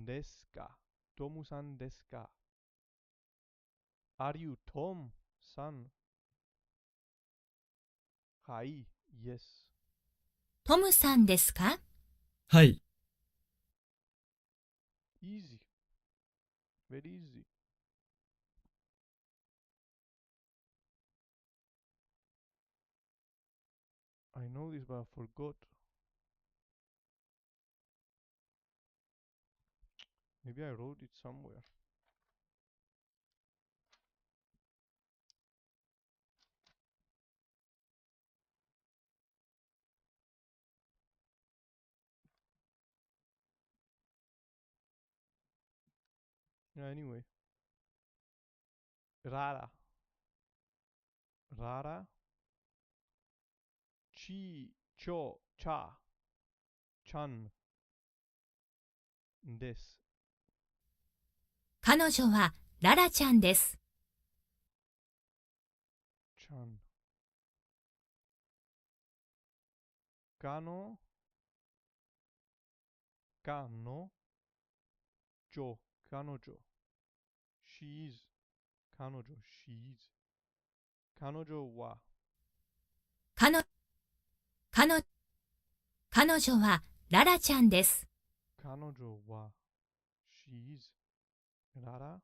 ですか。とむさんですか。Are you Tom さん？はい。Yes. トムさんですか？はい。Easy. Very easy. I know this, but I forgot. Maybe I wrote it somewhere. Yeah, anyway. Rara. Rara. Chi. Cho. Cha. Chan. Des. 彼女はララちゃんです。Chan. Kano. Kano. Jo. Kanojo. She is. Kanojo. She is. Kanojo wa. 彼彼彼女はララちゃんです。Kanojo wa. She is. Rara.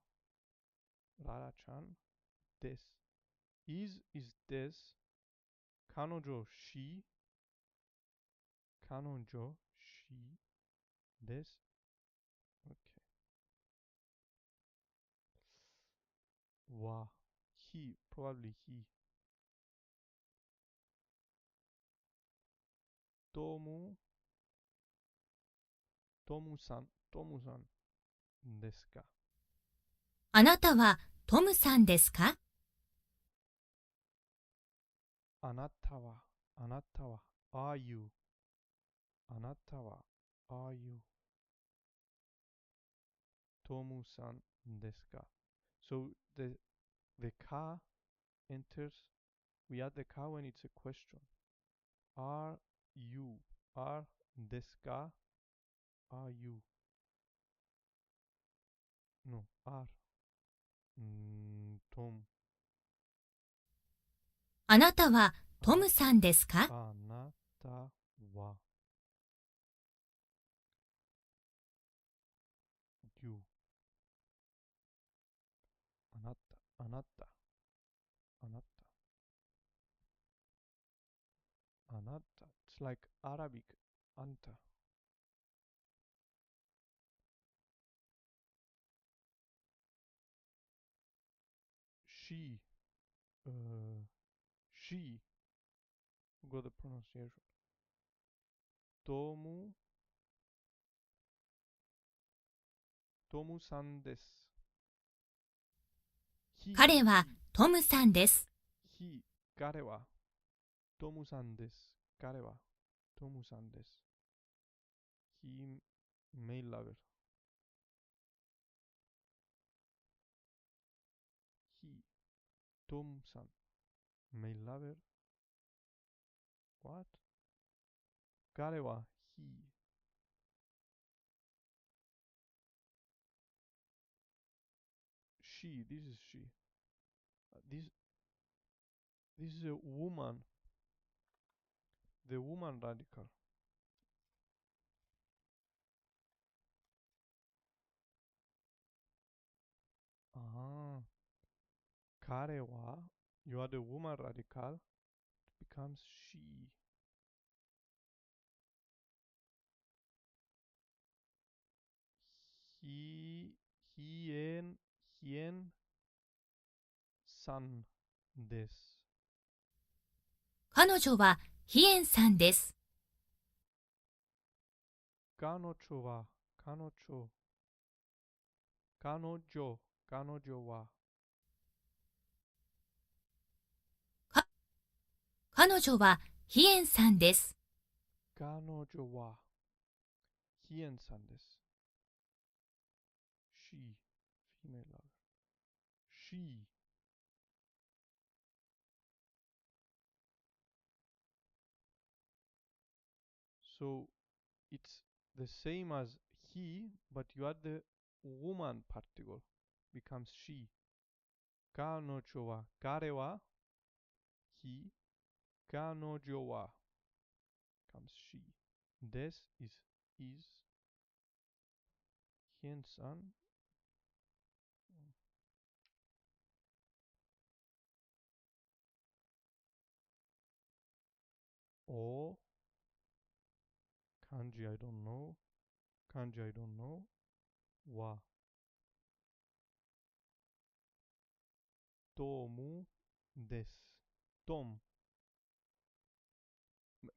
Rara-chan. Des. Is des. Kanojo she. Kanojo she. Des. Okay. Wa. He. Probably he. Tomu. Tomu-san. Tomu-san. Desu ka? あなたはトムさんですか？あなたは。あなたは。Are you? あなたは。Are you? Tomu-san desu ka? So the ka enters. We add the ka when it's a question. Are you? Are desu ka? Are you? No, are. Tom. あなたはトムさんですか？あなたは you. あなた、あなた、あなた、あなた。It's like Arabic. あんた。She. She. Got the pronunciation. トム、トムさんです。彼はトムさんです。he、彼はトムさんです。彼はトムさんです。he male lover. he トムさん male lover. What? 彼は he she. This is she. This is a woman. The woman radical. Ah, 彼は you are the woman radical. It becomes she. He, he enさんです。彼女はヒエンさんです。彼女は、彼女、彼女、彼女は、か彼女はヒエンさんです。彼女は、ヒエンさんです。she, female lover. she, so it's the same as he, but you add the woman particle. Becomes she. 彼女は、彼は、he, 彼女は、becomes she. This is, ヒエンさん、or Kanji, I don't know. Kanji, I don't know. Wa. Tomu des. Tom.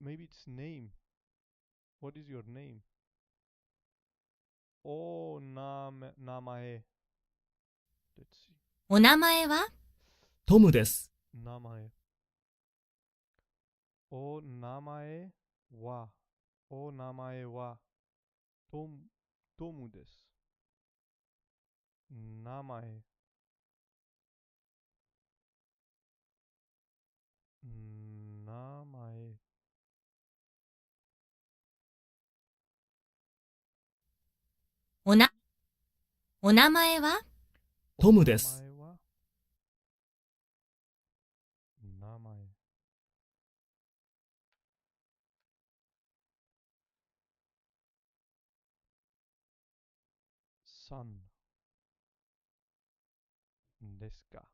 Maybe it's name. What is your name? O namae. Let's see. お名前は？トムです。Namae. O namae wa. O namae wa. Tomu des. Namae. Namae. おな、お名前は？トムです。お名前は名前。さんですか。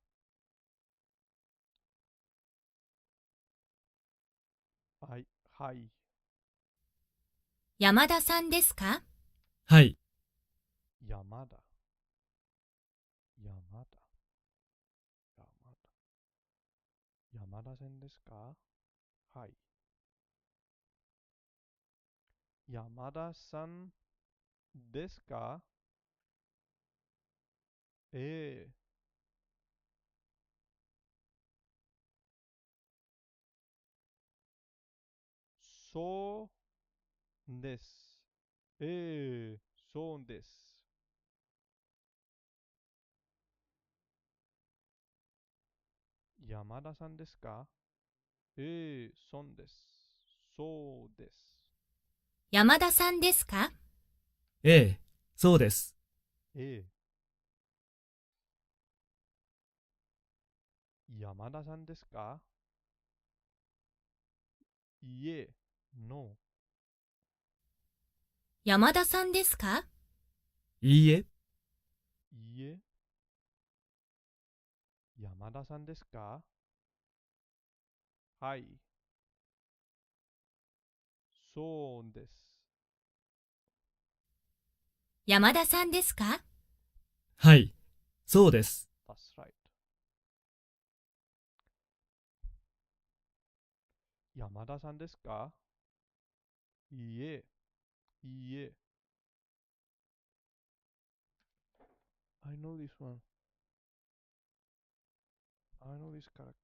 はい、はい。山田さんですか？はい。山田。山田。山田。山田線ですか？はい。山田さんですか？ええ、そうです。ええ、そうです。山田さんですか？ええ、そうです。そうです。山田さんですか？ええ、そうです。ええ。山田さんですか？いえ、no。山田さんですか？いいえ、いいえ。山田さんですか？はい。そうです。山田さんですか？はい、そうです。That's right. 山田さんですか？いいえ、いいえ。I know this one. I know this character.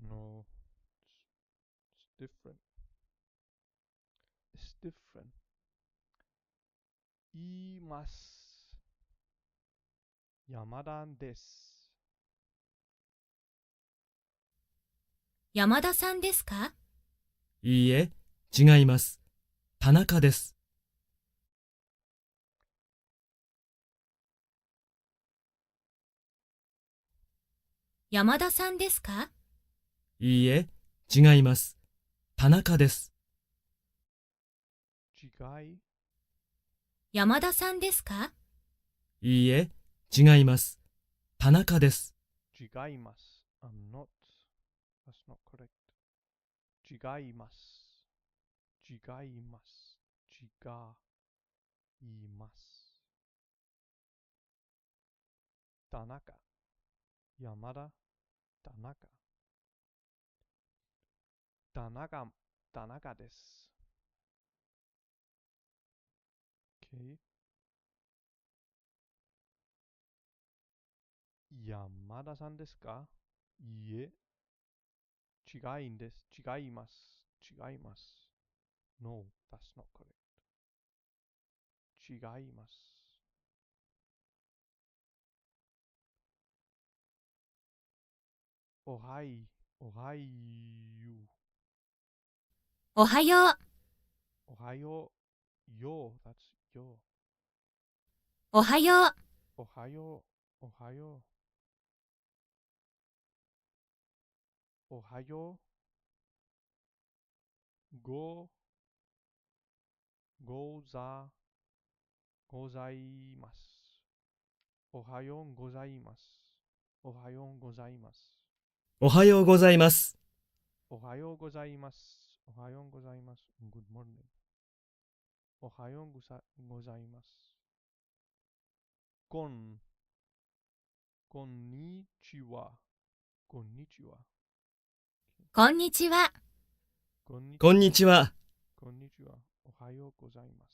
No, it's different. It's different. 言います。山田です。山田さんですか？いいえ、違います。田中です。山田さんですか？いいえ、違います。田中です。違い、山田さんですか？いいえ、違います。田中です。違います。I'm not. That's not correct. 違います。違います。違います。田中、山田、田中、田中、田中です。Okay. 山田さんですか？いいえ、違いんです。違います。違います。No, that's not correct. 違います。おはい、おはいゆ。おはよう。おはよう。よ、that's よ。おはよう。おはよう。おはよう。おはよう。ござ、ございます。おはようございます。おはようございます。おはようございます。おはようございます。おはようございます。Good morning. おはようございます。こん、こんにちは。こんにちは。こんにちは。こんにちこんは。にちは。こんにちは。おはようございます。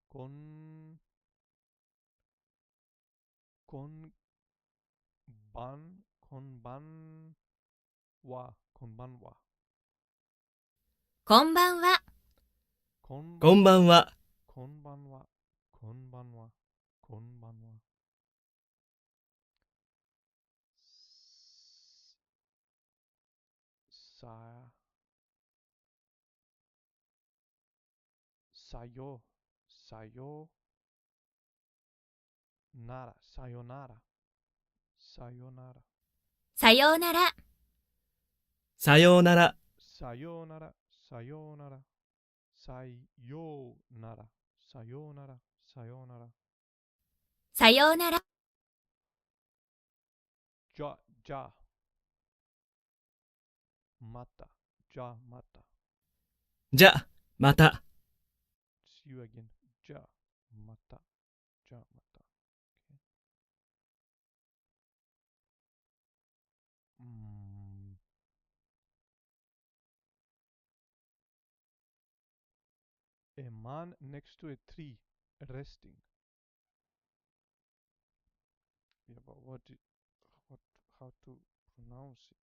こん、こんばん、こんばんは。こんばんは。こんばんは。こんばこんばんは。こんばんは。こんばんは。こんばんは。さ、さよ、さよなら、さよなら、さよなら、さようなら。さようなら。さようなら、さようなら、さようなら、さようなら、さようなら。さようなら。じゃ、じゃ、また、じゃ、また。じゃ、また。See you again. じゃ、また、じゃ、また。Okay. うーん。A man next to a tree resting. Yeah, but what, how to pronounce it?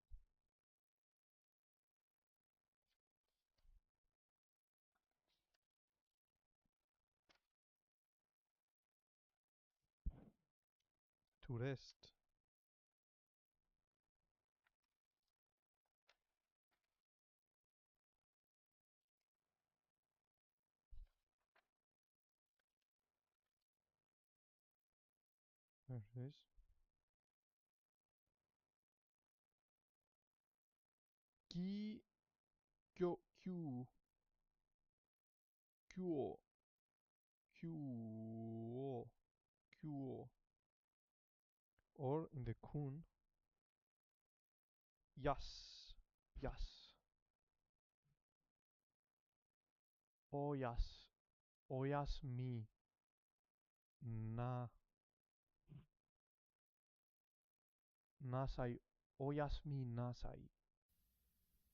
To rest. There it is. Ki kyo kyu kyo kyo kyo. Or in the kun, yas yas. Oyas oyas mi na nasai oyasmi nasai.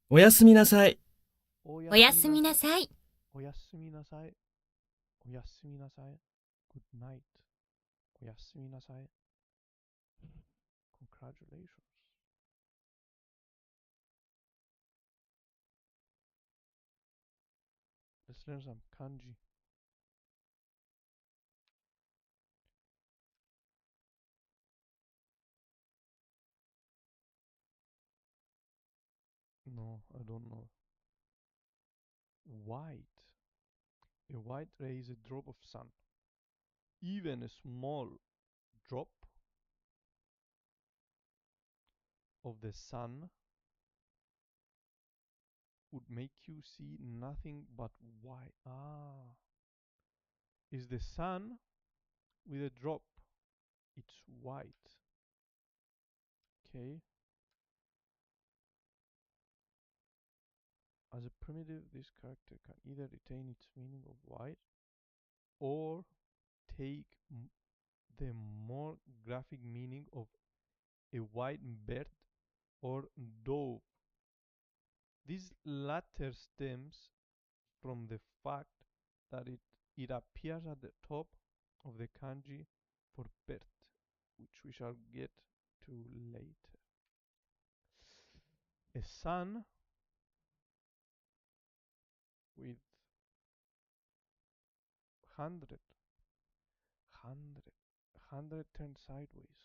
おやすみなさい。おやすみなさい。おやすみなさい。おやすみなさい。Good night. おやすみなさい。Congratulations. Let's learn some kanji. No, I don't know. White. A white ray is a drop of sun. Even a small drop of the sun would make you see nothing but white. Ah. Is the sun with a drop. It's white. Okay. As a primitive, this character can either retain its meaning of white or take the more graphic meaning of a white bird or dove. This latter stems from the fact that it appears at the top of the kanji for bird, which we shall get to later. A sun with 100 turned sideways.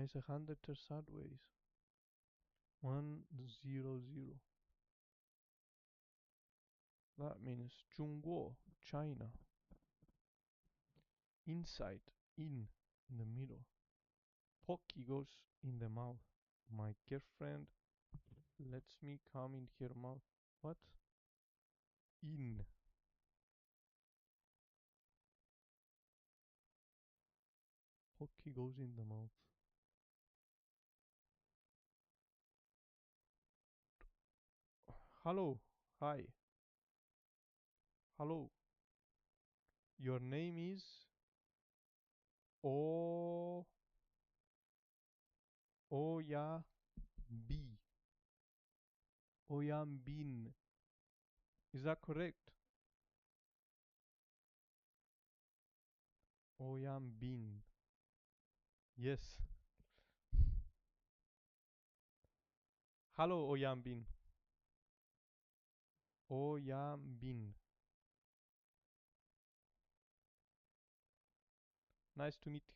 It's 100 turned sideways. 100. That means Zhongguo, China. Inside, in the middle. Pocky goes in the mouth. My girlfriend lets me come in her mouth. What? In. Pocky goes in the mouth. Hello. Hi. Hello. Your name is O Oya B. Oyambin. Is that correct? Oyambin. Yes. Hello, Oyambin. Oyambin. Nice to meet you.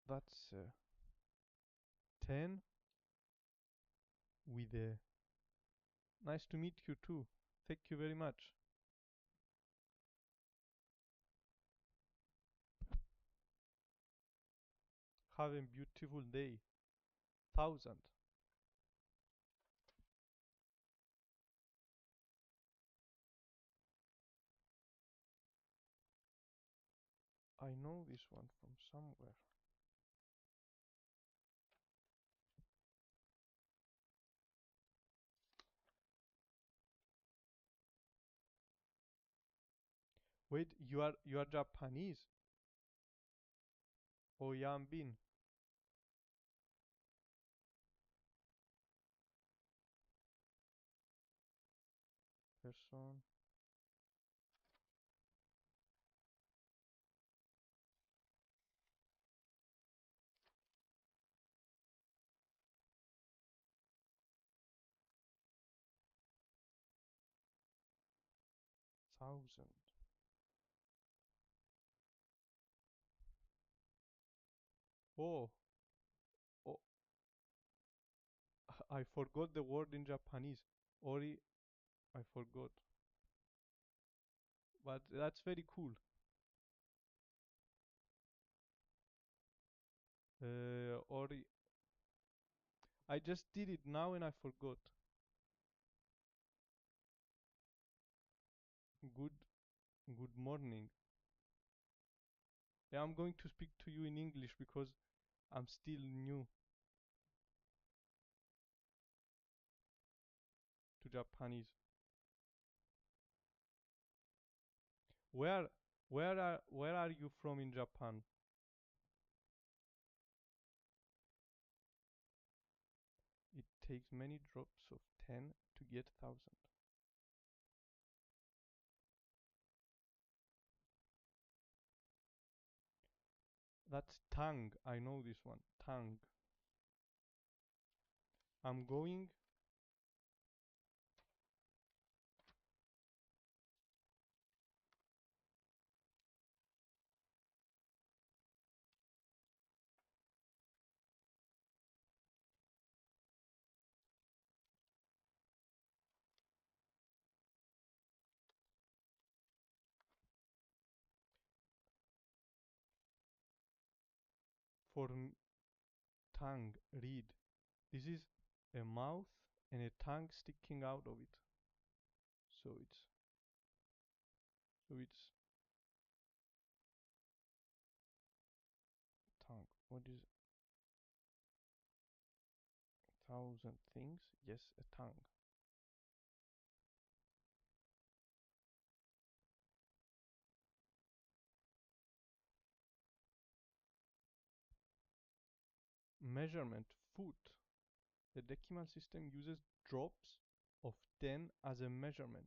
That's 10 with a nice to meet you too. Thank you very much. Have a beautiful day. 1000. I know this one from somewhere. Wait, you are Japanese? Oyambin. Person thousand. Oh, oh, I forgot the word in Japanese. Ori, I forgot. But that's very cool. Ori, I just did it now and I forgot. Good, good morning. Yeah, I'm going to speak to you in English because I'm still new to Japanese. Where, where are you from in Japan? It takes many drops of 10 to get 1,000. That's tongue. I know this one. Tongue. I'm going. For tongue, read. This is a mouth and a tongue sticking out of it. So it's tongue. What is 1,000 things? Yes, a tongue. Measurement, foot. The decimal system uses drops of 10 as a measurement.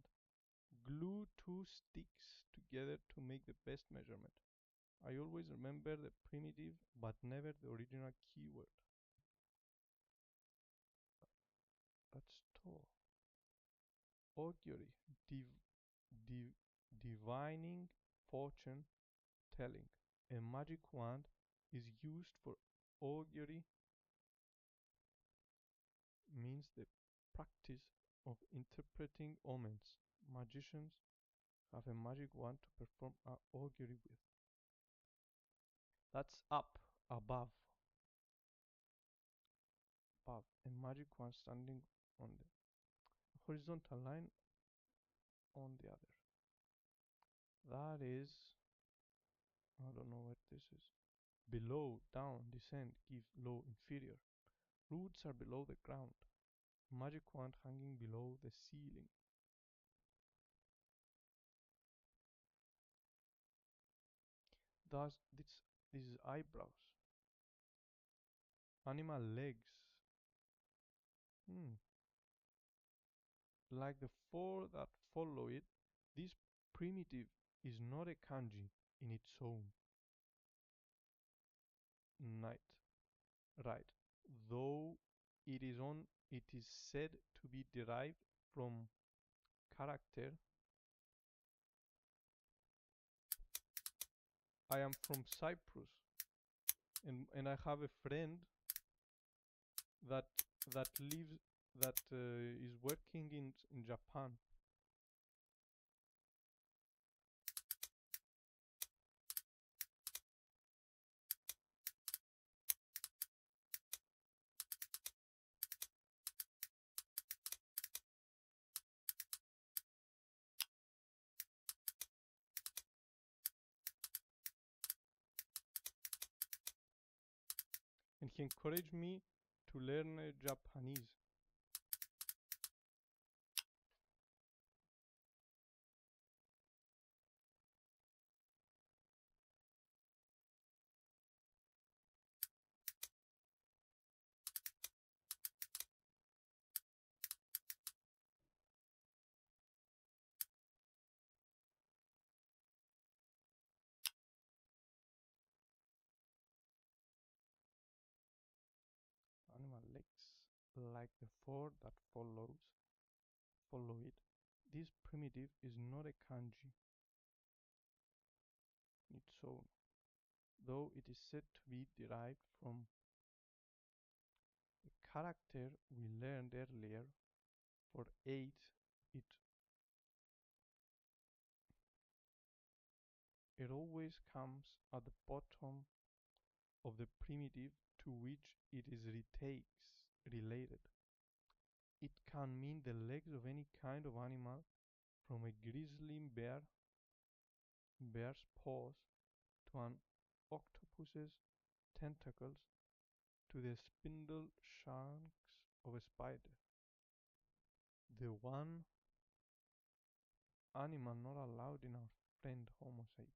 Glue two sticks together to make the best measurement. I always remember the primitive but never the original keyword. That's tall. Augury, div, divining, fortune telling. A magic wand is used for augury, means the practice of interpreting omens. Magicians have a magic wand to perform augury with. That's up, above, above. A magic wand standing on the horizontal line on the other. That is, I don't know what this is. Below, down, descend, give, low, inferior. Roots are below the ground. Magic wand hanging below the ceiling. Thus, this is eyebrows. Animal legs. Hmm. Like the four that follow it, this primitive is not a kanji in its own. Night. Right. Though it is said to be derived from character. I am from Cyprus, and I have a friend that that lives that is working in Japan. And he encouraged me to learn Japanese. Animal legs, like the four that follow it. This primitive is not a kanji in its own, though it is said to be derived from a character we learned earlier. For 8, it always comes at the bottom of the primitive to which it is related. It can mean the legs of any kind of animal, from a grizzly bear's paws to an octopus's tentacles to the spindle shanks of a spider. The one animal not allowed in our friend Homo sapiens.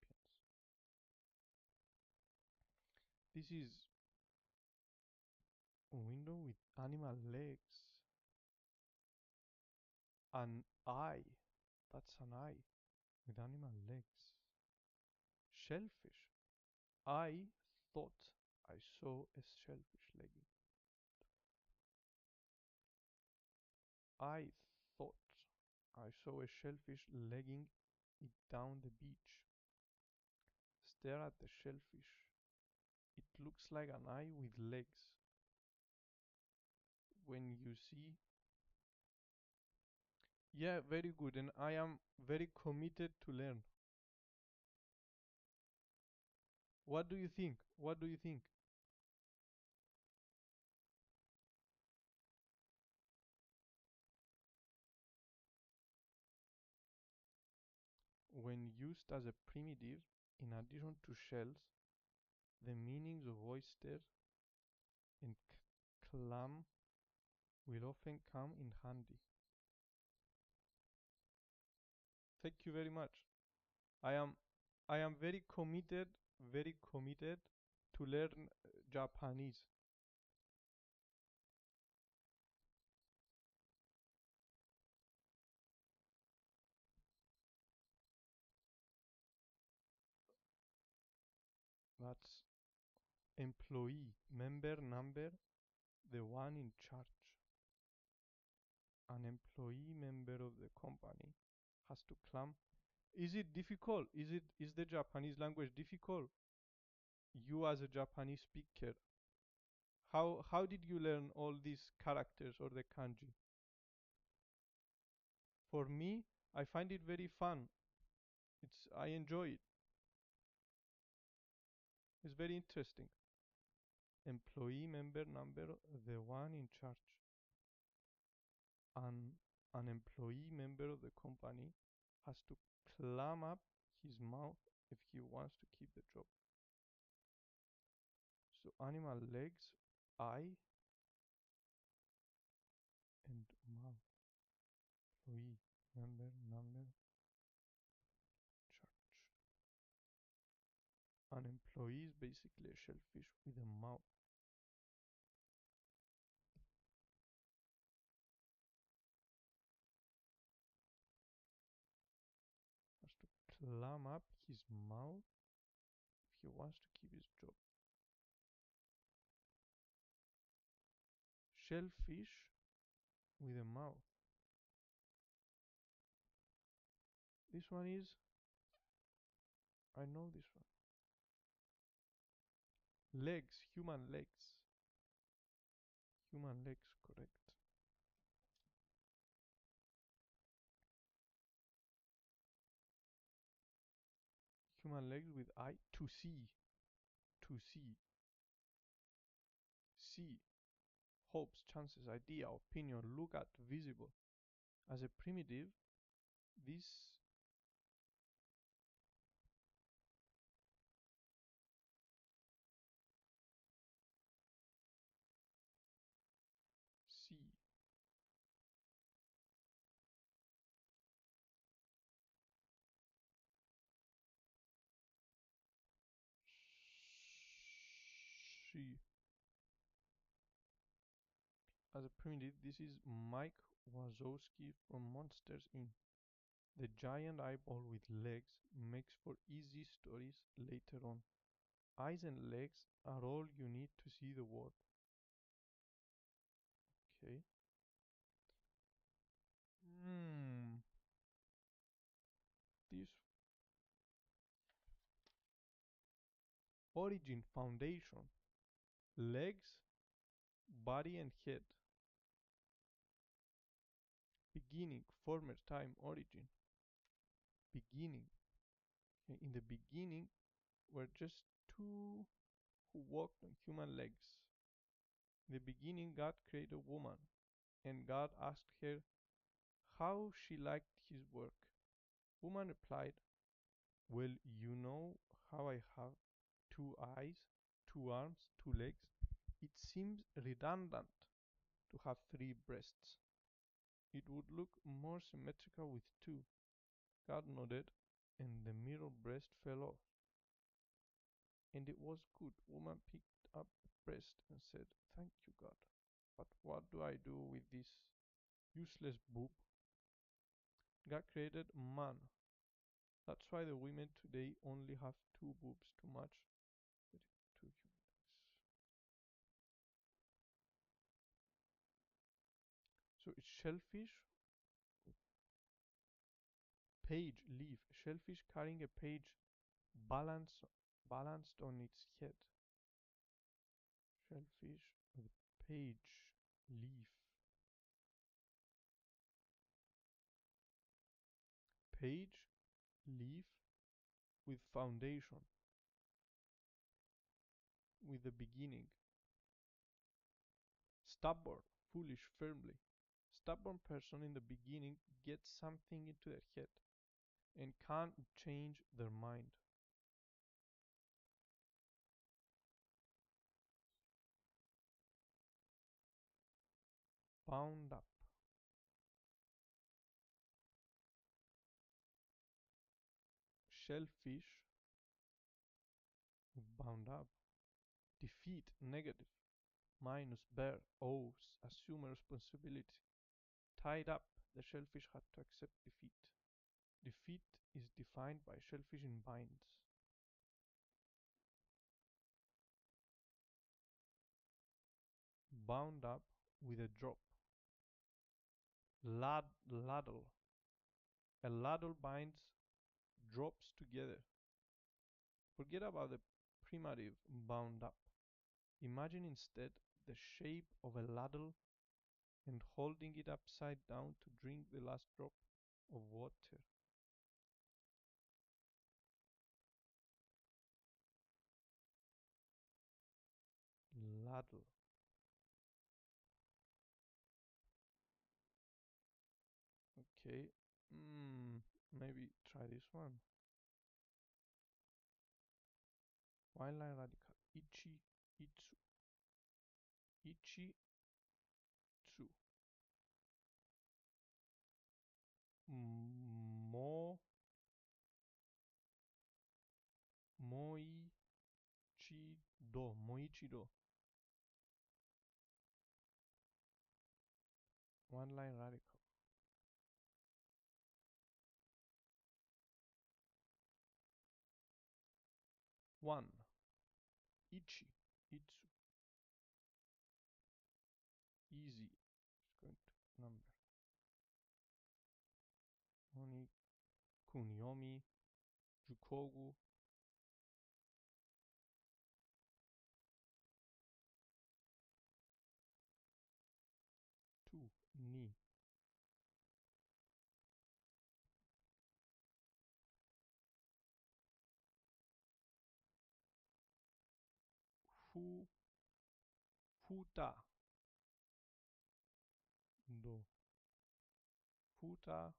This is a window with animal legs. An eye. That's an eye with animal legs. Shellfish. I thought I saw a shellfish legging. I thought I saw a shellfish legging it down the beach. Stare at the shellfish. It looks like an eye with legs. When you see. Yeah, very good, and I am very committed to learn. What do you think? What do you think? When used as a primitive, in addition to shells, the meanings of oyster and clam will often come in handy. Thank you very much. I am I am very committed to learn Japanese. That's employee, member number, the one in charge. An employee member of the company has to climb. Is it difficult? Is the Japanese language difficult? You as a Japanese speaker, how did you learn all these characters or the kanji? For me, I find it very fun. I enjoy it. It's very interesting. Employee member number, the one in charge. And an employee member of the company has to clam up his mouth if he wants to keep the job. So animal legs, eye, and mouth. Employee member number charge. An employee is basically a shellfish with a mouth. Has to clam up his mouth if he wants to keep his job. Shellfish with a mouth. This one is, I know this one. Legs, human legs. Human legs, correct. Human legs with eye, to see. To see. See. Hopes, chances, idea, opinion, look at, visible. As a primitive, this see. She. As a primitive, this is Mike Wazowski from Monsters Inc. The giant eyeball with legs makes for easy stories later on. Eyes and legs are all you need to see the world. Okay. origin, foundation. Legs, body and head. Beginning, former time, origin. Beginning. In the beginning were just two who walked on human legs. In the beginning, God created a woman, and God asked her how she liked his work. Woman replied, well, you know how I have 2 eyes, 2 arms, 2 legs. It seems redundant to have 3 breasts. It would look more symmetrical with 2. God nodded, and the middle breast fell off. And it was good. Woman picked up the breast and said, thank you, God. But what do I do with this useless boob? God created man. That's why the women today only have 2 boobs to match the 2 human legs. So it's shellfish, page, leaf. Shellfish carrying a page balanced on its head. Shellfish with page, leaf. Page, leaf with foundation, with the beginning. Stubborn, foolish, firmly. Stubborn person in the beginning gets something into their head and can't change their mind. Bound up. Shellfish bound up. Defeat, negative. Minus, bear, owes, assume a responsibility. Tied up, the shellfish had to accept defeat. Defeat is defined by shellfish in binds. Bound up with a drop. Ladle. A ladle binds drops together. Forget about the primitive bound up. Imagine instead the shape of a ladle and holding it upside down to drink the last drop of water. Ladle. Okay. Maybe try this one. One line radical. Ichi, itsu. Ichi, tsu. Mo, moi, chi, do. Moichi do. One line radical. One. Ichi, itsu. Easy. Just going to number. Oni, kunyomi, jukogu. 2. Ni. Fu, futa. Do. Futa.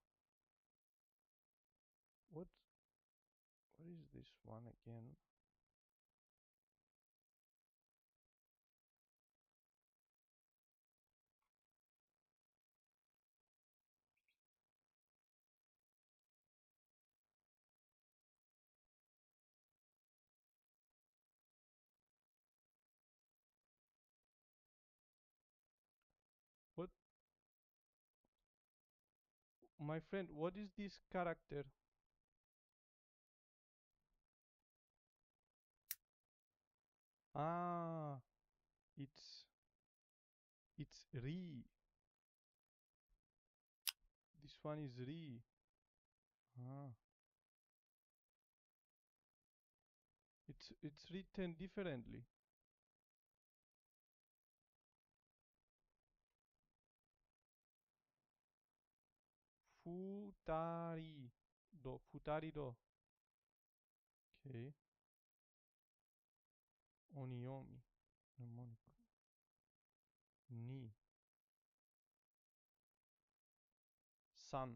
What is this one again? What, my friend, what is this character? Ah, it's ri. This one is ri. Ah, it's it's written differently. Futarido. Okay. Oniomi. Mnemonic. Ni. San.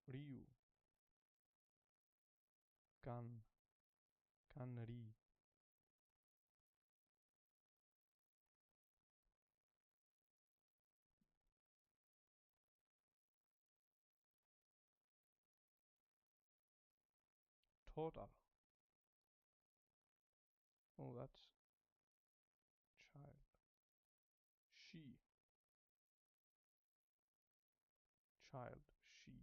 Ryu. Kanri. Total. Oh, that's child. She. Child. She.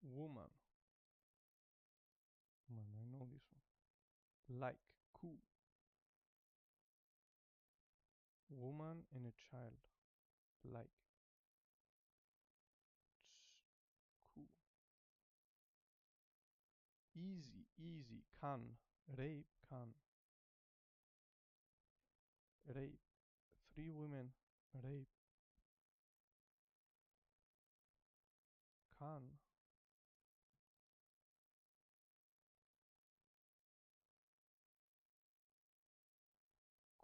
Woman. Man, I know this one. Like. Ku. Woman and a child. Like. Ku. Easy. Can. Rape. Can. Rape. 3 women. Rape. Can.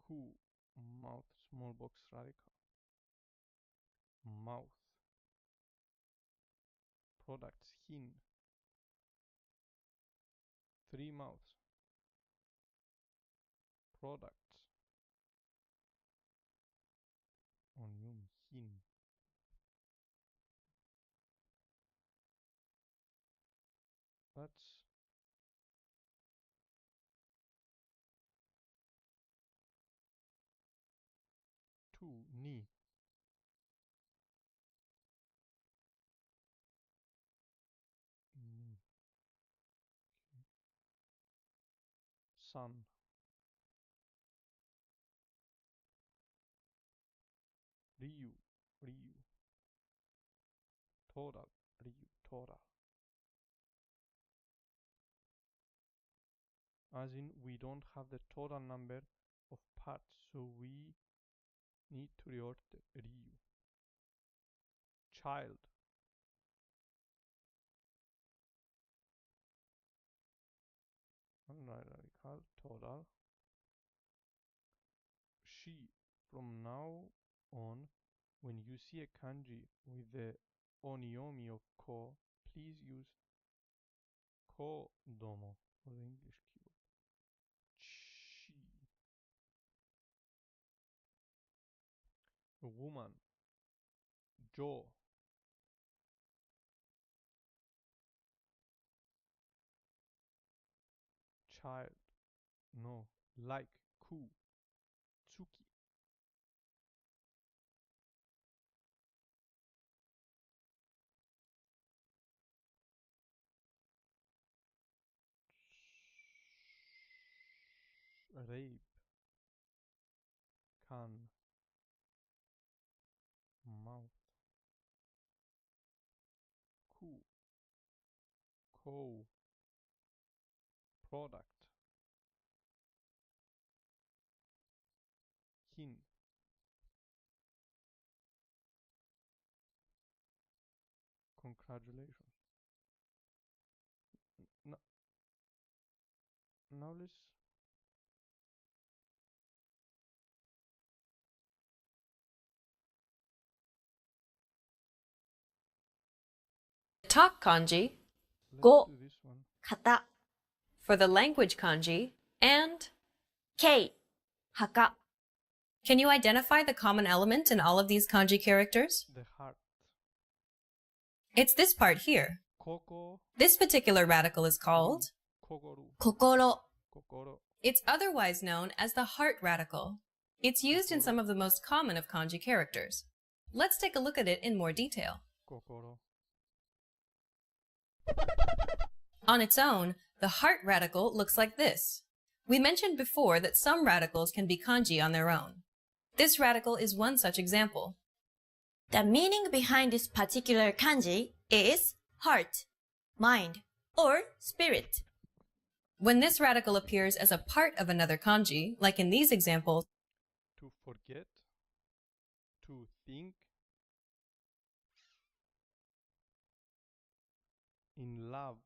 Ku. Mouth. Small box radical. Mouth. Products. Hin. 3 mouths. Products. Onion. Hin. That's 2. Ni. Ni. Sun. Ryu. Total. Ryu. Total. As in, we don't have the total number of parts, so we need to reorder Ryu. Child. Radical. Total. She. From now on, when you see a kanji with the oniomi of ko, please use ko domo for the English keyword. She. A woman. Jo. Child. No. Like. Ku. Tsuki. Rape. Can. Mouth. Ku. Ko. Product. Hin. Congratulations. Now let's Talk kanji, Go. do this one. 型 for the language kanji, and ケイ墓 can you identify the common element in all of these kanji characters? The heart. It's this part here. Koko. This particular radical is called, Kogoru. 心 Kokoro. it's otherwise known as the heart radical. It's used in some of the most common of kanji characters. Let's take a look at it in more detail. Kokoro. On its own, the heart radical looks like this. We mentioned before that some radicals can be kanji on their own. This radical is one such example. The meaning behind this particular kanji is heart, mind, or spirit. When this radical appears as a part of another kanji, like in these examples, to forget, to think, in love,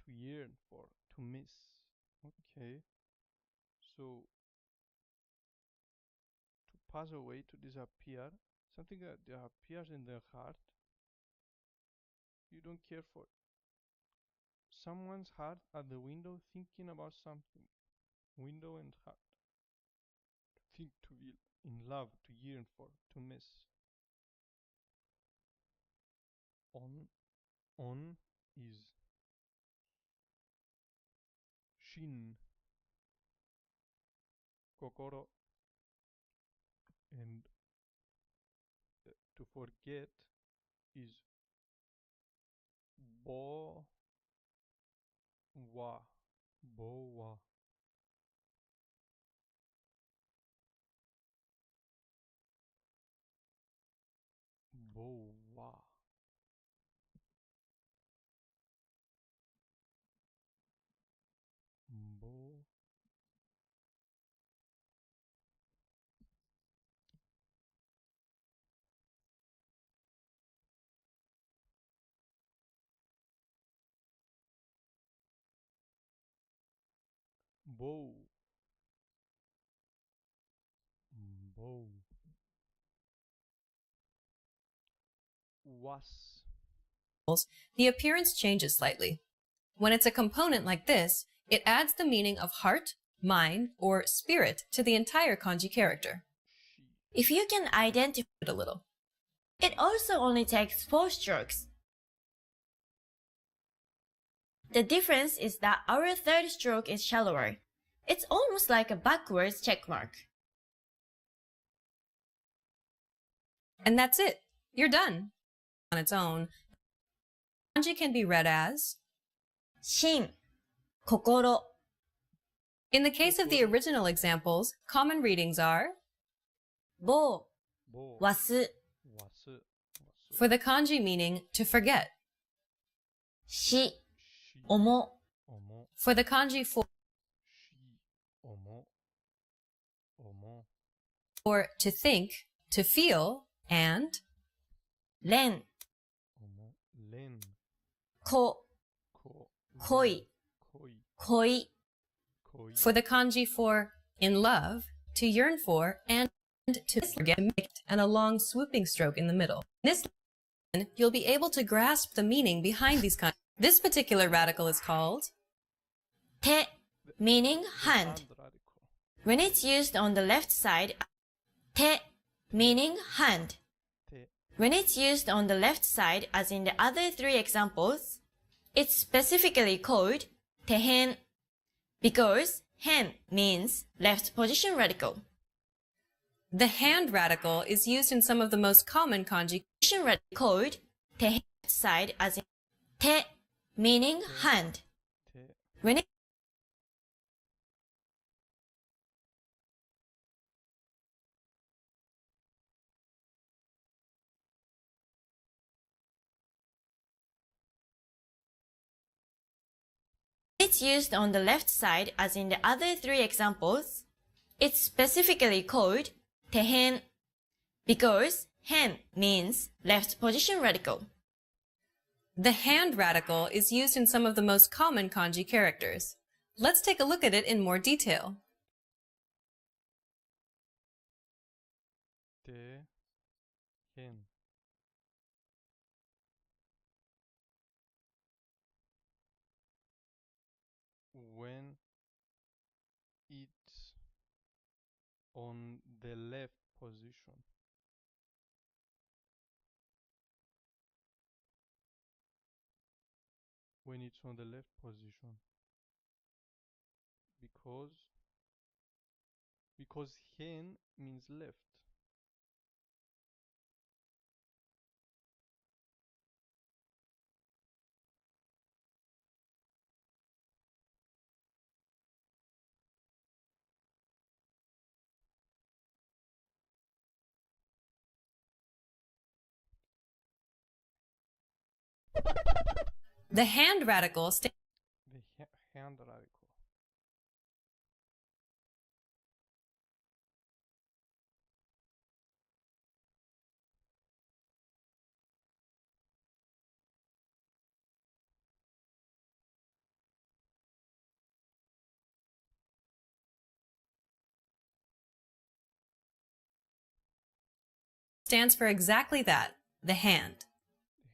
to yearn for, to miss. Okay, so to pass away, to disappear, something that appears in the heart, you don't care for. Someone's heart at the window thinking about something. Window and heart. To think, to be in love, to yearn for, to miss. On is shin, kokoro, and to forget is bo wa, bo wa. Bo wa. Bo. Bow. Bow. Was. the appearance changes slightly. When it's a component like this, it adds the meaning of heart, mind, or spirit to the entire kanji character. If you can identify it a little. it also only takes 4 strokes. The difference is that our third stroke is shallower. It's almost like a backwards checkmark. And that's it. You're done. On its own, kanji can be read as Shin, kokoro. In the case of the original examples, common readings are Bo, Bo. wasu. Wasu. for the kanji meaning to forget, Shi, Shi. omo. Omo. for the kanji for Shi. Omo. Omo. or to think, to feel, and Ren, Omo. Len. ko, Ko. koi, Koi. koi. Koi. for the kanji for in love, to yearn for, and to forget, and a long swooping stroke in the middle. In this lesson, you'll be able to grasp the meaning behind these kanji. This particular radical is called Te, meaning hand. Radical. When it's used on the left side, te, meaning hand. Te. When it's used on the left side, as in the other 3 examples, it's specifically called tehen, because hen means left position radical. the hand radical is used in some of the most common kanji. Position radical called tehen side, as in te, meaning hand. Te. When it's used on the left side, as in the other 3 examples, it's specifically called tehen, because hen means left position radical. The hand radical is used in some of the most common kanji characters. Let's take a look at it in more detail. Te. Hen. When it's on the left position. When it's on the left position. Because hen means left. The hand radical The hand radical. stands for exactly that, the hand.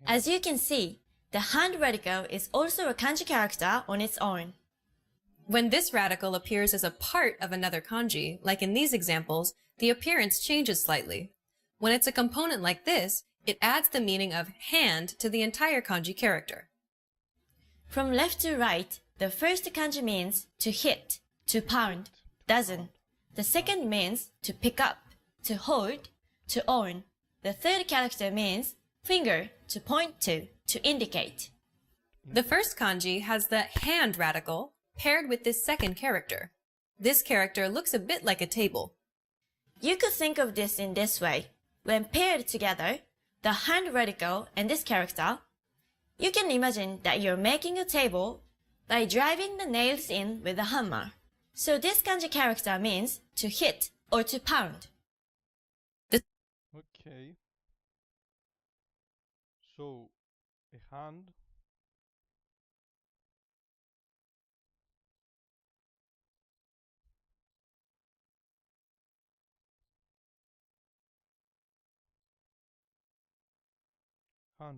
As you can see, the hand radical is also a kanji character on its own. When this radical appears as a part of another kanji, like in these examples, the appearance changes slightly. When it's a component like this, it adds the meaning of hand to the entire kanji character. From left to right, the first kanji means to hit, to pound, dozen. The second means to pick up, to hold, to own. The third character means finger, to point to indicate. The first kanji has the hand radical paired with this second character. This character looks a bit like a table. You could think of this in this way. When paired together, the hand radical and this character, you can imagine that you're making a table by driving the nails in with a hammer. So this kanji character means to hit or to pound. Okay. So, a hand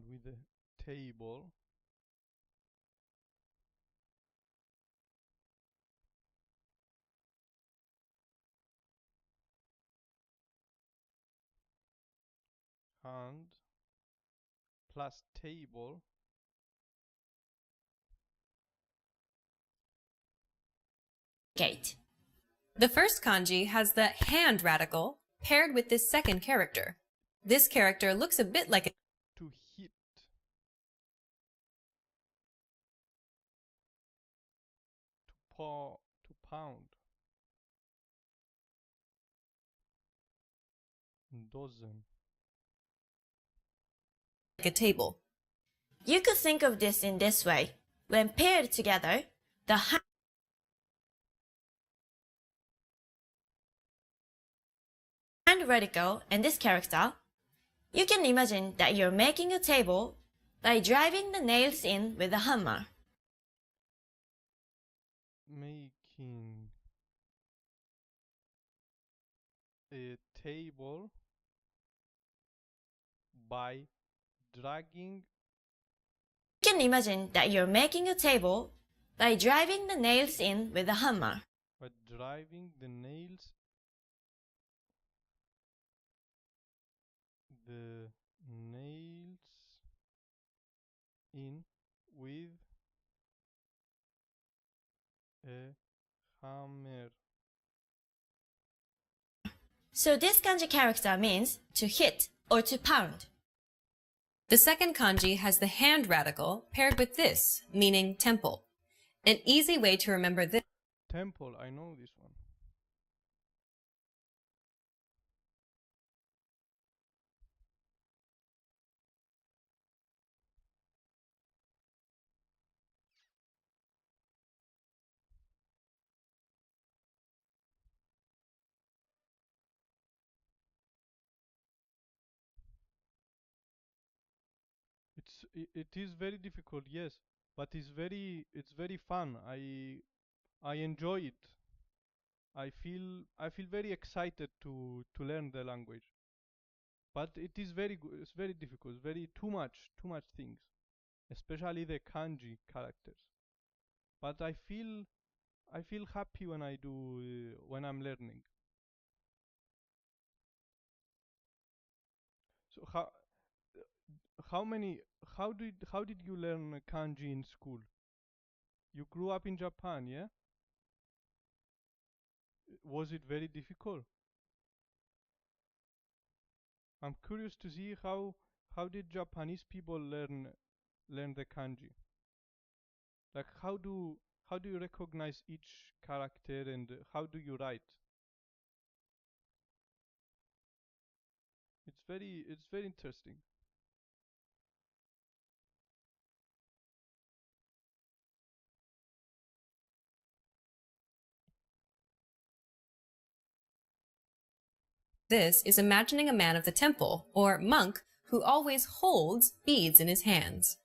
with a table. Hand plus table. Indicate. The first kanji has the hand radical paired with this second character. This character looks a bit like a To hit. To pound. Dozen. table. You could think of this in this way. When paired together, the hand radical and this character, you can imagine that you're making a table by driving the nails in with a hammer. Making a table by dragging. You can imagine that you're making a table by driving the nails in with a hammer. By driving the nails in with a hammer. So this kanji character means to hit or to pound. The second kanji has the hand radical paired with this, meaning temple. An easy way to remember this. Temple, I know this one. It is very difficult, yes, but it's very fun. I enjoy it. I feel very excited to learn the language. But it is very good. It's very difficult. Very too much things, especially the kanji characters. But I feel happy when I do when I'm learning. So how many how did you learn kanji in school? You grew up in Japan, yeah? Was it very difficult? I'm curious to see how did Japanese people learn the kanji? Like how do you recognize each character and how do you write? It's very interesting. This is imagining a man of the temple or monk who always holds beads in his hands.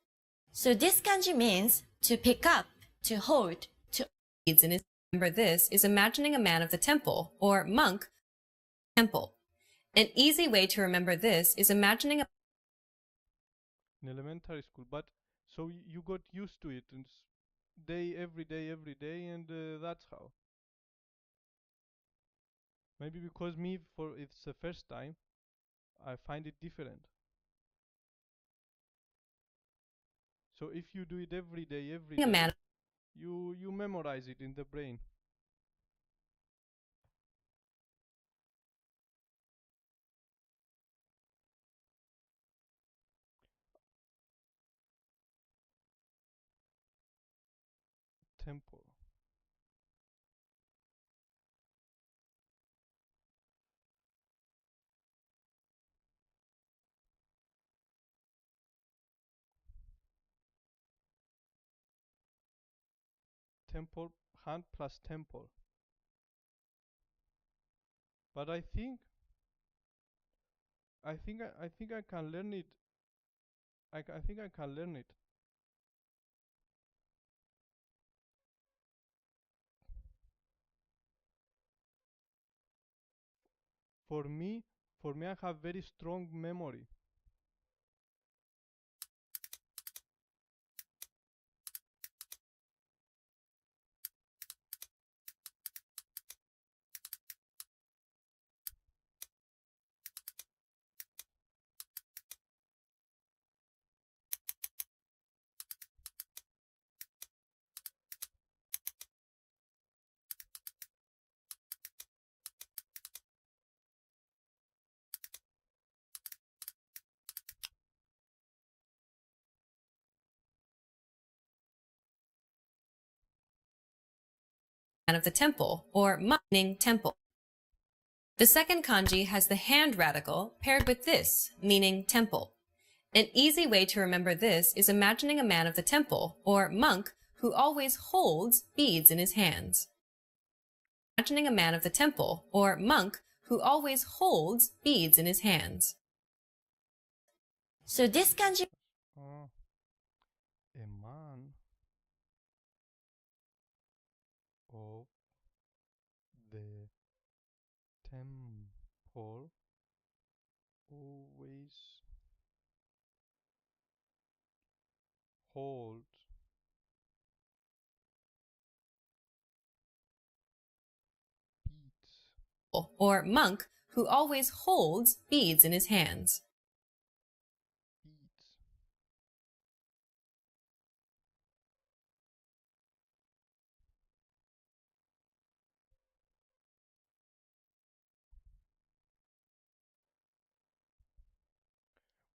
So this kanji means to pick up, to hold, to Beads in his Remember, this is imagining a man of the temple or monk temple. An easy way to remember this is imagining a in elementary school, but so you got used to it and every day, and that's how. Maybe because me, for it's the first time, I find it different. So if you do it every day, man you memorize it in the brain. Temple. Temple, hand plus temple. But I think I can learn it. I think I can learn it. For me, I have very strong memory. of the temple or meaning temple. The second kanji has the hand radical paired with this, meaning temple. An easy way to remember this is imagining a man of the temple or monk who always holds beads in his hands. Imagining a man of the temple or monk who always holds beads in his hands. So this kanji A man of the temple always holds beads. Or monk who always holds beads in his hands. Beads.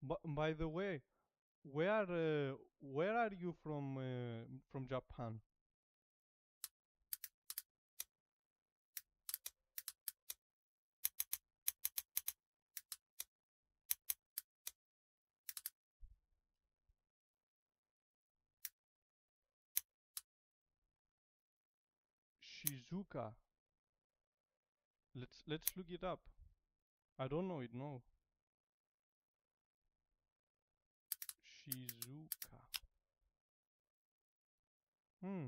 But by the way, where are you from Japan? Shizuka. Let's look it up. I don't know it. No. Shizuka. Hmm.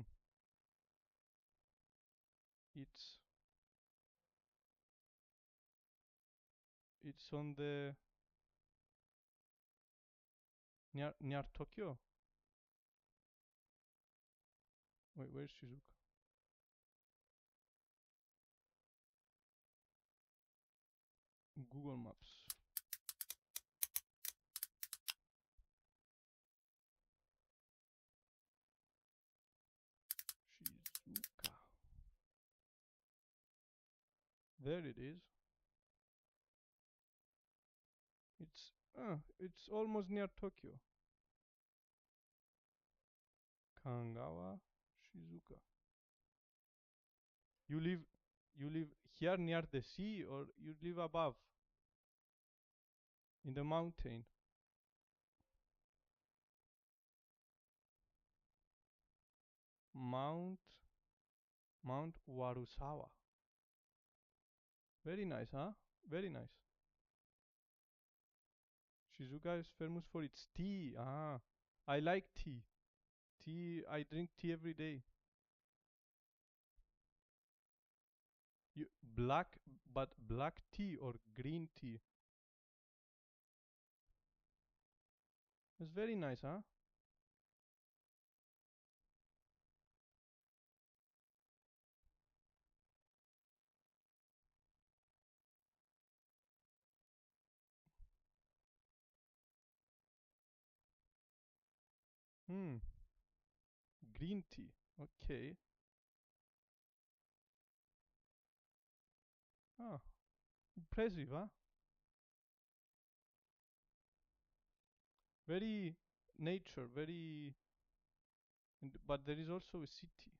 It's on the near Tokyo. Wait, where's Shizuka? Google Maps. Shizuka. There it is. It's almost near Tokyo. Kangawa, Shizuka. You live here near the sea, or you live above in the mountain? Mount Warusawa. Very nice, huh? Very nice. Shizuoka is famous for its tea. Ah, I like tea. I drink tea every day. Black, but black tea or green tea? It's very nice, huh? Hmm. Green tea. Okay. Ah, impressive, huh? Very nature, very. But there is also a city.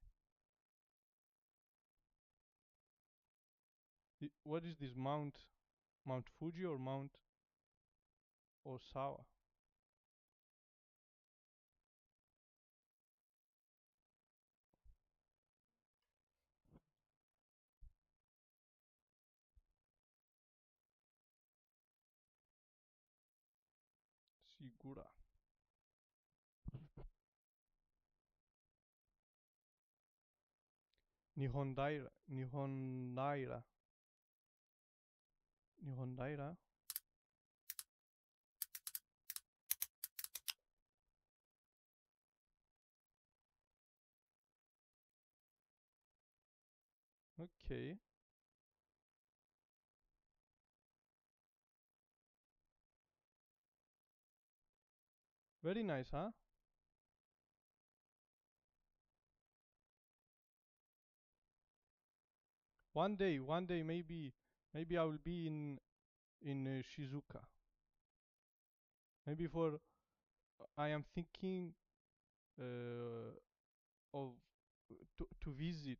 What is this Mount Fuji or Mount Osawa? Sigura. Nihondaira. Nihondaira. Nihondaira. Okay. Very nice, huh? One day, maybe I will be in Shizuoka. Maybe for I am thinking uh, of to visit.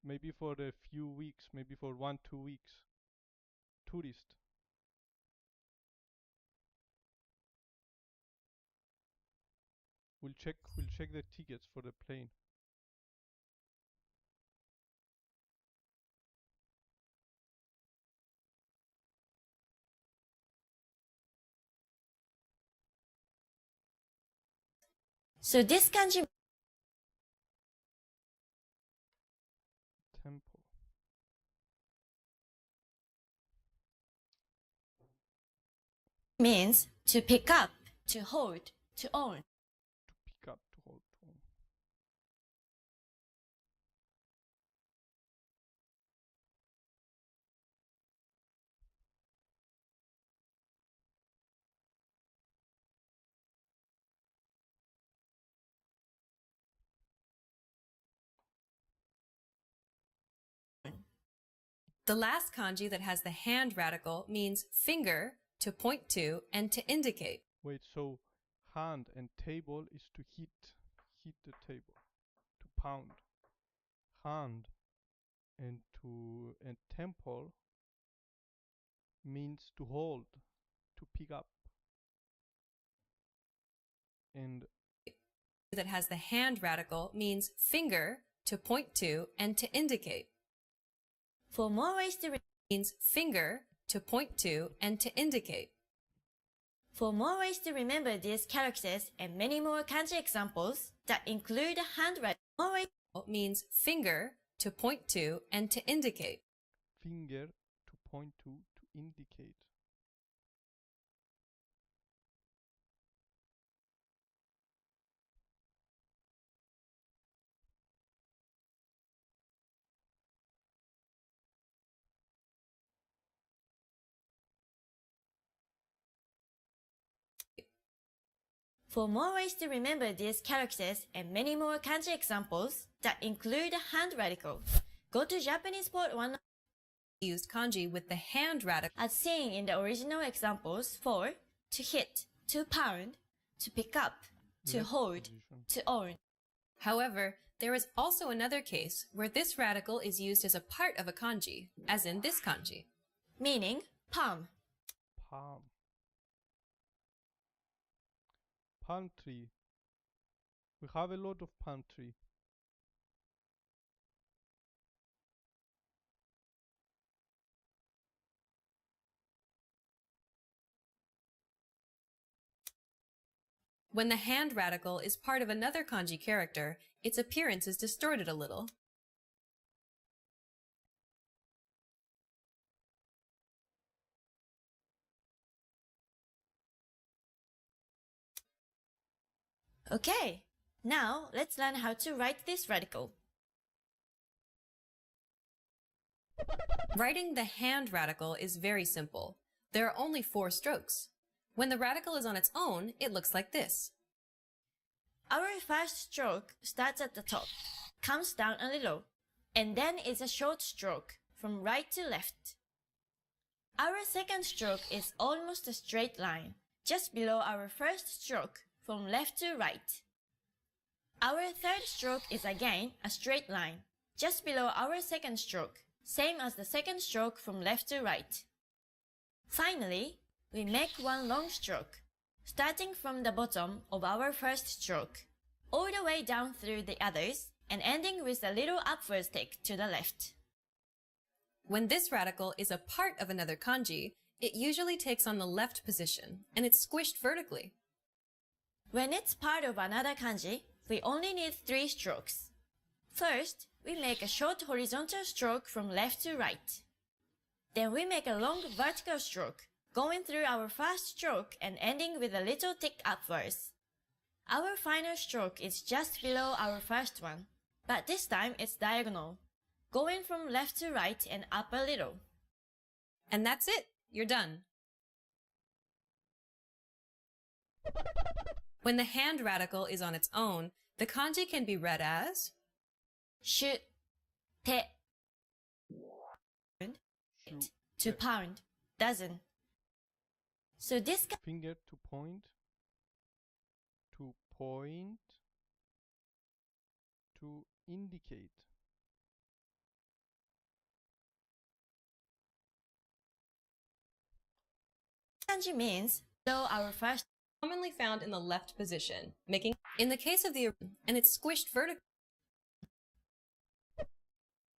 Maybe for a few weeks. Maybe for 1 2 weeks. Tourist. We'll check the tickets for the plane. So this kanji Temple. means to pick up, to hold, to own. To pick up, to hold, to own. The last kanji that has the hand radical means finger, to point to, and to indicate. Wait, so hand and table is to hit the table, to pound. Hand and temple means to hold, to pick up. And That has the hand radical means finger, to point to, and to indicate. For more ways to Means finger, to point to, and to indicate. For more ways to remember these characters and many more kanji examples that include handwriting, more ways Means finger, to point to, and to indicate. finger, to point to indicate. For more ways to remember these characters and many more kanji examples that include hand radical, go to Japanese Port 1 Used kanji with the hand radical as seen in the original examples for to hit, to pound, to pick up, to Left hold, position. to own. However, there is also another case where this radical is used as a part of a kanji, as in this kanji. Meaning palm. Palm. Palm tree. We have a lot of palm tree. When the hand radical is part of another kanji character, its appearance is distorted a little. Okay, now let's learn how to write this radical. Writing the hand radical is very simple. There are only 4 strokes. When the radical is on its own, it looks like this. Our first stroke starts at the top, comes down a little, and then is a short stroke from right to left. Our second stroke is almost a straight line, just below our first stroke from left to right. Our third stroke is again a straight line, just below our second stroke, same as the second stroke from left to right. Finally, we make one long stroke, starting from the bottom of our first stroke, all the way down through the others, and ending with a little upward tick to the left. When this radical is a part of another kanji, it usually takes on the left position, and it's squished vertically. When it's part of another kanji, we only need 3 strokes. First, we make a short horizontal stroke from left to right. Then we make a long vertical stroke, going through our first stroke and ending with a little tick upwards. Our final stroke is just below our first one, but this time it's diagonal, going from left to right and up a little. And that's it! You're done! When the hand radical is on its own, the kanji can be read as シュ、手 Shu- to pound, dozen. So this Finger to point, to indicate. kanji means below our first. commonly found in the left position, making in the case of the and it's squished vertically.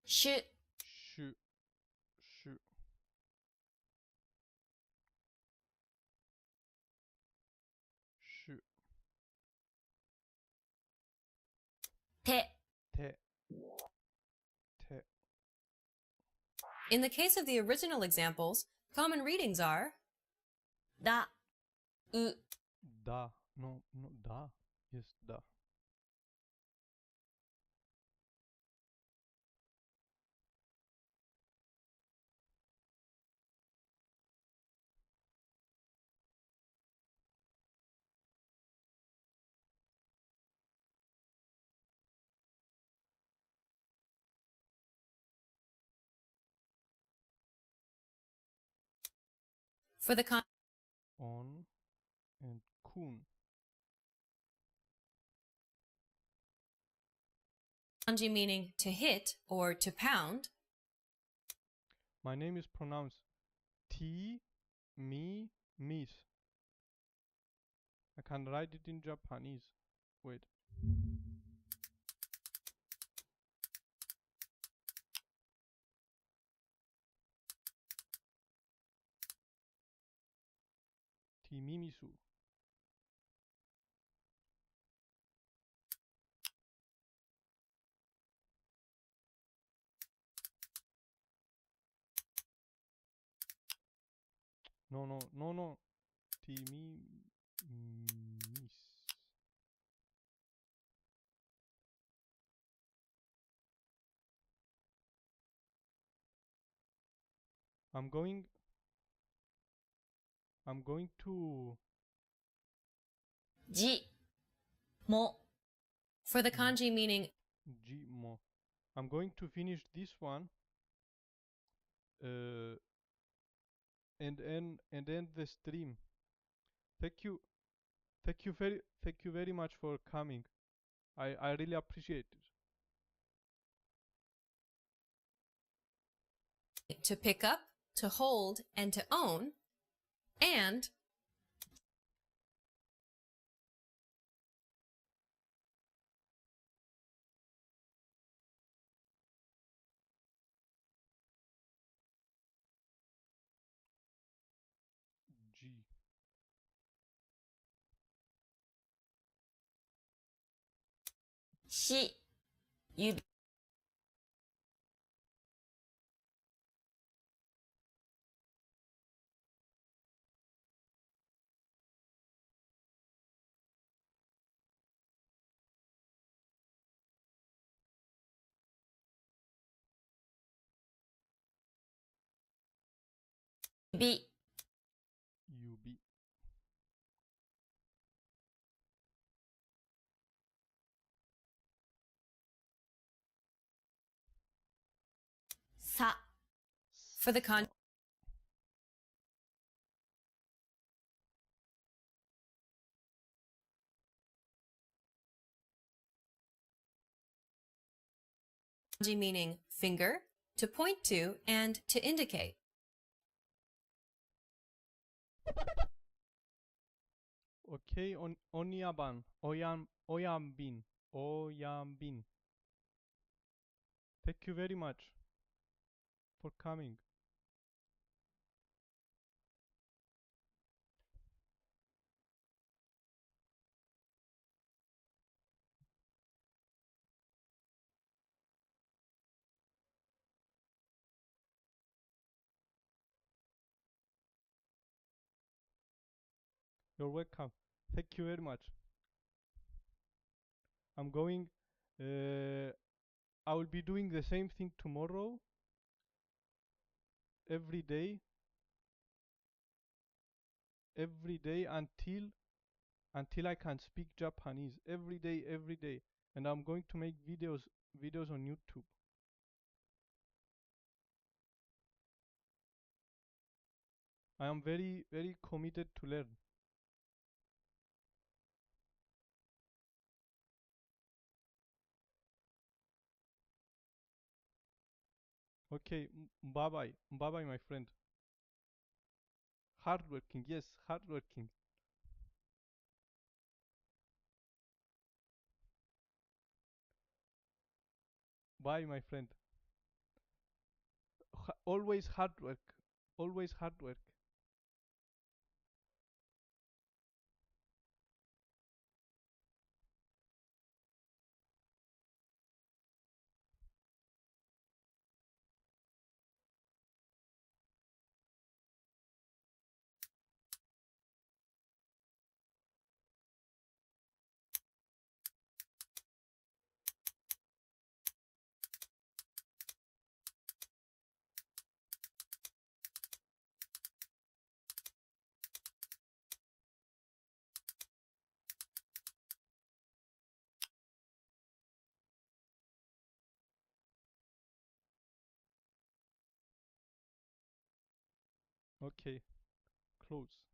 シュ、 Shu, shu, shu, 手 te, te, In the case of the original examples, common readings are だ、う da. No, no, da. Yes, da. for the On and kun. kanji meaning to hit or to pound. My name is pronounced T, mi, mis. I can write it in Japanese. Wait. Timimisu. No, no, no, no. Timimis. I'm going to じ、も For the kanji meaning Jimo. I'm going to finish this one and end the stream. Thank you very much for coming. I really appreciate it. to pick up, to hold, and to own, and G. し、指、指、指、さ、 For the kanji meaning finger, to point to, and to indicate. Okay, Onyaban, Oyambin, Oyambin. Thank you very much for coming. You're welcome. Thank you very much. I'm going. I will be doing the same thing tomorrow. Every day. Every day until I can speak Japanese. Every day, every day. And I'm going to make videos on YouTube. I am very, very committed to learn. Okay, bye bye. Bye bye, my friend. Hardworking, yes, hardworking. Bye, my friend. Always hard work. Always hard work. Okay, close.